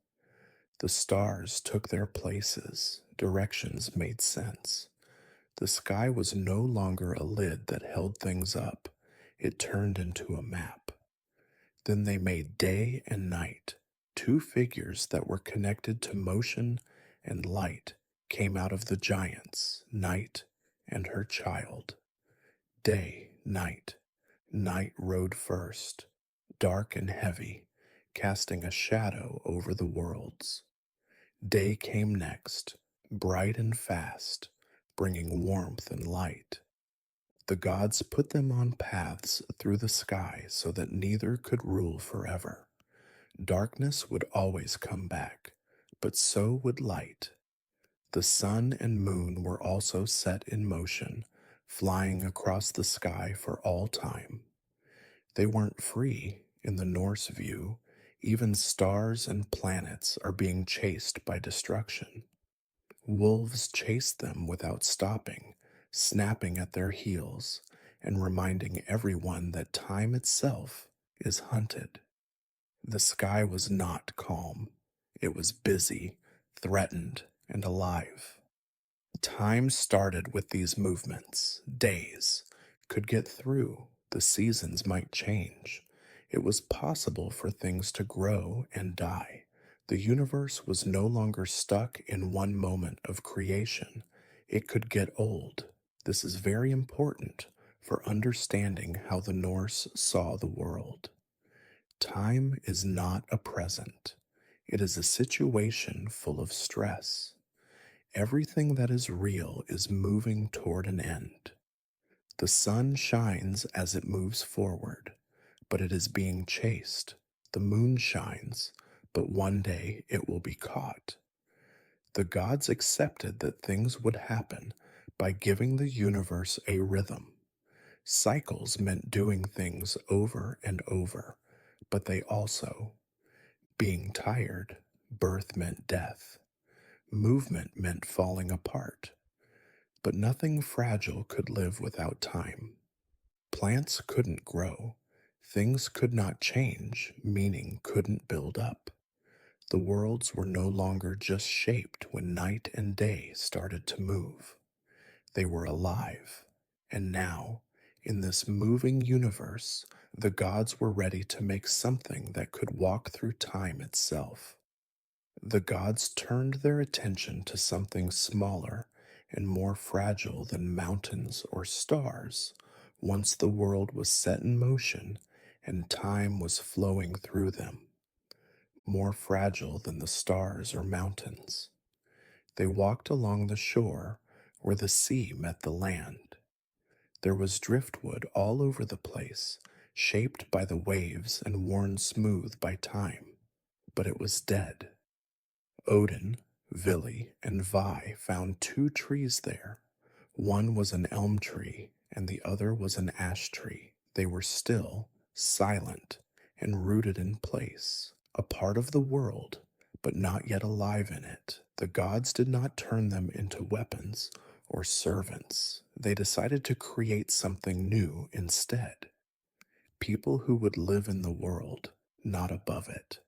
The stars took their places, directions made sense. The sky was no longer a lid that held things up, it turned into a map. Then they made day and night, two figures that were connected to motion and light came out of the giants, Night and her child. Day, night. Night rode first, dark and heavy, casting a shadow over the worlds. Day came next, bright and fast, bringing warmth and light. The gods put them on paths through the sky so that neither could rule forever. Darkness would always come back, but so would light. The sun and moon were also set in motion, flying across the sky for all time. They weren't free in the Norse view. Even stars and planets are being chased by destruction. Wolves chase them without stopping, snapping at their heels and reminding everyone that time itself is hunted. The sky was not calm. It was busy, threatened, and alive. Time started with these movements. Days could get through. The seasons might change. It was possible for things to grow and die. The universe was no longer stuck in one moment of creation. It could get old. This is very important for understanding how the Norse saw the world. Time is not a present. It is a situation full of stress. Everything that is real is moving toward an end. The sun shines as it moves forward, but it is being chased. The moon shines, but one day it will be caught. The gods accepted that things would happen by giving the universe a rhythm. Cycles meant doing things over and over, but they also, being tired, birth meant death. Movement meant falling apart. But nothing fragile could live without time. Plants couldn't grow. Things could not change, meaning couldn't build up. The worlds were no longer just shaped when night and day started to move. They were alive. And now, in this moving universe, the gods were ready to make something that could walk through time itself. The gods turned their attention to something smaller and more fragile than mountains or stars. Once the world was set in motion and time was flowing through them, more fragile than the stars or mountains. They walked along the shore where the sea met the land. There was driftwood all over the place, shaped by the waves and worn smooth by time, but it was dead. Odin, Vili and Vi found two trees there. One was an elm tree, and the other was an ash tree. They were still, silent, and rooted in place, a part of the world, but not yet alive in it. The gods did not turn them into weapons or servants. They decided to create something new instead. People who would live in the world, not above it.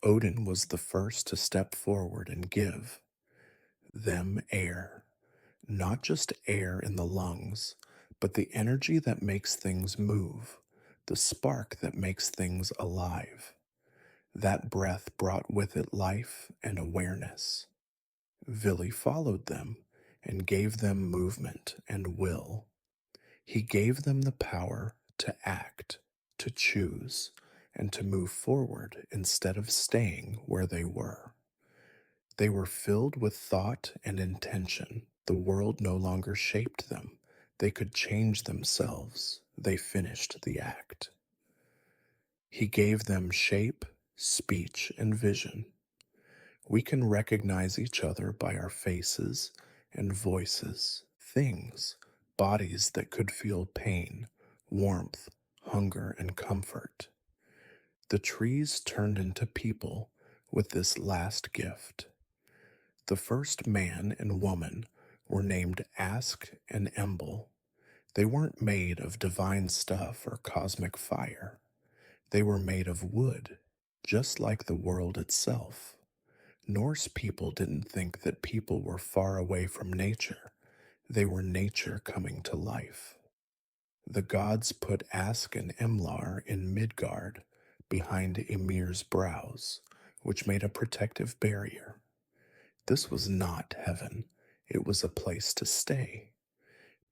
Odin was the first to step forward and give them air. Not just air in the lungs, but the energy that makes things move, the spark that makes things alive. That breath brought with it life and awareness. Vili followed them and gave them movement and will. He gave them the power to act, to choose, and to move forward instead of staying where they were. They were filled with thought and intention. The world no longer shaped them. They could change themselves. They finished the act. He gave them shape, speech, and vision. We can recognize each other by our faces and voices, things, bodies that could feel pain, warmth, hunger, and comfort. The trees turned into people with this last gift. The first man and woman were named Ask and Embl. They weren't made of divine stuff or cosmic fire. They were made of wood, just like the world itself. Norse people didn't think that people were far away from nature. They were nature coming to life. The gods put Ask and Emlar in Midgard, behind Ymir's brows, which made a protective barrier. This was not heaven. It was a place to stay.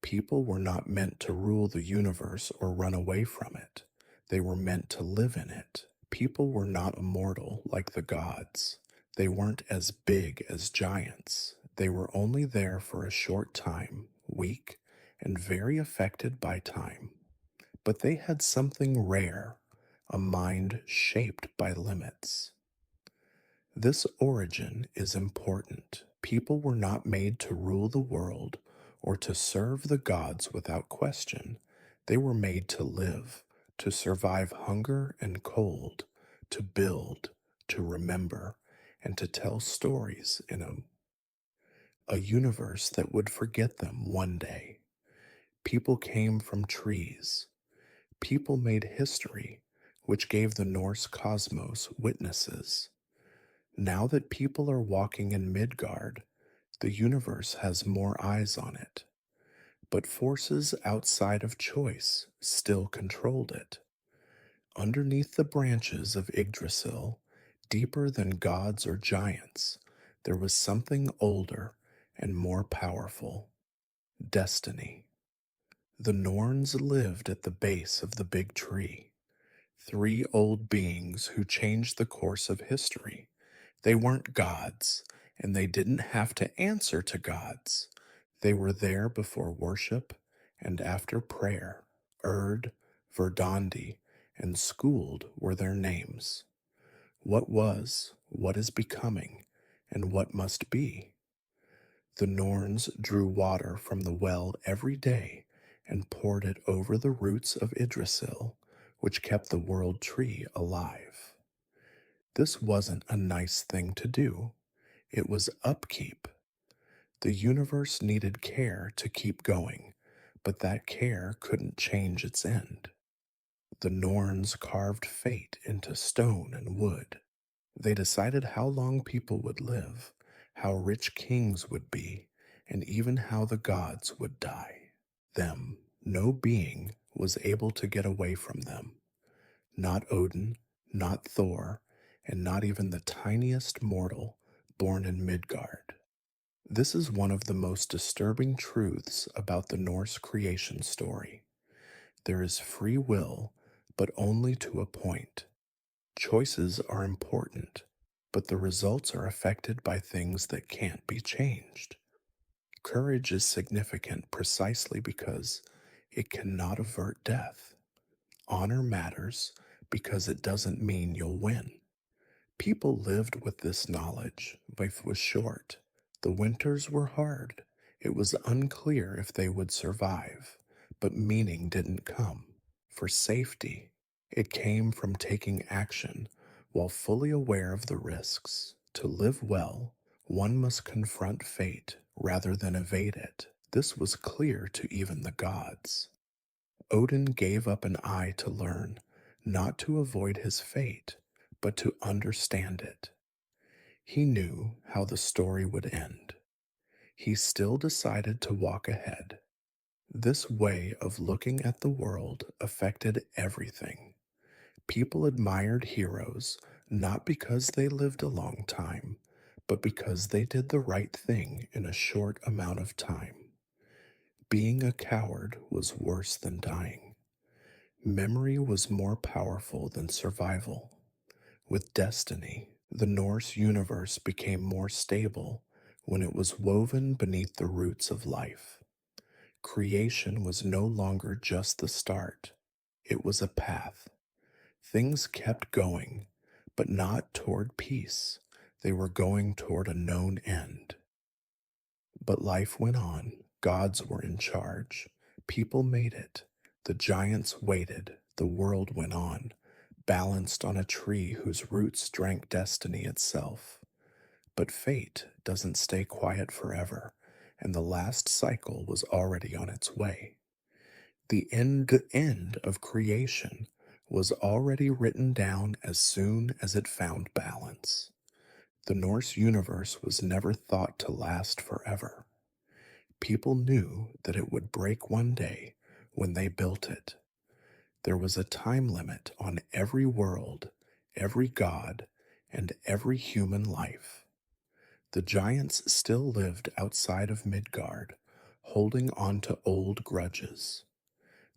People were not meant to rule the universe or run away from it. They were meant to live in it. People were not immortal like the gods. They weren't as big as giants. They were only there for a short time, weak, and very affected by time. But they had something rare, a mind shaped by limits. This origin is important. People were not made to rule the world or to serve the gods without question. They were made to live, to survive hunger and cold, to build, to remember, and to tell stories in a universe that would forget them one day. People came from trees. People made history, which gave the Norse cosmos witnesses. Now that people are walking in Midgard, the universe has more eyes on it. But forces outside of choice still controlled it. Underneath the branches of Yggdrasil, deeper than gods or giants, there was something older and more powerful: destiny. The Norns lived at the base of the big tree. Three old beings who changed the course of history. They weren't gods, and they didn't have to answer to gods. They were there before worship and after prayer. Erd, Verdandi, and Skuld were their names. What was, what is becoming, and what must be. The Norns drew water from the well every day and poured it over the roots of Yggdrasil, which kept the world tree alive. This wasn't a nice thing to do. It was upkeep. The universe needed care to keep going, but that care couldn't change its end. The Norns carved fate into stone and wood. They decided how long people would live, how rich kings would be, and even how the gods would die. No being was able to get away from them. Not Odin, not Thor, and not even the tiniest mortal born in Midgard. This is one of the most disturbing truths about the Norse creation story. There is free will, but only to a point. Choices are important, but the results are affected by things that can't be changed. Courage is significant precisely because it cannot avert death. Honor matters because it doesn't mean you'll win. People lived with this knowledge. Life was short. The winters were hard. It was unclear if they would survive, but meaning didn't come for safety. It came from taking action while fully aware of the risks. To live well, one must confront fate rather than evade it. This was clear to even the gods. Odin gave up an eye to learn, not to avoid his fate, but to understand it. He knew how the story would end. He still decided to walk ahead. This way of looking at the world affected everything. People admired heroes not because they lived a long time, but because they did the right thing in a short amount of time. Being a coward was worse than dying. Memory was more powerful than survival. With destiny, the Norse universe became more stable when it was woven beneath the roots of life. Creation was no longer just the start, it was a path. Things kept going, but not toward peace. They were going toward a known end. But life went on. Gods were in charge. People made it. The giants waited. The world went on, balanced on a tree whose roots drank destiny itself. But fate doesn't stay quiet forever, and the last cycle was already on its way. The end of creation was already written down as soon as it found balance. The Norse universe was never thought to last forever. People knew that it would break one day when they built it. There was a time limit on every world, every god, and every human life. The giants still lived outside of Midgard, holding on to old grudges.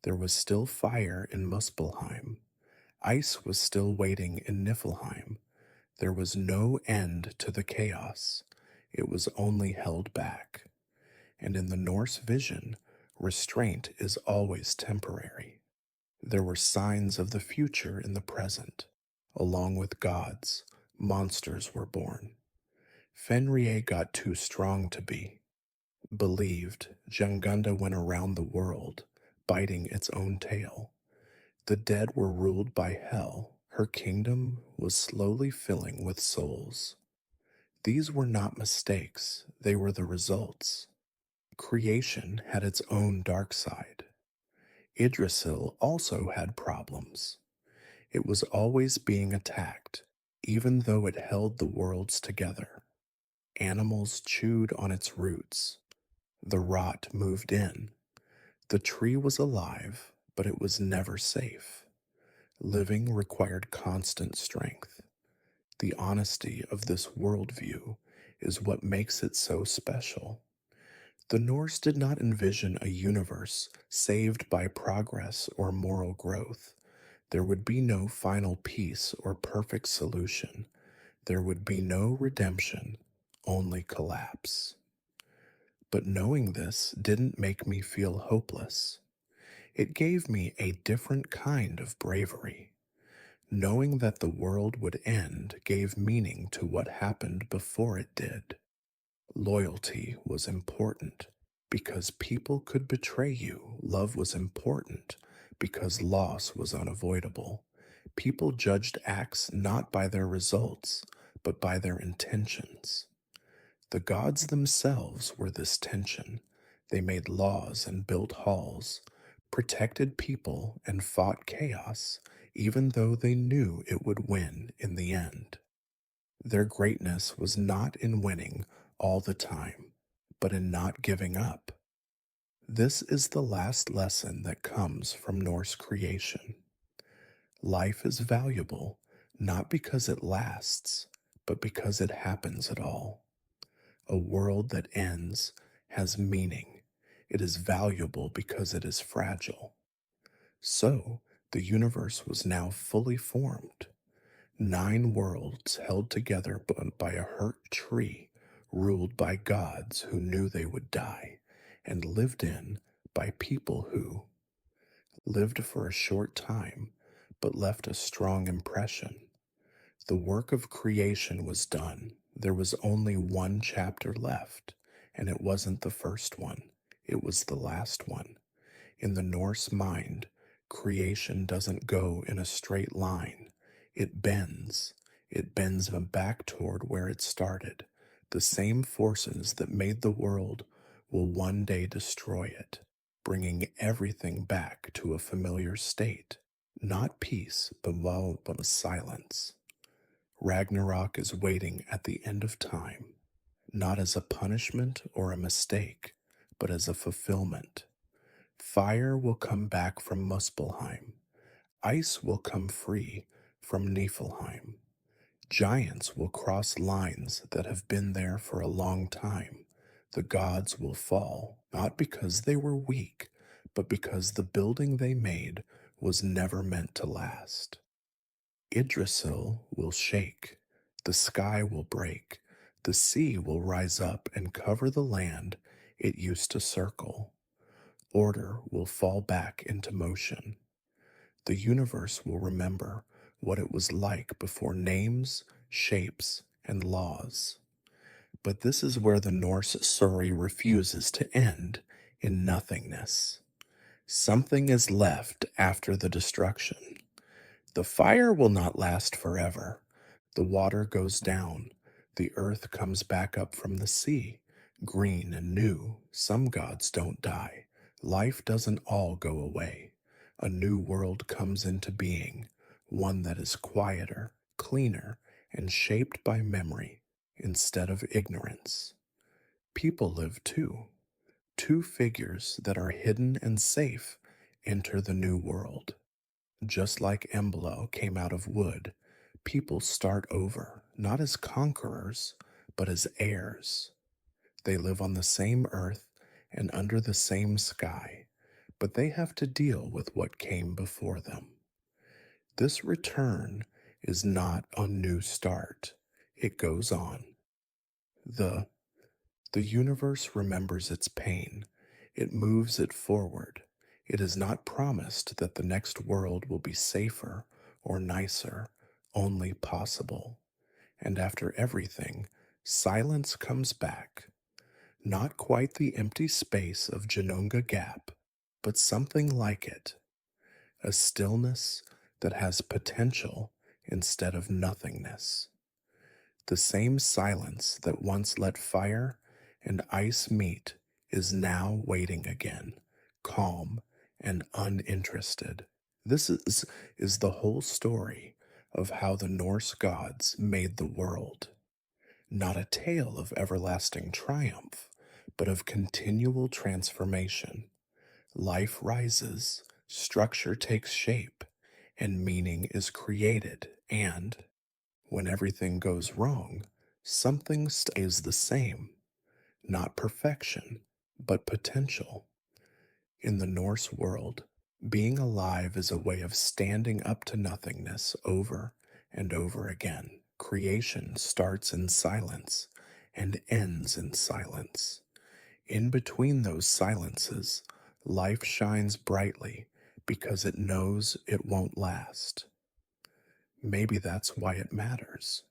There was still fire in Muspelheim. Ice was still waiting in Niflheim. There was no end to the chaos. It was only held back. And in the Norse vision, restraint is always temporary. There were signs of the future in the present. Along with gods, monsters were born. Fenrir got too strong to be. Believed, Jangunda went around the world, biting its own tail. The dead were ruled by Hel. Her kingdom was slowly filling with souls. These were not mistakes, they were the results. Creation had its own dark side. Yggdrasil also had problems. It was always being attacked, even though it held the worlds together. Animals chewed on its roots. The rot moved in. The tree was alive, but it was never safe. Living required constant strength. The honesty of this worldview is what makes it so special. The Norse did not envision a universe saved by progress or moral growth. There would be no final peace or perfect solution. There would be no redemption, only collapse. But knowing this didn't make me feel hopeless. It gave me a different kind of bravery. Knowing that the world would end gave meaning to what happened before it did. Loyalty was important because people could betray you. Love was important because loss was unavoidable. People judged acts not by their results, but by their intentions. The gods themselves were this tension. They made laws and built halls, protected people and fought chaos, even though they knew it would win in the end. Their greatness was not in winning all the time, but in not giving up. This is the last lesson that comes from Norse creation. Life is valuable not because it lasts, but because it happens at all. A world that ends has meaning. It is valuable because it is fragile. So, the universe was now fully formed. 9 worlds held together by a hurt tree, ruled by gods who knew they would die, and lived in by people who lived for a short time but left a strong impression. The work of creation was done. There was only one chapter left, and it wasn't the first one, it was the last one. In the Norse mind, creation doesn't go in a straight line. It bends. It bends back toward where it started. The same forces that made the world will one day destroy it, bringing everything back to a familiar state. Not peace, but silence. Ragnarok is waiting at the end of time, not as a punishment or a mistake, but as a fulfillment. Fire will come back from Muspelheim. Ice will come free from Niflheim. Giants will cross lines that have been there for a long time. The gods will fall, not because they were weak, but because the building they made was never meant to last. Yggdrasil will shake, the sky will break, the sea will rise up and cover the land it used to circle. Order will fall back into motion. The universe will remember what it was like before names, shapes, and laws. But this is where the Norse story refuses to end in nothingness. Something is left after the destruction. The fire will not last forever. The water goes down. The earth comes back up from the sea, green and new. Some gods don't die. Life doesn't all go away. A new world comes into being, one that is quieter, cleaner, and shaped by memory instead of ignorance. People live too. Two figures that are hidden and safe enter the new world. Just like Embla came out of wood, people start over, not as conquerors, but as heirs. They live on the same earth and under the same sky, but they have to deal with what came before them. This return is not a new start. It goes on. The the universe remembers its pain. It moves it forward. It is not promised that the next world will be safer or nicer, only possible. And after everything, silence comes back. Not quite the empty space of Janunga Gap, but something like it. A stillness that has potential instead of nothingness. The same silence that once let fire and ice meet is now waiting again, calm and uninterested. This is the whole story of how the Norse gods made the world. Not a tale of everlasting triumph, but of continual transformation. Life rises, structure takes shape, and meaning is created, and when everything goes wrong, something stays the same. Not perfection, but potential. In the Norse world, being alive is a way of standing up to nothingness over and over again. Creation starts in silence and ends in silence. In between those silences, life shines brightly because it knows it won't last. Maybe that's why it matters.